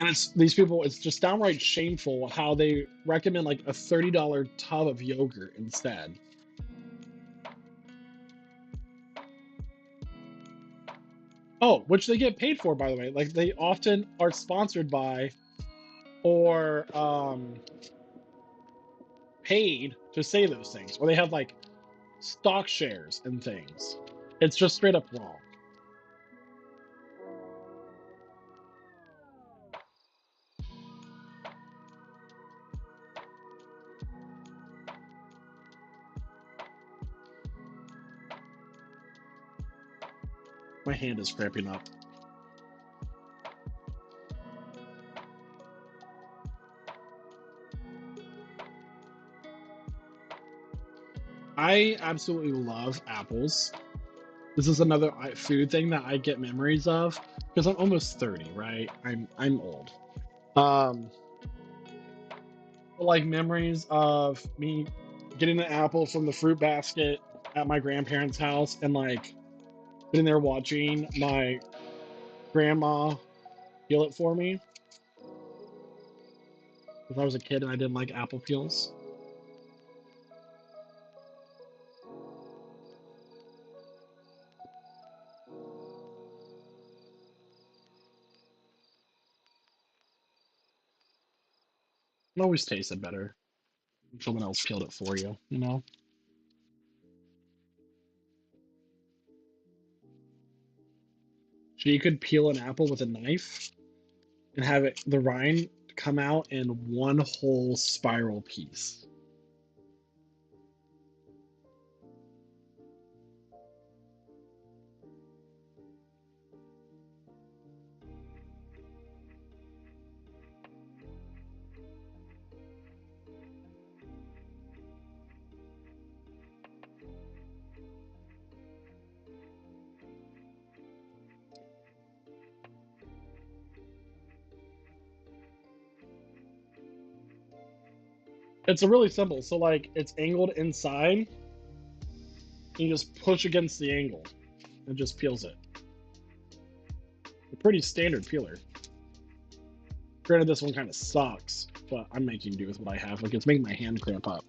And it's these people, it's just downright shameful how they recommend like a $30 tub of yogurt instead. Oh, which they get paid for, by the way. Like they often are sponsored by or paid to say those things, or they have like stock shares and things. It's just straight up wrong. My hand is cramping up. I absolutely love apples. This is another food thing that I get memories of because I'm almost 30, right? I'm old. Um, like memories of me getting an apple from the fruit basket at my grandparents' house and like sitting there watching my grandma peel it for me because I was a kid and I didn't like apple peels. It always tasted better when someone else peeled it for you, you know? So you could peel an apple with a knife and have it the rind come out in one whole spiral piece. It's a really simple. So like it's angled inside. You just push against the angle. It just peels it. A pretty standard peeler. Granted, this one kind of sucks, but I'm making do with what I have. Like it's making my hand cramp up,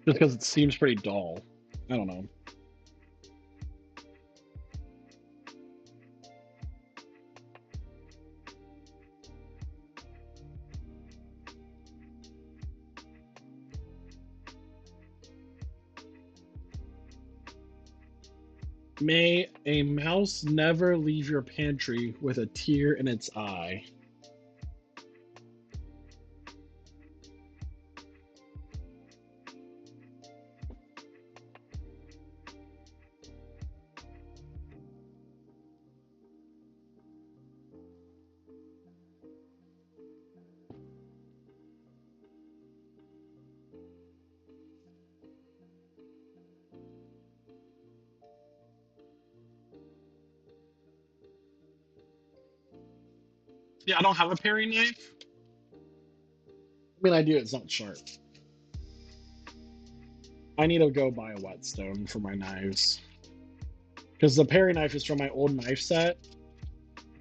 just because it seems pretty dull. I don't know. May a mouse never leave your pantry with a tear in its eye. Yeah, I don't have a paring knife. I mean, I do. It's not sharp. I need to go buy a whetstone for my knives. Because the paring knife is from my old knife set.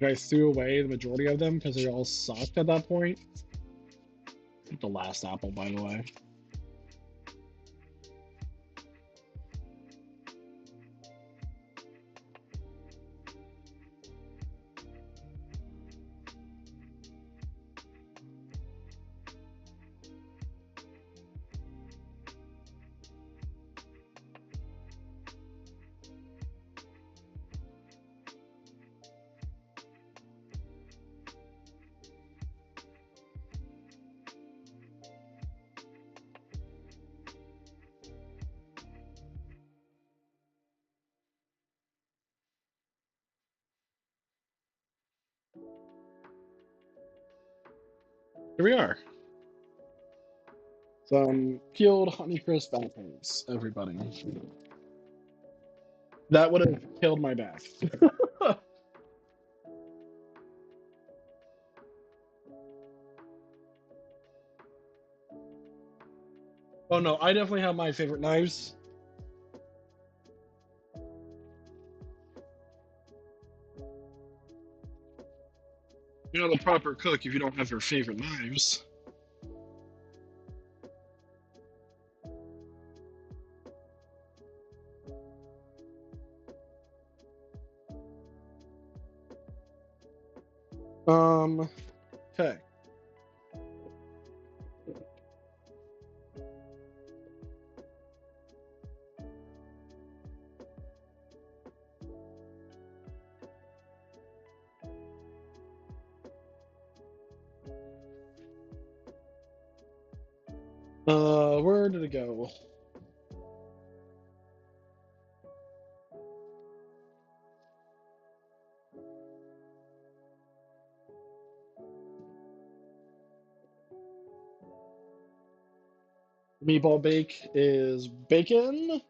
I threw away the majority of them because they all sucked at that point. The last apple, by the way. Here we are. Some peeled Honeycrisp apples, everybody. That would have killed my bath. Oh no, I definitely have my favorite knives. You're not a proper cook if you don't have your favorite knives. Okay. Where did it go? Meatball bake is bacon.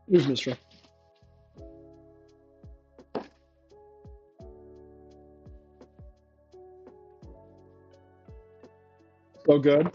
Here's Mr. So good.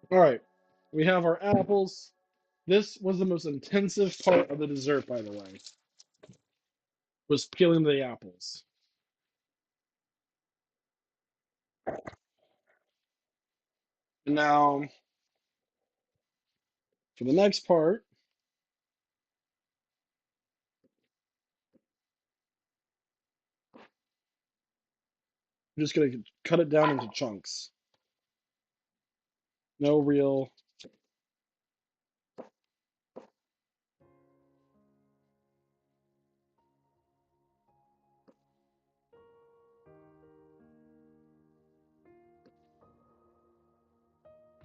All right, we have our apples. This was the most intensive part of the dessert, by the way, was peeling the apples. And now, for the next part, I'm just gonna cut it down into chunks. No real.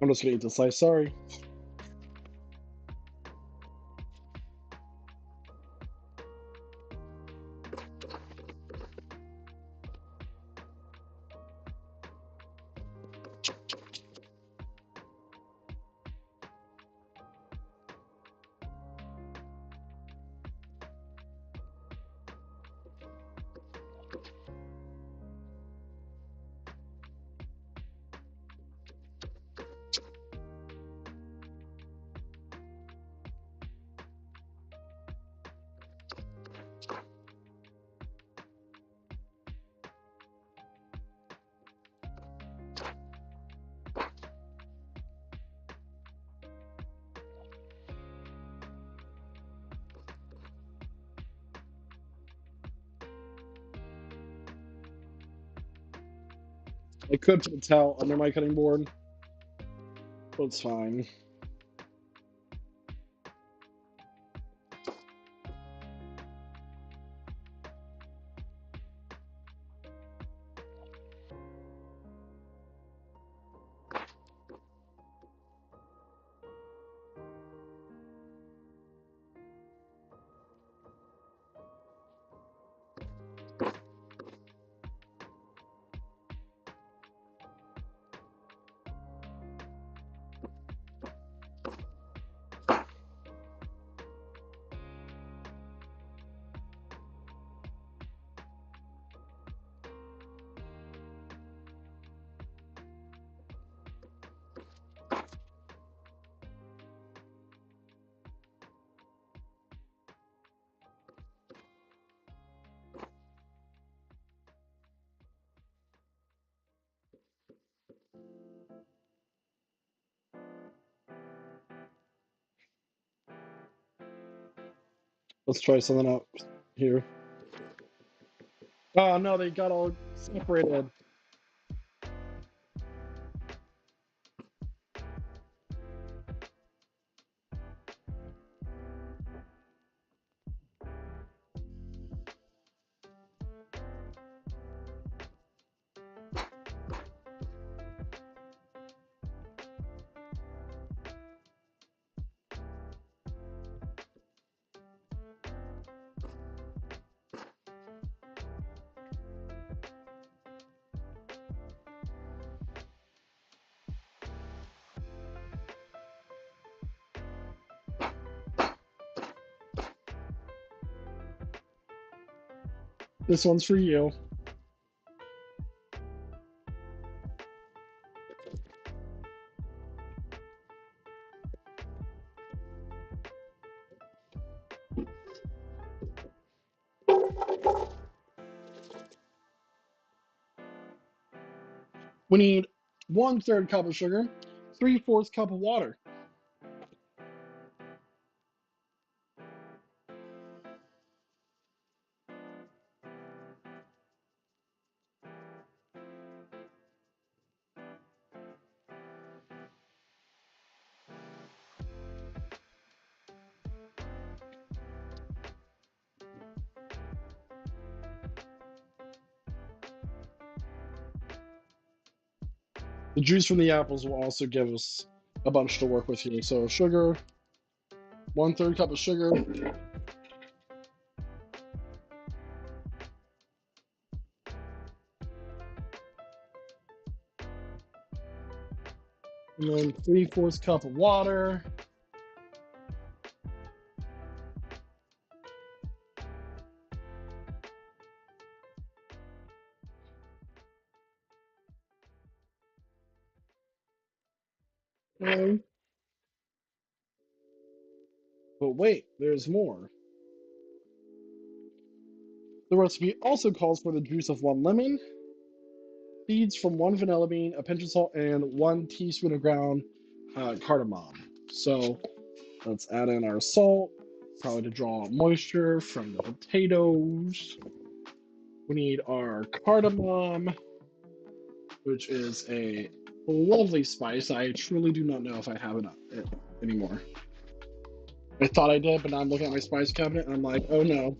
I'm just gonna eat the slice. Sorry. I could put a towel under my cutting board, but it's fine. Let's try something out here. Oh no, they got all separated. This one's for you. We need 1/3 cup of sugar, 3/4 cup of water. The juice from the apples will also give us a bunch to work with here. So sugar, 1/3 cup of sugar. And then 3/4 cup of water. But wait, there's more. The recipe also calls for the juice of 1 lemon, seeds from 1 vanilla bean, a pinch of salt, and 1 teaspoon of ground cardamom. So let's add in our salt, probably to draw moisture from the potatoes. We need our cardamom, which is a lovely spice. I truly do not know if I have it anymore. I thought I did, but now I'm looking at my spice cabinet and I'm like, oh no.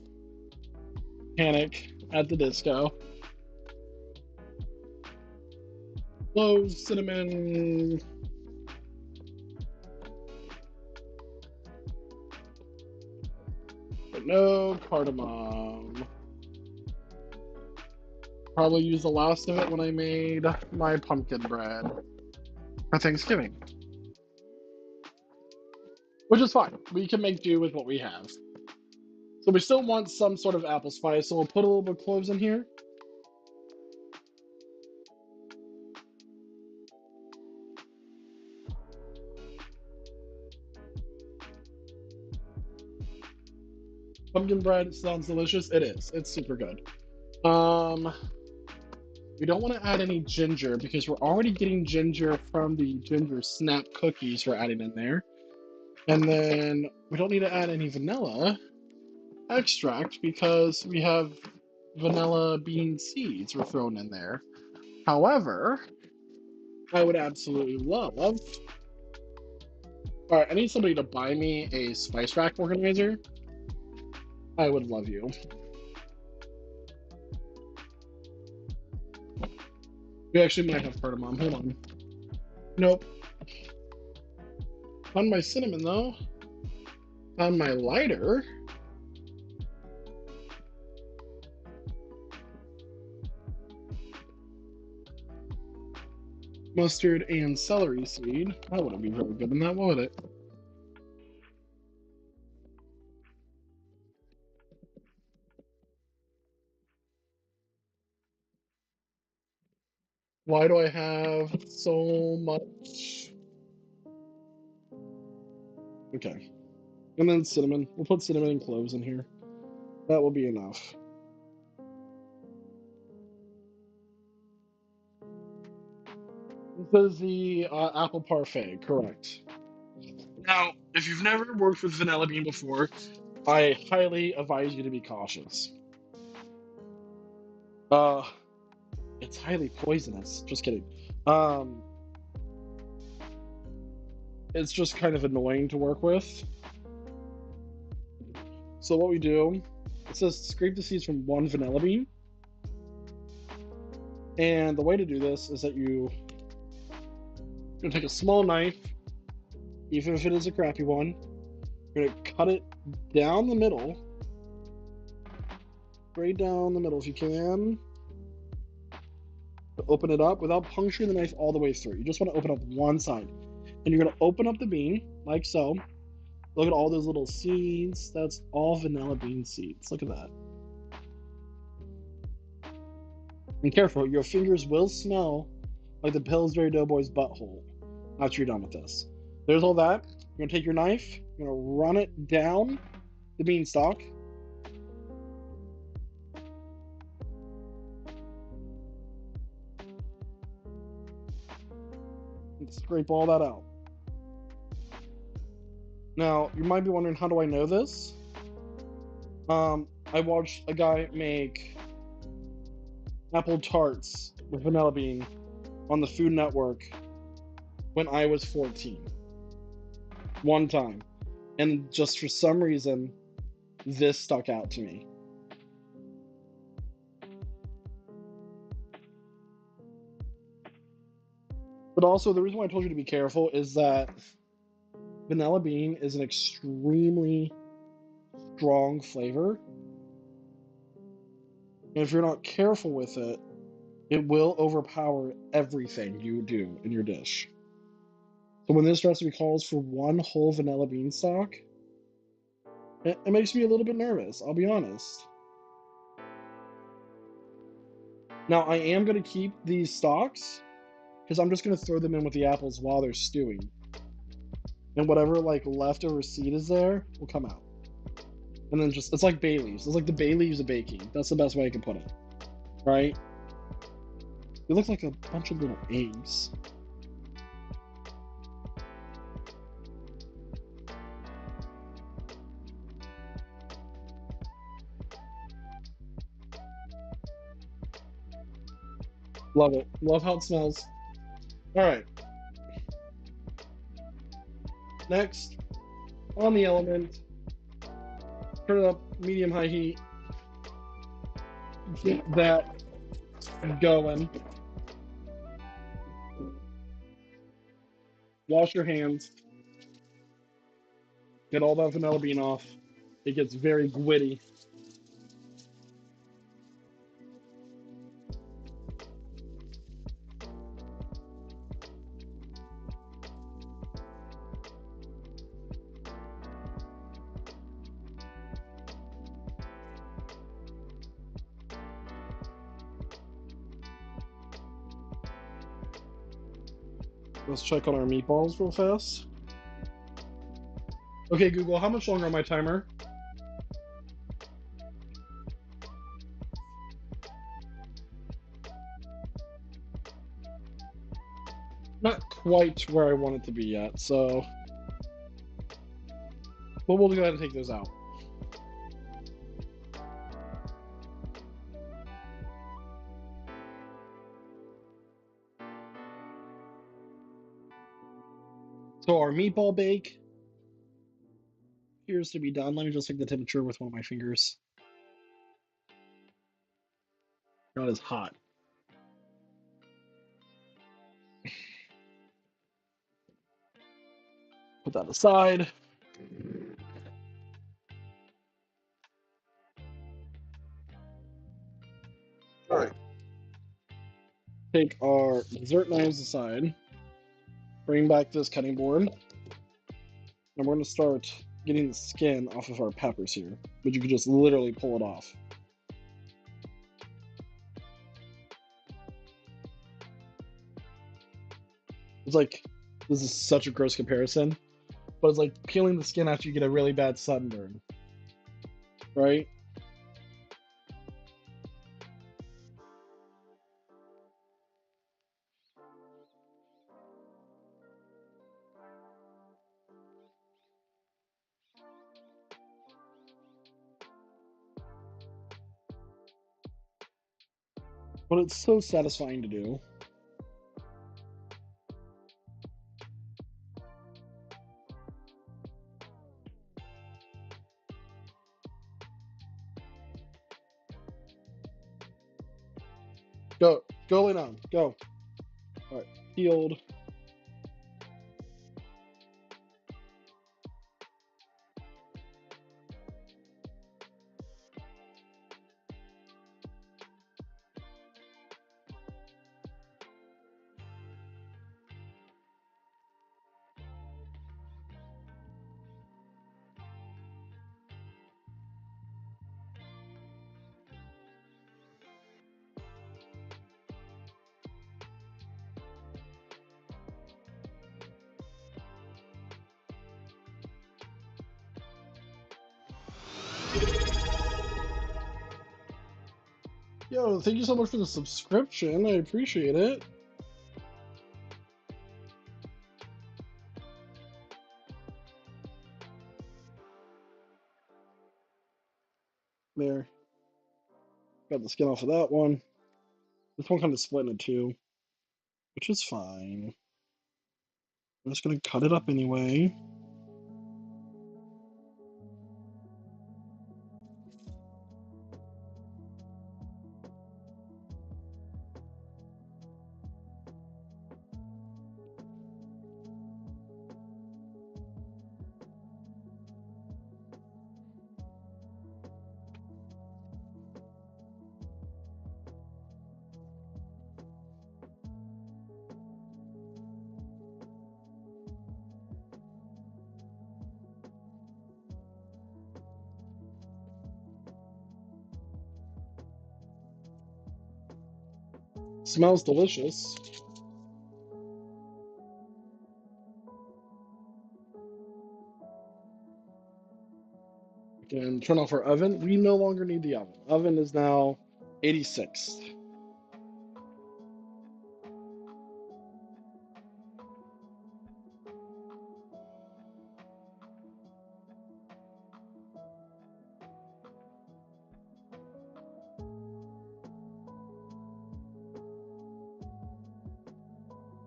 Panic at the disco. Cloves, cinnamon. But no cardamom. Probably used the last of it when I made my pumpkin bread for Thanksgiving. Which is fine. We can make do with what we have. So we still want some sort of apple spice, so we'll put a little bit of cloves in here. Pumpkin bread sounds delicious. It is. It's super good. We don't want to add any ginger because we're already getting ginger from the ginger snap cookies we're adding in there. And then we don't need to add any vanilla extract because we have vanilla bean seeds we're throwing in there. However, I would absolutely love. All right, I need somebody to buy me a spice rack organizer. I would love you. We actually might have cardamom. Hold on. Nope. On my cinnamon, though. On my lighter. Mustard and celery seed. That wouldn't be very good in that, would it? Why do I have so much? Okay. And then cinnamon. We'll put cinnamon and cloves in here. That will be enough. This is the apple parfait, correct. Now, if you've never worked with vanilla bean before, I highly advise you to be cautious. It's highly poisonous. Just kidding. It's just kind of annoying to work with. So what we do, it says scrape the seeds from 1 vanilla bean. And the way to do this is that you're gonna take a small knife, even if it is a crappy one. You're gonna cut it down the middle, straight down the middle if you can. Open it up without puncturing the knife all the way through. You just want to open up one side. And you're going to open up the bean, like so. Look at all those little seeds. That's all vanilla bean seeds. Look at that. Be careful, your fingers will smell like the Pillsbury Doughboy's butthole after you're done with this. There's all that. You're gonna take your knife, you're gonna run it down the beanstalk. And scrape all that out. Now, you might be wondering, how do I know this? I watched a guy make apple tarts with vanilla bean on the Food Network when I was 14. One time. And just for some reason, this stuck out to me. But also, the reason why I told you to be careful is that vanilla bean is an extremely strong flavor. And if you're not careful with it, it will overpower everything you do in your dish. So when this recipe calls for one whole vanilla beanstalk, it makes me a little bit nervous, I'll be honest. Now, I am going to keep these stalks because I'm just going to throw them in with the apples while they're stewing. And whatever like leftover seed is there will come out. And then just, it's like bay leaves. It's like the bay leaves of baking. That's the best way I can put it. Right? They look like a bunch of little eggs. Love it. Love how it smells. All right. Next, on the element, turn it up medium-high heat. Get that going. Wash your hands. Get all that vanilla bean off. It gets very gritty. Let's check on our meatballs real fast. Okay, Google, how much longer on my timer? Not quite where I want it to be yet, so... But we'll go ahead and take those out. So our meatball bake appears to be done. Let me just take the temperature with one of my fingers. Not as hot. Put that aside. All right. Take our dessert knives aside. Bring back this cutting board. And we're going to start getting the skin off of our peppers here. But you can just literally pull it off. It's like, this is such a gross comparison. But it's like peeling the skin after you get a really bad sunburn. Right? But it's so satisfying to do. Go. Go in on. Go. All right. Peeled. Yo, thank you so much for the subscription. I appreciate it. There. Got the skin off of that one. This one kind of split into two, which is fine. I'm just gonna cut it up anyway. Smells delicious. Again, turn off our oven. We no longer need the oven. Oven is now 86.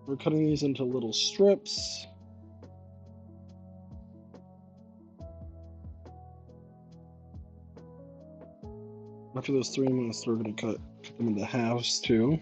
We're cutting these into little strips. After those three, we're going to cut them into halves too.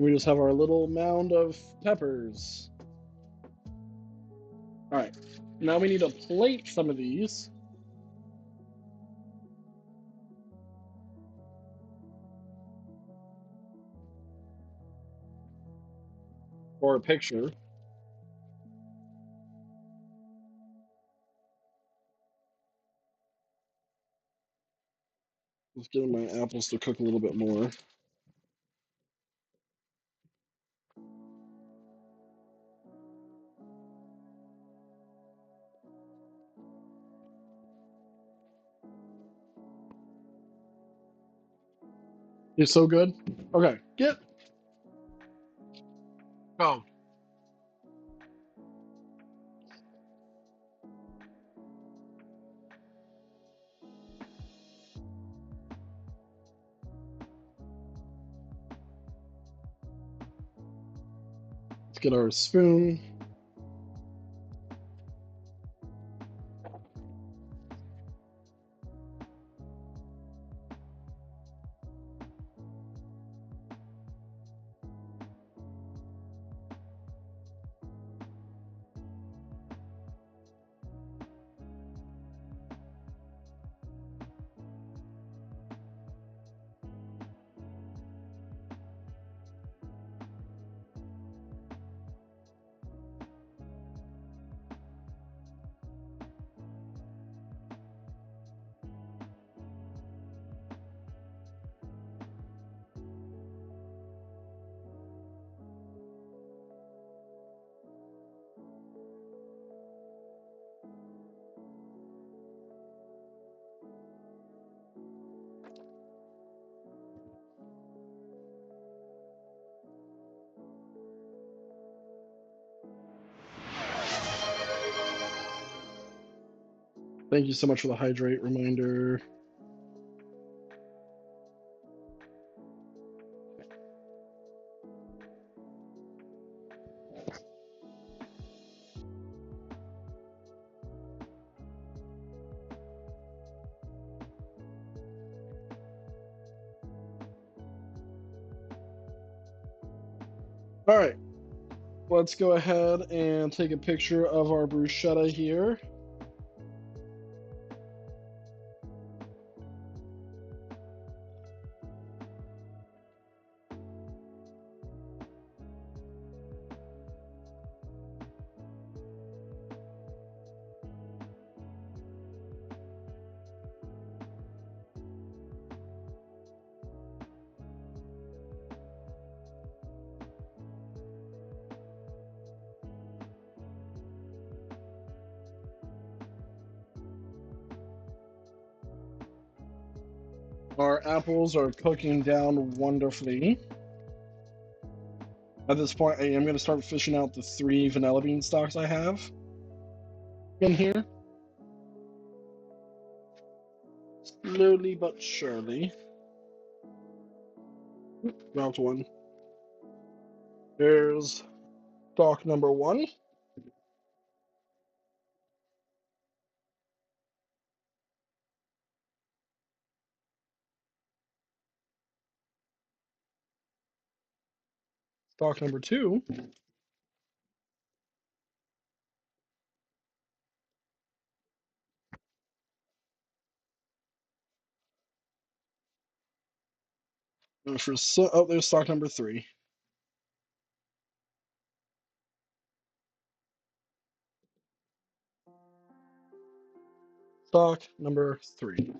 We just have our little mound of peppers. All right, now we need to plate some of these. Or a picture. Just getting my apples to cook a little bit more. You're so good. Okay, get. Oh. Let's get our spoon. Thank you so much for the hydrate reminder. All right, let's go ahead and take a picture of our bruschetta here. Our apples are cooking down wonderfully. At this point, I am going to start fishing out the 3 vanilla bean stalks I have in here. Slowly but surely. Dropped one. There's stalk number 1. Stalk number 2. And oh, there's stalk number 3. Stalk number 3.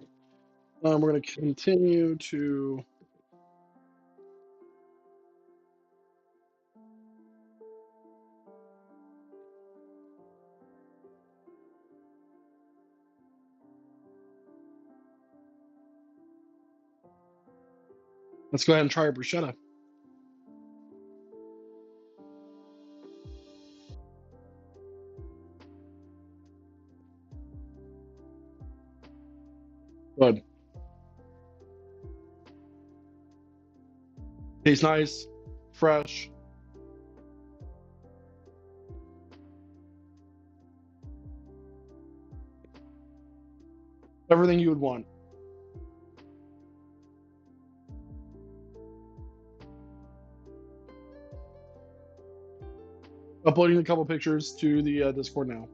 We're going to continue to. Let's go ahead and try our bruschetta. Good. Tastes nice, fresh. Everything you would want. Uploading a couple pictures to the Discord now.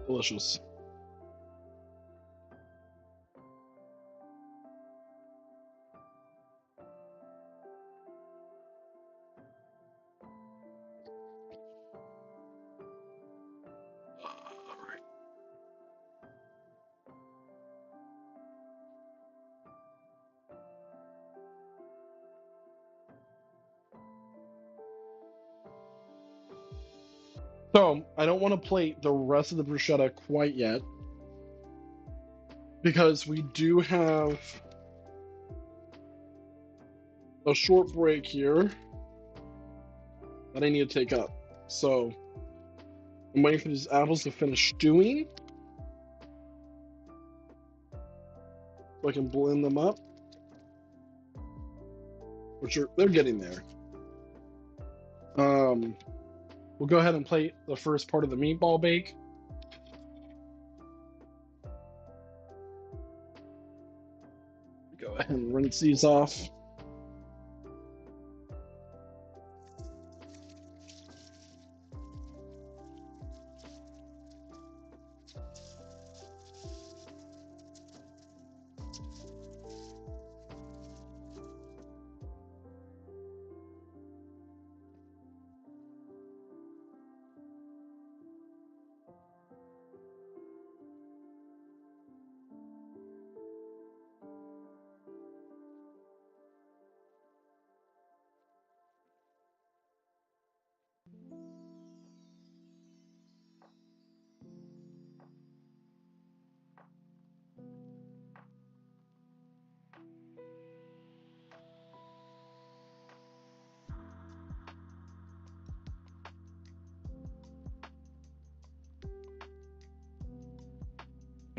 Delicious. So, I don't want to plate the rest of the bruschetta quite yet, because we do have a short break here that I need to take up. So, I'm waiting for these apples to finish stewing so I can blend them up, they're getting there. We'll go ahead and plate the first part of the meatball bake. Go ahead and rinse these off.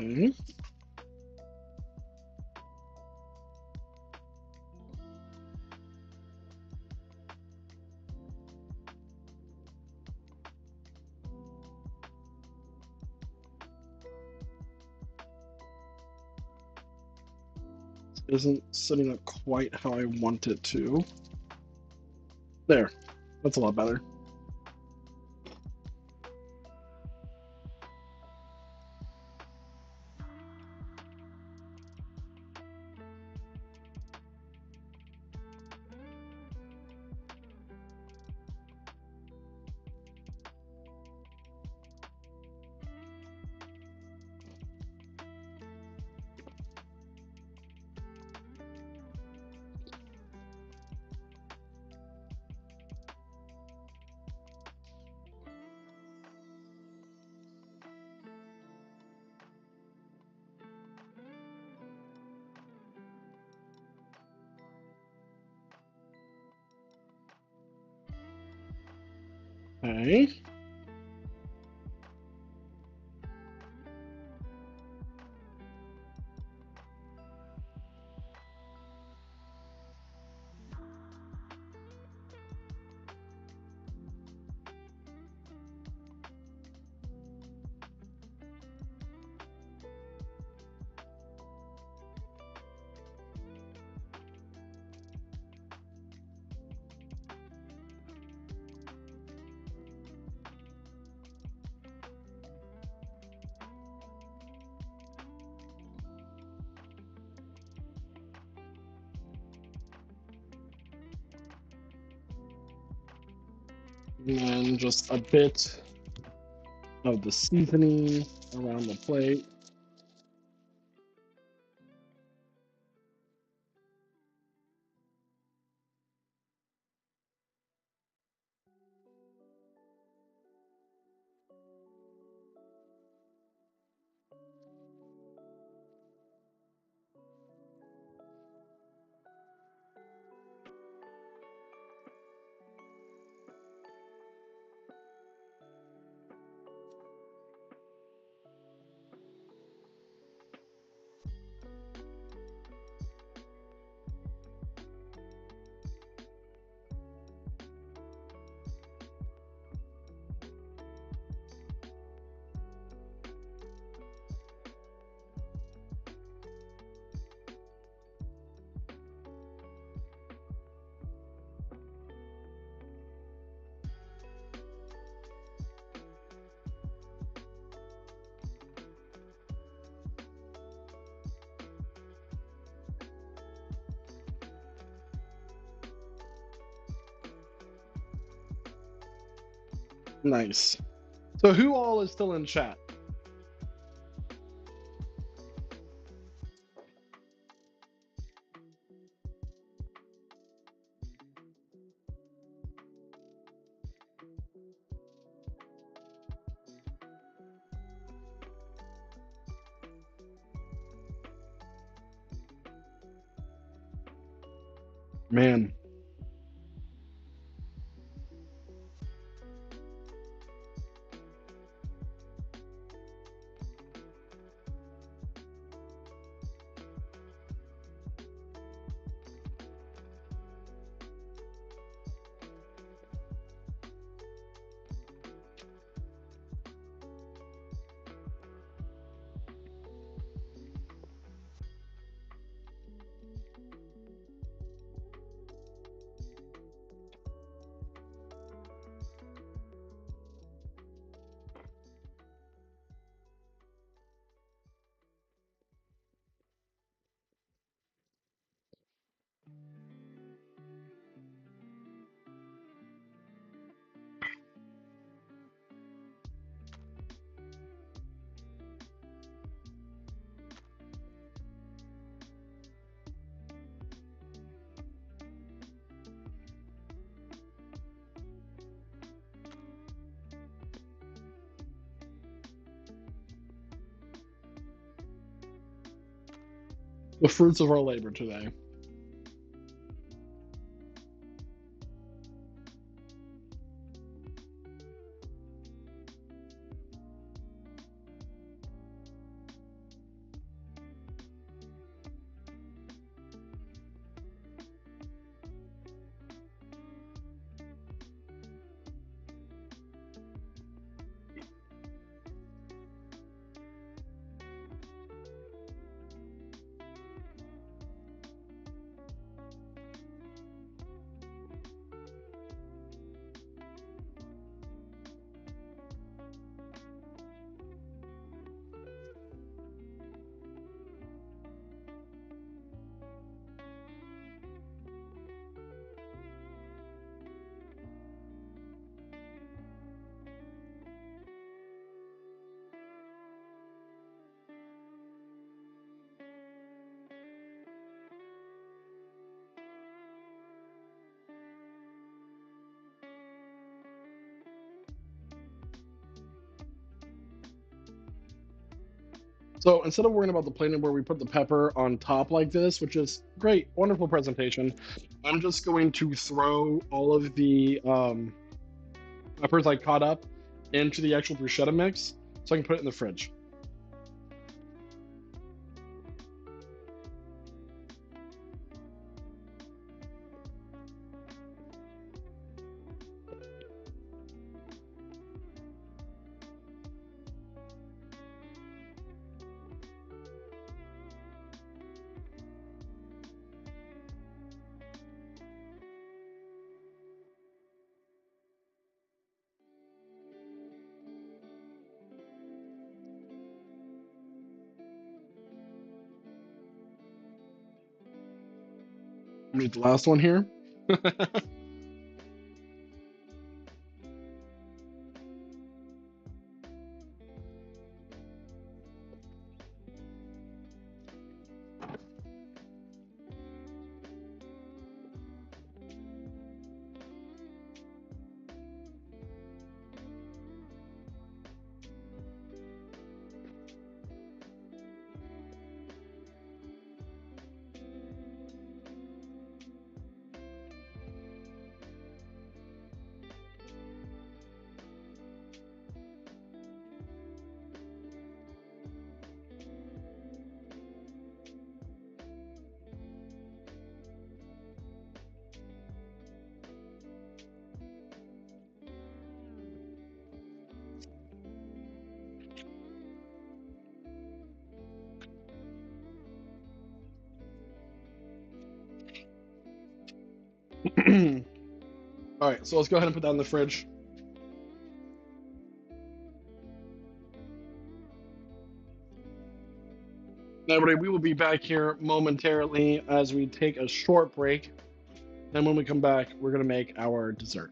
Okay. isn't sitting up quite how I want it to. There. That's a lot better. Okay. And then just a bit of the seasoning around the plate. Nice. So who all is still in chat? Man. The fruits of our labor today. So instead of worrying about the plating where we put the pepper on top like this, which is great, wonderful presentation, I'm just going to throw all of the peppers I caught up into the actual bruschetta mix so I can put it in the fridge. Need the last one here. All right, so let's go ahead and put that in the fridge. Now, everybody, we will be back here momentarily as we take a short break. And when we come back, we're going to make our dessert.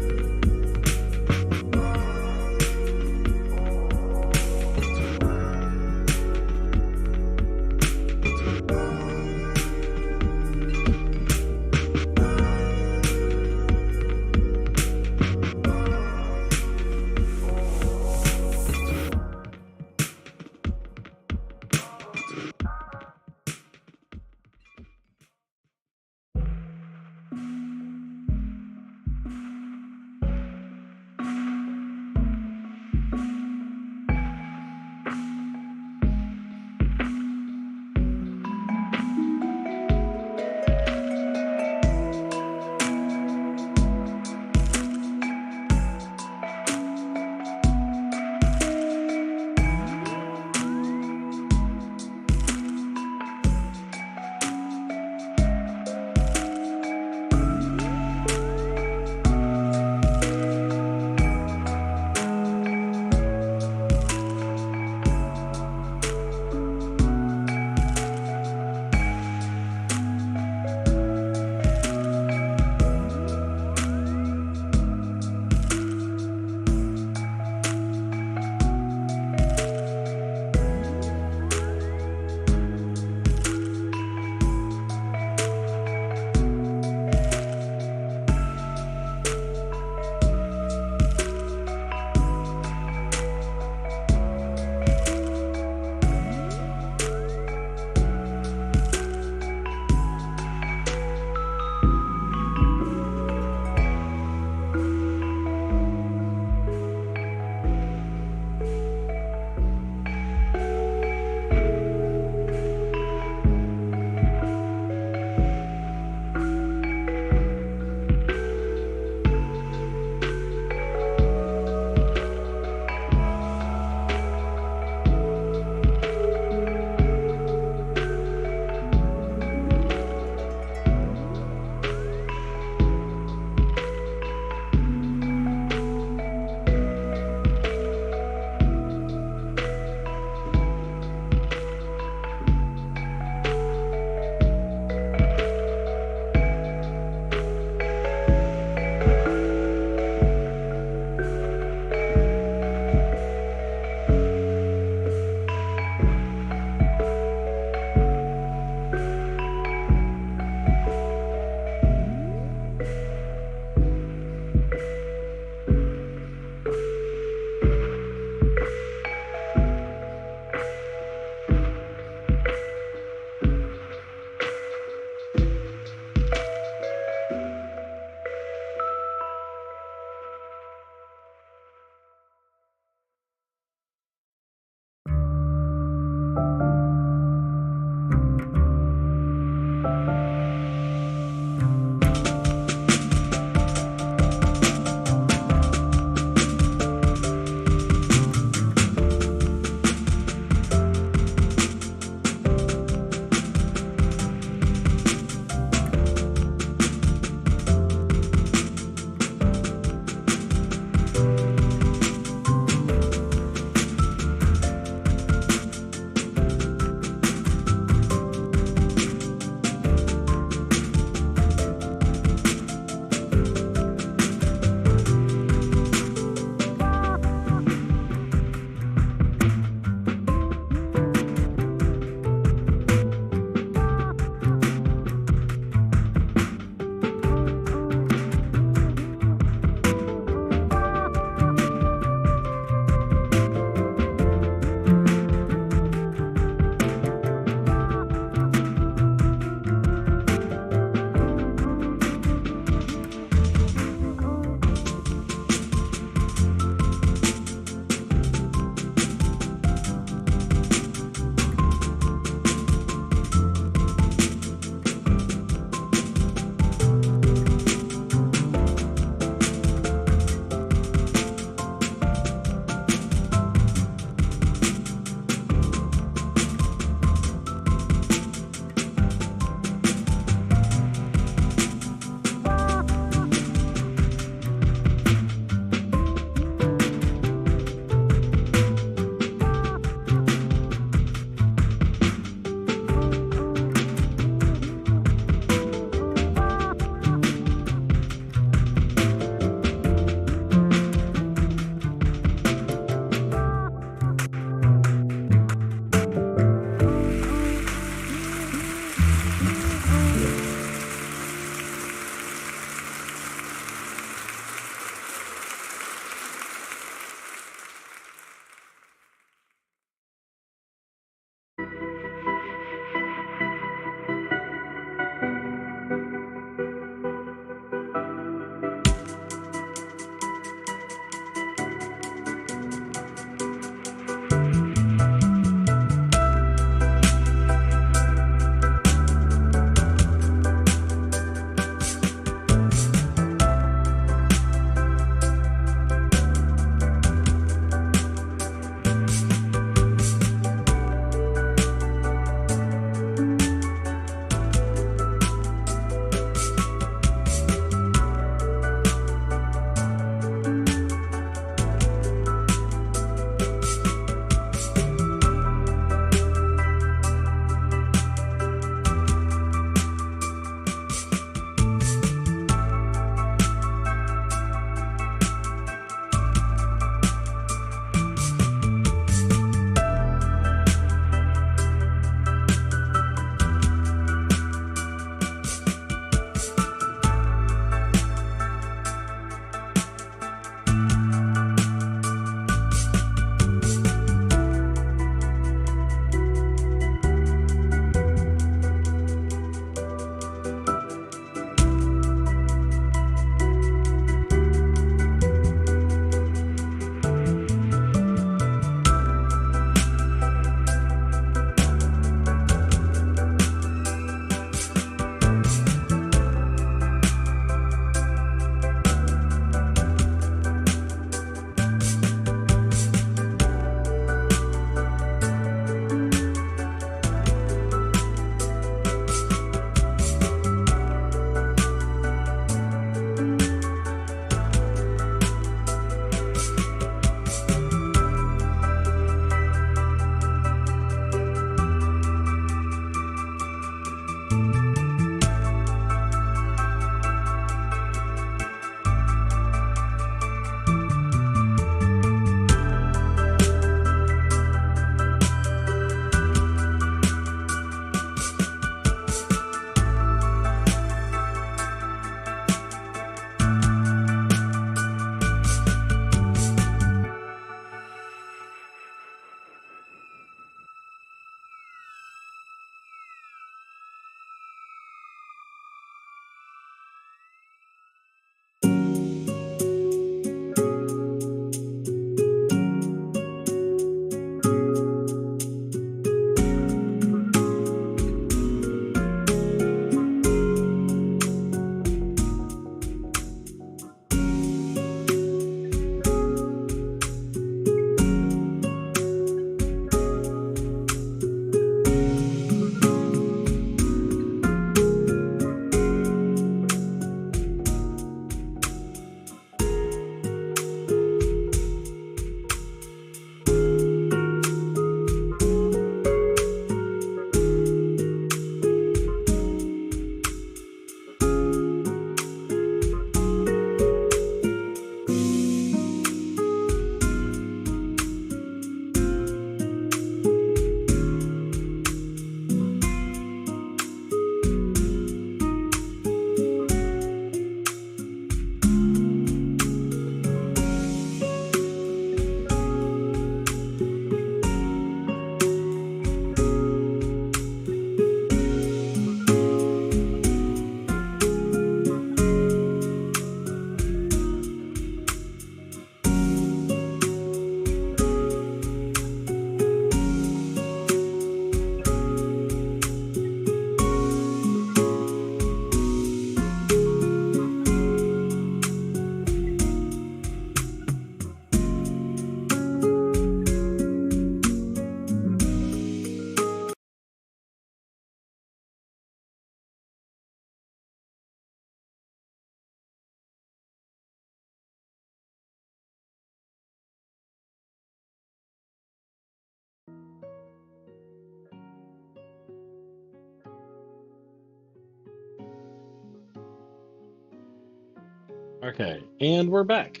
Okay, and we're back.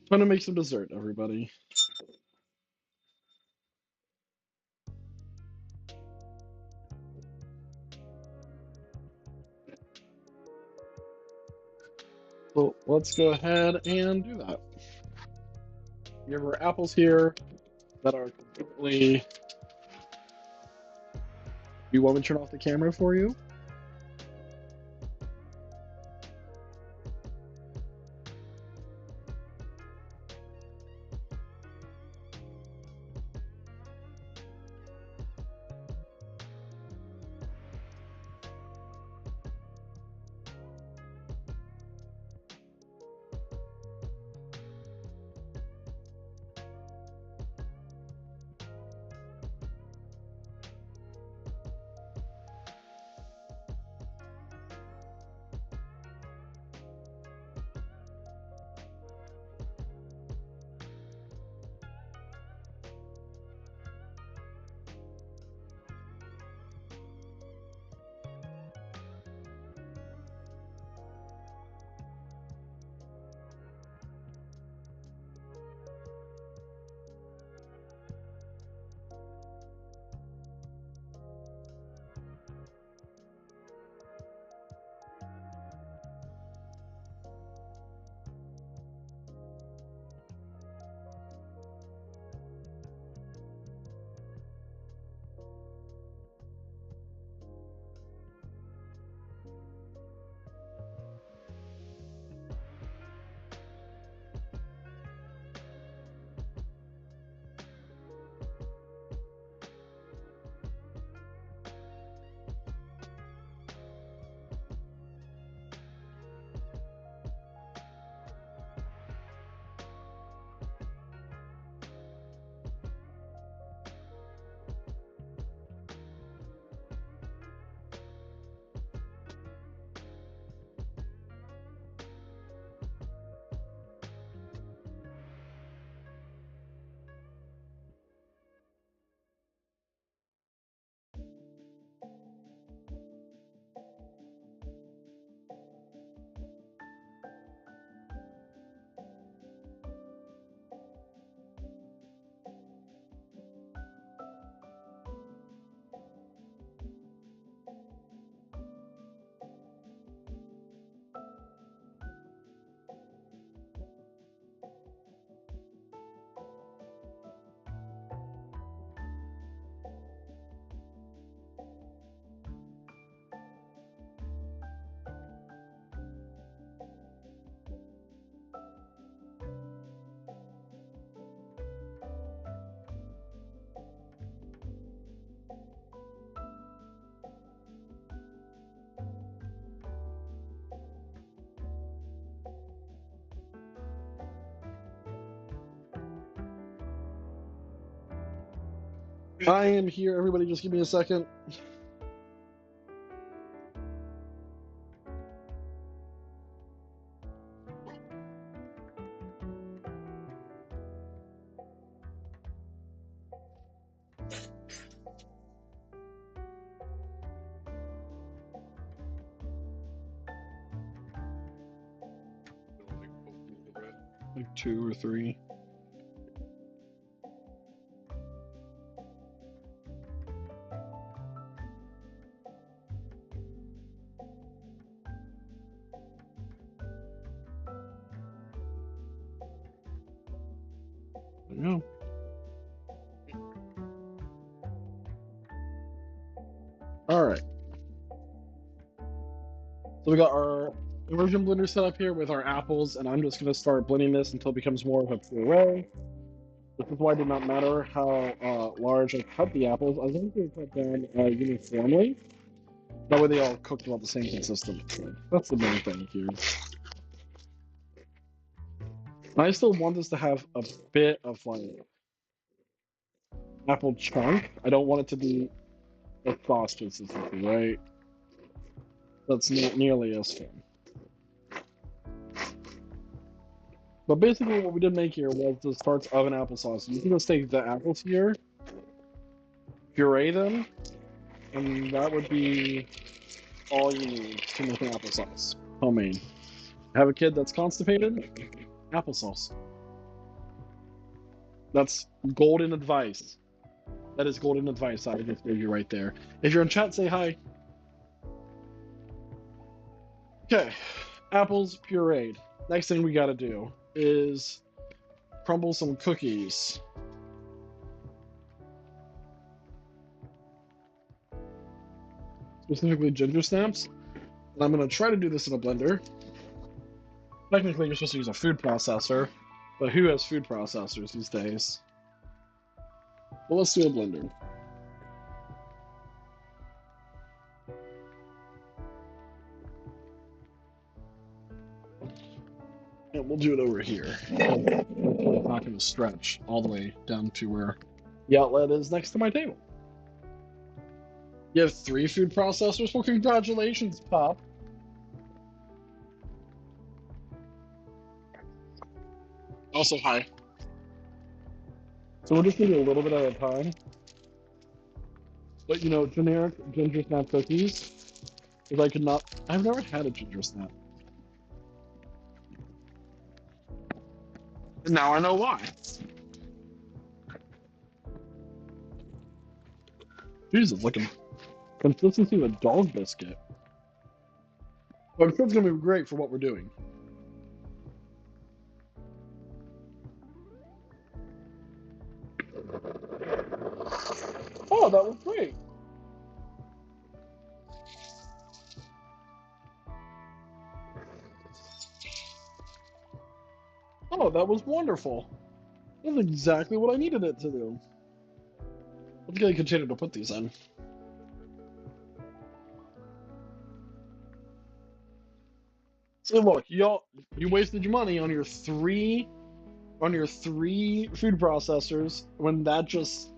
Trying to make some dessert, everybody. So let's go ahead and do that. We have our apples here that are completely. You want me to turn off the camera for you? I am here, everybody. Just give me a second. Like 2 or 3. There we go. All right. So we got our immersion blender set up here with our apples, and I'm just going to start blending this until it becomes more of a puree. This is why it did not matter how large I cut the apples. I was going to cut them uniformly. That way they all cooked about the same consistency. That's the main thing here. I still want this to have a bit of like apple chunk. I don't want it to be a sauce consistency, right? That's not nearly as fun. But basically what we did make here was the starts of an applesauce. You can just take the apples here, puree them, and that would be all you need to make an applesauce. Homemade. Have a kid that's constipated? Applesauce. That's golden advice. That is golden advice I just gave you right there. If you're in chat, say hi. Okay, apples pureed. Next thing we gotta do is crumble some cookies. Specifically ginger snaps. And I'm gonna try to do this in a blender. Technically, you're supposed to use a food processor, but who has food processors these days? Well, let's do a blender. And we'll do it over here. It's not going to stretch all the way down to where the outlet is next to my table. You have 3 food processors? Well, congratulations, Pop. Also, hi. So we're just doing a little bit at a time. But, you know, generic ginger snap cookies, because I could not... I've never had a ginger snap. And now I know why. Jesus, like a consistency of a dog biscuit. But I'm sure it's going to be great for what we're doing. Oh, that was great. Oh, that was wonderful. That's exactly what I needed it to do. Let's get a container to put these in. So look, you wasted your money on your three food processors when that just...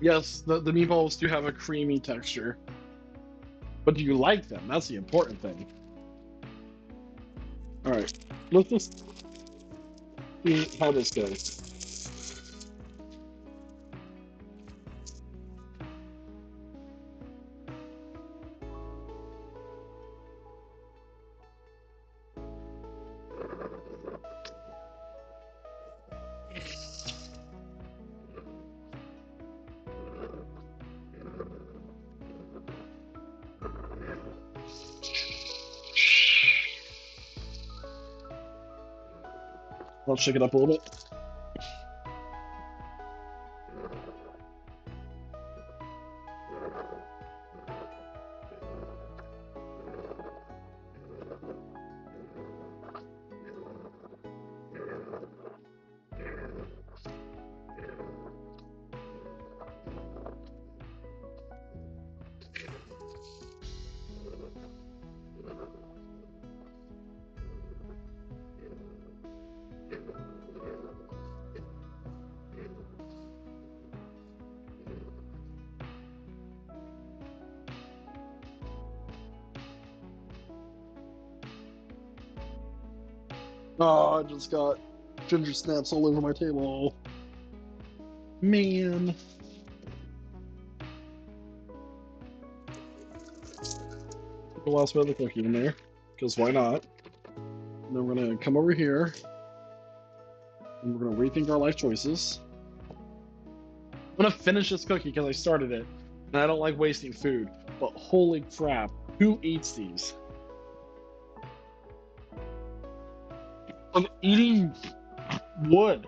Yes, the meatballs do have a creamy texture. But do you like them? That's the important thing. Alright, let's just see how this goes. I'll shake it up a little bit. Oh, I just got ginger snaps all over my table. Man. Put the last bit of the cookie in there, because why not? And then we're gonna come over here, and we're gonna rethink our life choices. I'm gonna finish this cookie because I started it, and I don't like wasting food. But holy crap, who eats these? I'm eating wood.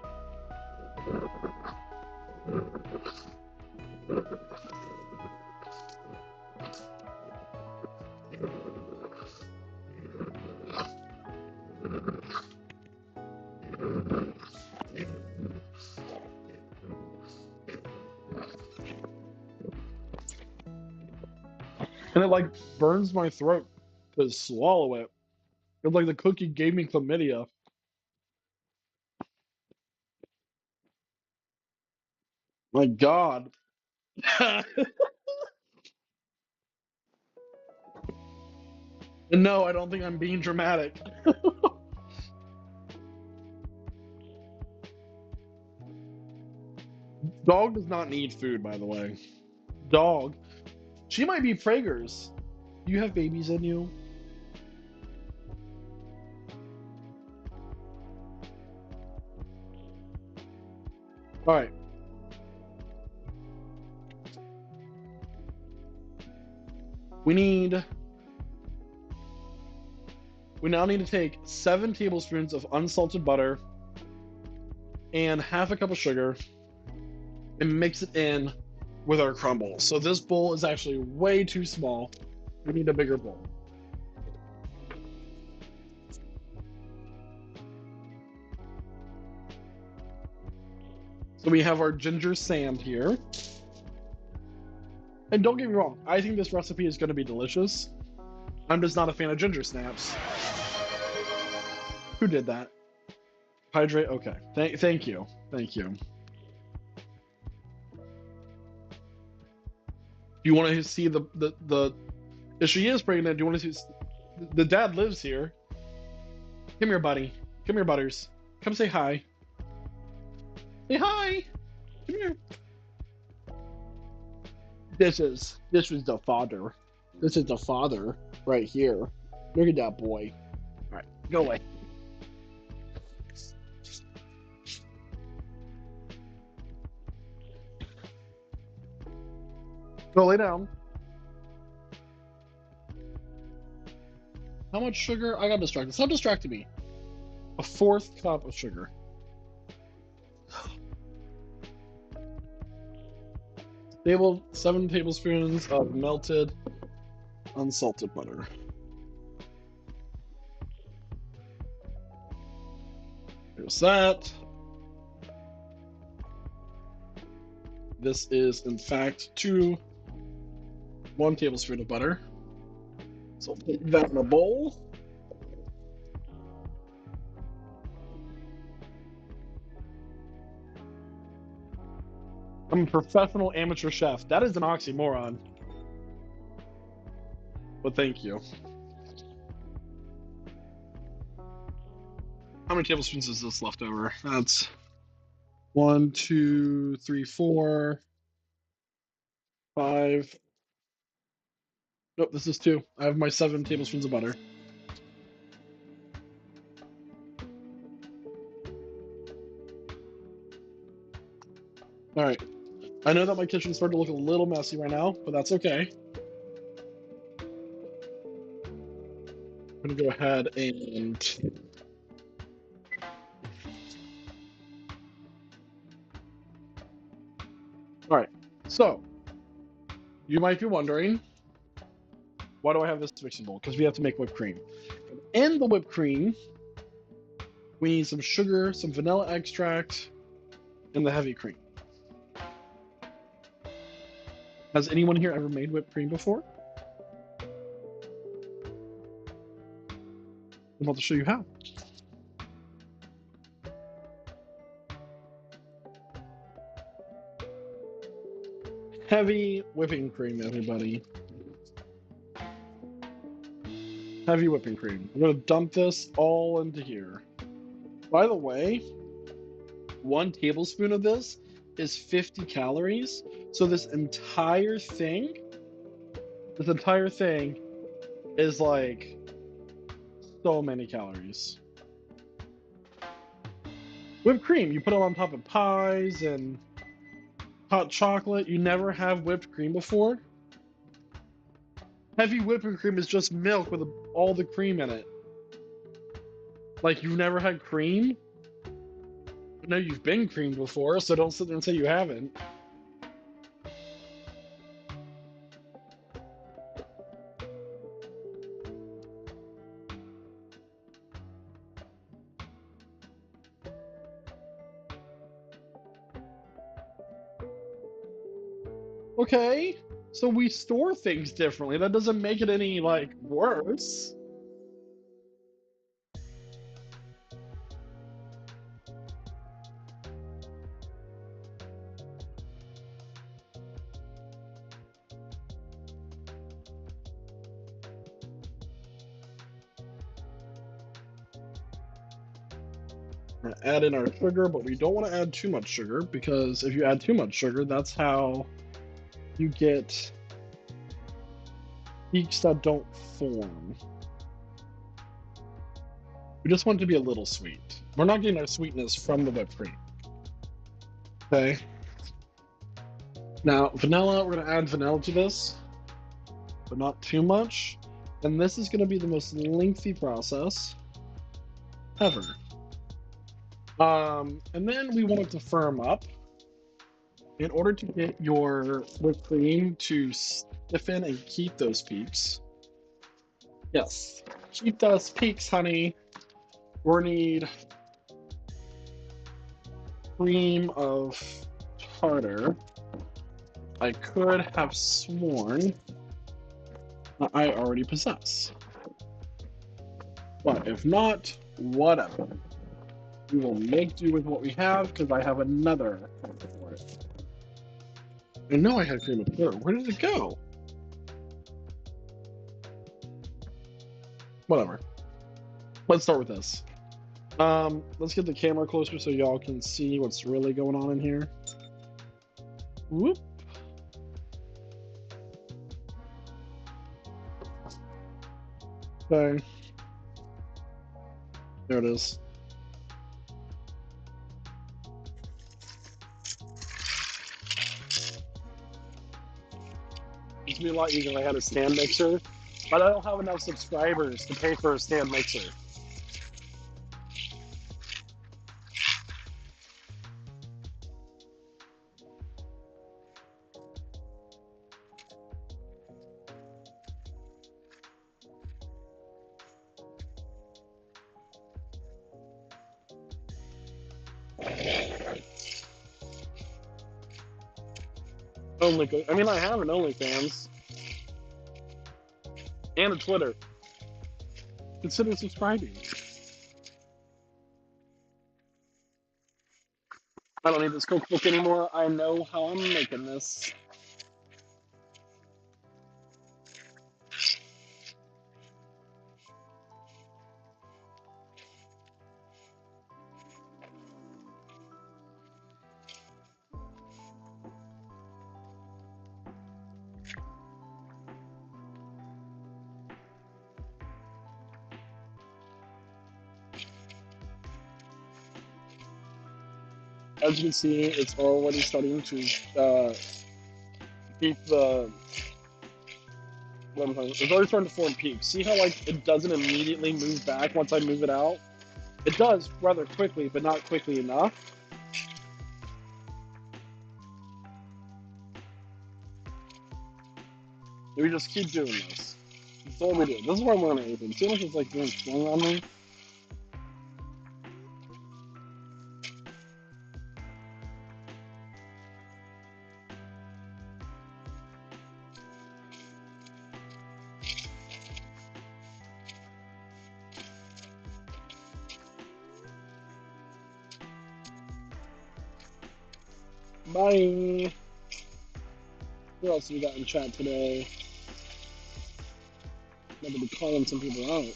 And it like burns my throat to swallow it. It's like the cookie gave me chlamydia. My God. And no, I don't think I'm being dramatic. Dog does not need food, by the way. Dog She might be Prager's. You have babies in you. All right. We now need to take 7 tablespoons of unsalted butter and half a cup of sugar and mix it in with our crumble. So this bowl is actually way too small. We need a bigger bowl. So we have our ginger sand here. And don't get me wrong, I think this recipe is going to be delicious. I'm just not a fan of ginger snaps. Who did that? Hydrate? Okay. Thank you. Thank you. Do you want to see the if she is pregnant, do you want to see the dad lives here? Come here, buddy. Come here, Butters. Come say hi. Say hi. Come here. This is the father. This is the father right here. Look at that boy. All right, go away. Go lay down. How much sugar? I got distracted. Stop distracting me. A 4th cup of sugar. Stable 7 tablespoons of melted unsalted butter. There's that. This is, in fact, 1 tablespoon of butter. So I'll put that in a bowl. I'm a professional amateur chef. That is an oxymoron. But thank you. How many tablespoons is this left over? That's 1, 2, 3, 4, 5. Nope, this is 2. I have my 7 tablespoons of butter. All right. I know that my kitchen's starting to look a little messy right now, but that's okay. I'm going to go ahead and all right. So, you might be wondering, why do I have this mixing bowl? Because we have to make whipped cream. And the whipped cream, we need some sugar, some vanilla extract, and the heavy cream. Has anyone here ever made whipped cream before? I'm about to show you how. Heavy whipping cream, everybody. Heavy whipping cream. I'm going to dump this all into here. By the way, 1 tablespoon of this is 50 calories. So this entire thing is like so many calories. Whipped cream, you put it on top of pies and hot chocolate. You never have whipped cream before? Heavy whipping cream is just milk with all the cream in it. Like, you've never had cream? I know you've been creamed before, so don't sit there and say you haven't. Okay, so we store things differently. That doesn't make it any, like, worse. We're gonna add in our sugar, but we don't want to add too much sugar, because if you add too much sugar, that's how you get peaks that don't form. We just want it to be a little sweet. We're not getting our sweetness from the whipped cream. Okay. Now, vanilla, we're going to add vanilla to this, but not too much. And this is going to be the most lengthy process ever. And then we want it to firm up. In order to get your whipped cream to stiffen and keep those peaks. Yes, keep those peaks, honey. We're gonna need cream of tartar. I could have sworn that I already possess. But if not, whatever. We will make do with what we have because I have another for it. I know I had cream of tartar. Where did it go? Whatever. Let's start with this. Let's get the camera closer so y'all can see what's really going on in here. Whoop. Okay. There it is. It'd be a lot easier if I had a stand mixer, but I don't have enough subscribers to pay for a stand mixer. I mean, I have an OnlyFans and a Twitter. Consider subscribing. I don't need this cookbook anymore. I know how I'm making this. As you can see, it's already starting to keep the. It's already starting to form peaks. See how like it doesn't immediately move back once I move it out? It does rather quickly, but not quickly enough. We just keep doing this. That's all we do. This is why I'm wearing an apron. See how much it's like doing swing on me? Bye. Who else we got in chat today? I'm going to be calling some people out.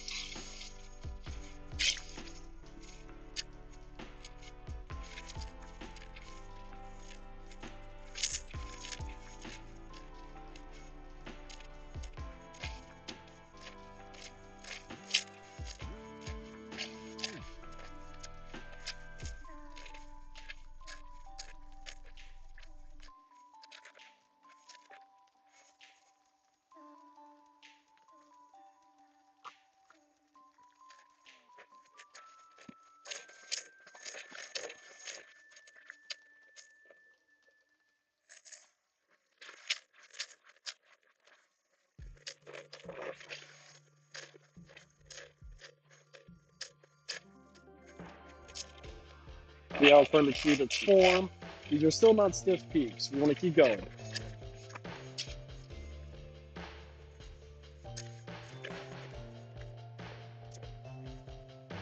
See how it's starting to keep its form. These are still not stiff peaks. We want to keep going.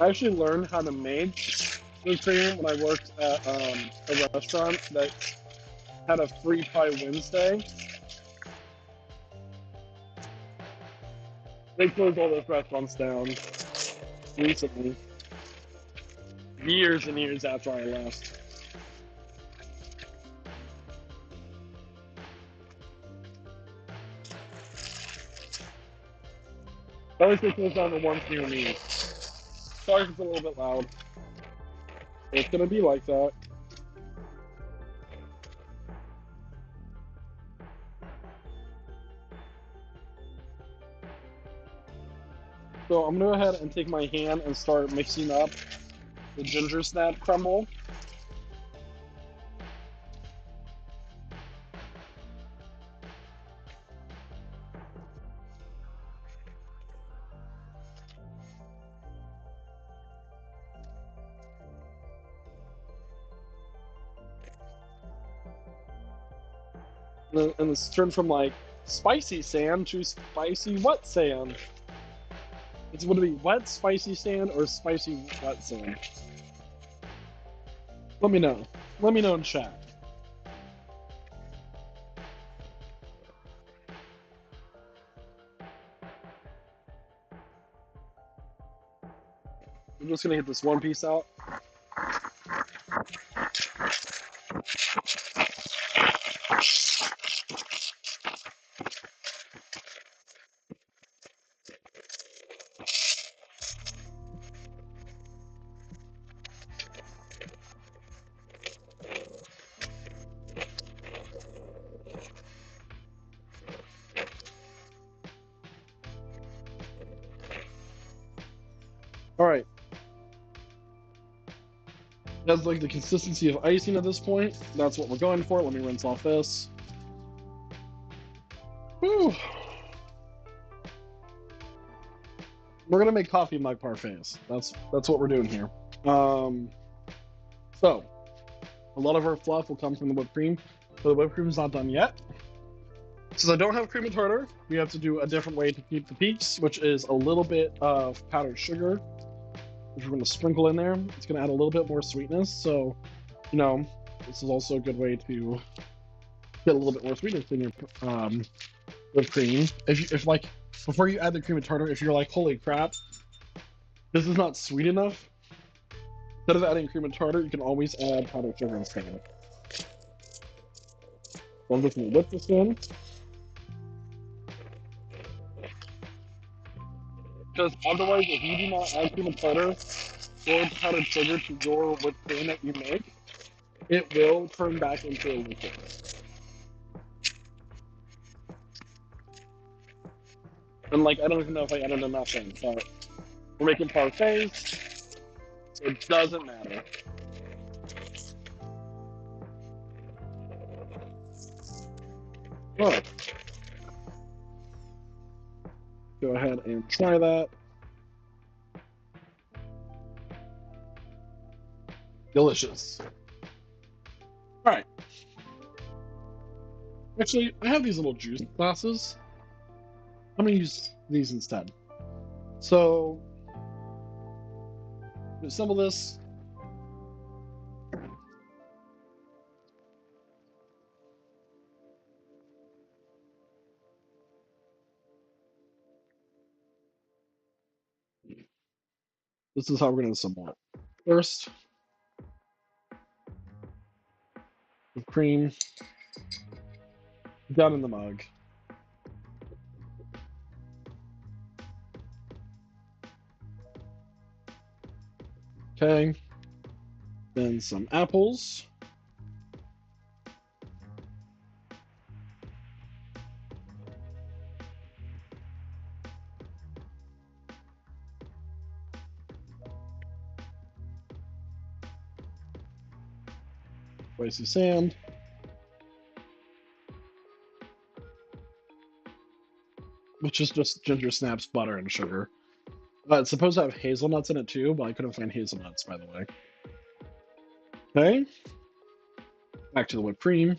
I actually learned how to make whipped cream when I worked at a restaurant that had a free pie Wednesday. They closed all those restaurants down recently. Years and years after I left. At least it cools down the ones near me. Sorry if it's a little bit loud. It's gonna be like that. So I'm gonna go ahead and take my hand and start mixing up the ginger snap crumble. And it's turned from like spicy sand to spicy wet sand. It's going to be wet spicy sand or spicy wet sand. Let me know. Let me know in chat. I'm just gonna hit this one piece out. All right. That's like the consistency of icing at this point. That's what we're going for. Let me rinse off this. Whew. We're gonna make coffee mug parfaits. That's what we're doing here. So a lot of our fluff will come from the whipped cream, but the whipped cream is not done yet. Since I don't have cream and tartar, we have to do a different way to keep the peaks, which is a little bit of powdered sugar, which we're going to sprinkle in there. It's going to add a little bit more sweetness. So, you know, this is also a good way to get a little bit more sweetness in your whipped cream. If like before you add the cream and tartar, if you're like, holy crap, this is not sweet enough, instead of adding cream and tartar, you can always add powdered sugar instead. So I'm just going to whip this in. Because otherwise, if you do not add cream and tartar or powdered sugar to your whipped cream that you make, it will turn back into a liquid. And like, I don't even know if I added enough in, but we're making parfaits, so it doesn't matter. Oh. Go ahead and try that. Delicious. All right. Actually, I have these little juice glasses. I'm gonna use these instead. So, assemble this. This is how we're gonna assemble it. First, with cream down in the mug. Okay. Then some apples. Spicy sand. Which is just ginger snaps, butter, and sugar. It's supposed to have hazelnuts in it too, but I couldn't find hazelnuts, by the way. Okay. Back to the whipped cream.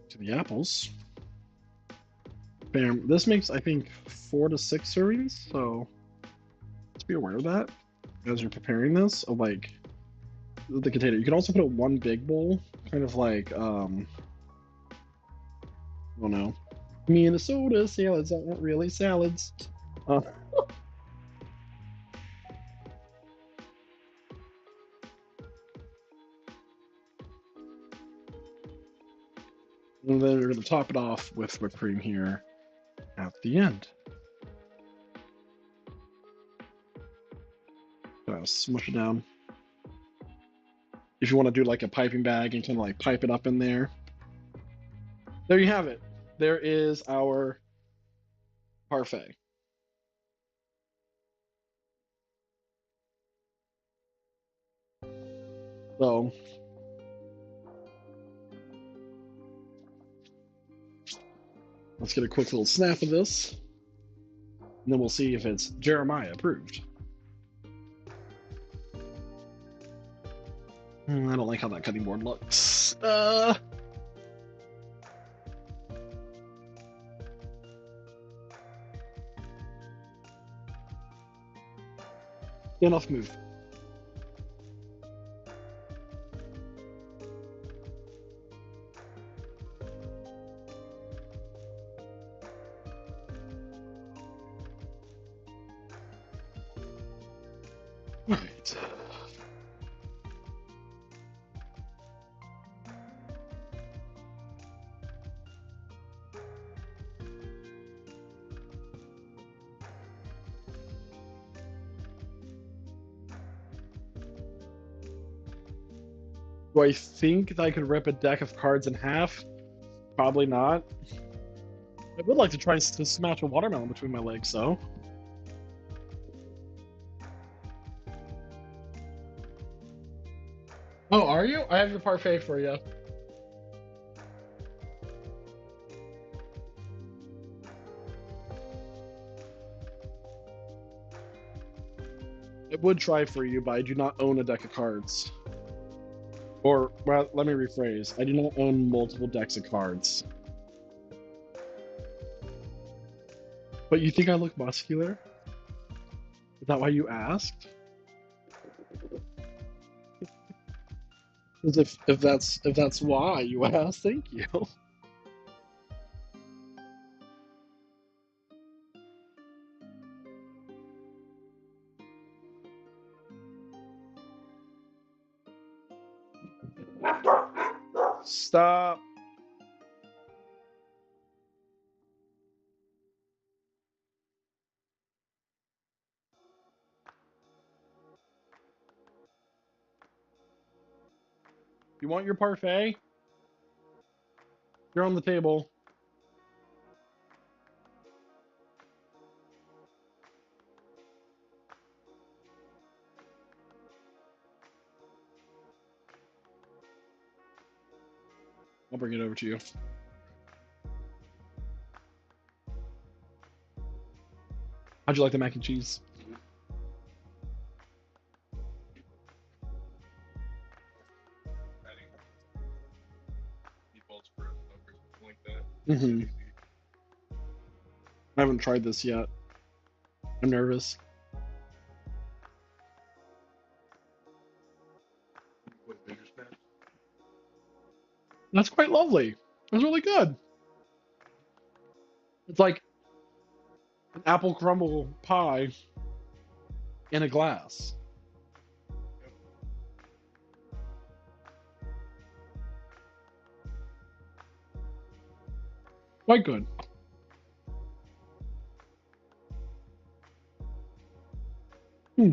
To the apples. Bam. This makes, I think, 4 to 6 servings, so let's be aware of that as you're preparing this. Of like the container. You can also put it in one big bowl, kind of like I don't know. Minnesota salads aren't really salads. And then we're going to top it off with whipped cream here at the end. Smush it down. If you want to do like a piping bag and kind of like pipe it up in there. There you have it. There is our parfait. So let's get a quick little snap of this. And then we'll see if it's Jeremiah approved. I don't like how that cutting board looks. Enough move. All right. Do I think that I could rip a deck of cards in half? Probably not. I would like to try to smash a watermelon between my legs, though. Oh, are you? I have your parfait for you. I would try for you, but I do not own a deck of cards. Or, well, let me rephrase. I do not own multiple decks of cards. But you think I look muscular? Is that why you asked? Because if that's why you asked, thank you. Stop. You want your parfait? You're on the table. I'll bring it over to you. How'd you like the mac and cheese? Mm-hmm. I haven't tried this yet. I'm nervous. That's quite lovely. It's really good. It's like an apple crumble pie in a glass. Quite good. Hmm.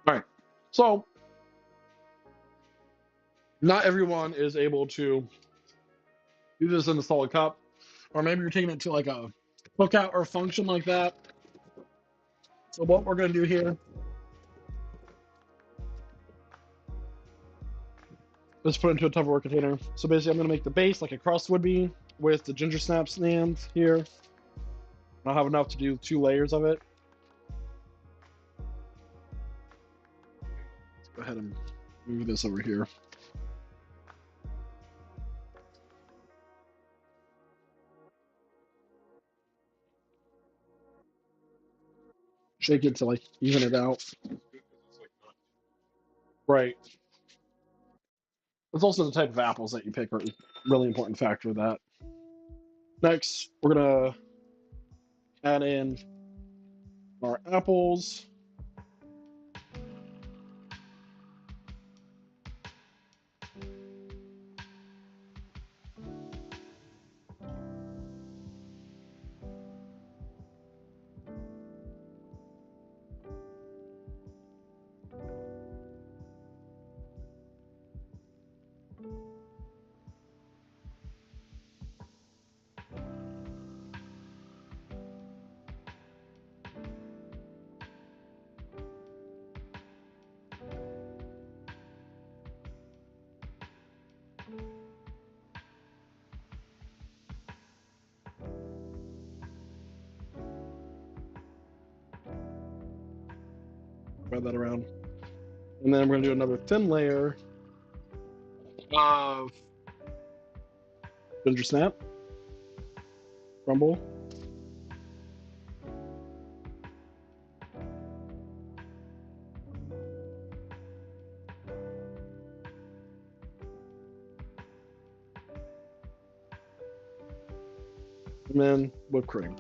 All right. So, not everyone is able to do this in a solid cup, or maybe you're taking it to like a cookout or a function like that. So, what we're going to do here is put it into a Tupperware container. So, basically, I'm going to make the base like a crust would be with the ginger snap stand here. I'll have enough to do 2 layers of it. Let's go ahead and move this over here. Shake it to like even it out. Right. It's also the type of apples that you pick are a really important factor of that. Next, we're gonna add in our apples. Spread that around. And then we're gonna do another thin layer of ginger snap, crumble. And then whipped cream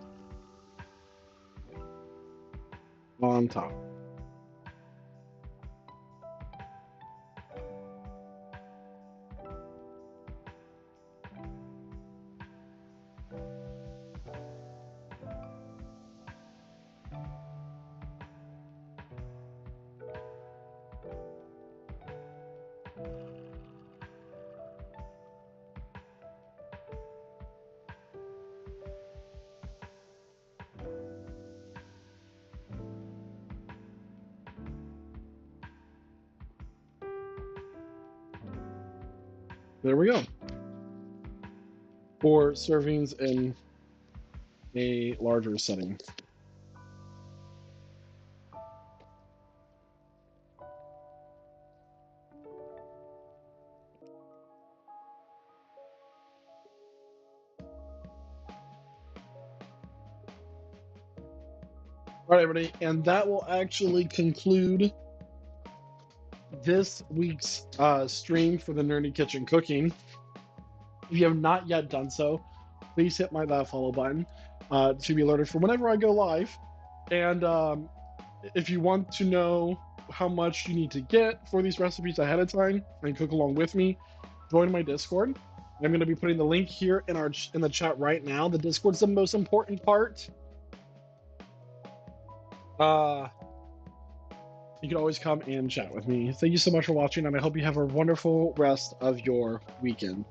on top. There we go. 4 servings in a larger setting. All right, everybody, and that will actually conclude this week's stream for the Nerdy Kitchen Cooking. If you have not yet done so, please hit that follow button to be alerted for whenever I go live. And if you want to know how much you need to get for these recipes ahead of time and cook along with me, join my Discord. I'm going to be putting the link here in the chat right now. The Discord's the most important part. You can always come and chat with me. Thank you so much for watching, and I hope you have a wonderful rest of your weekend.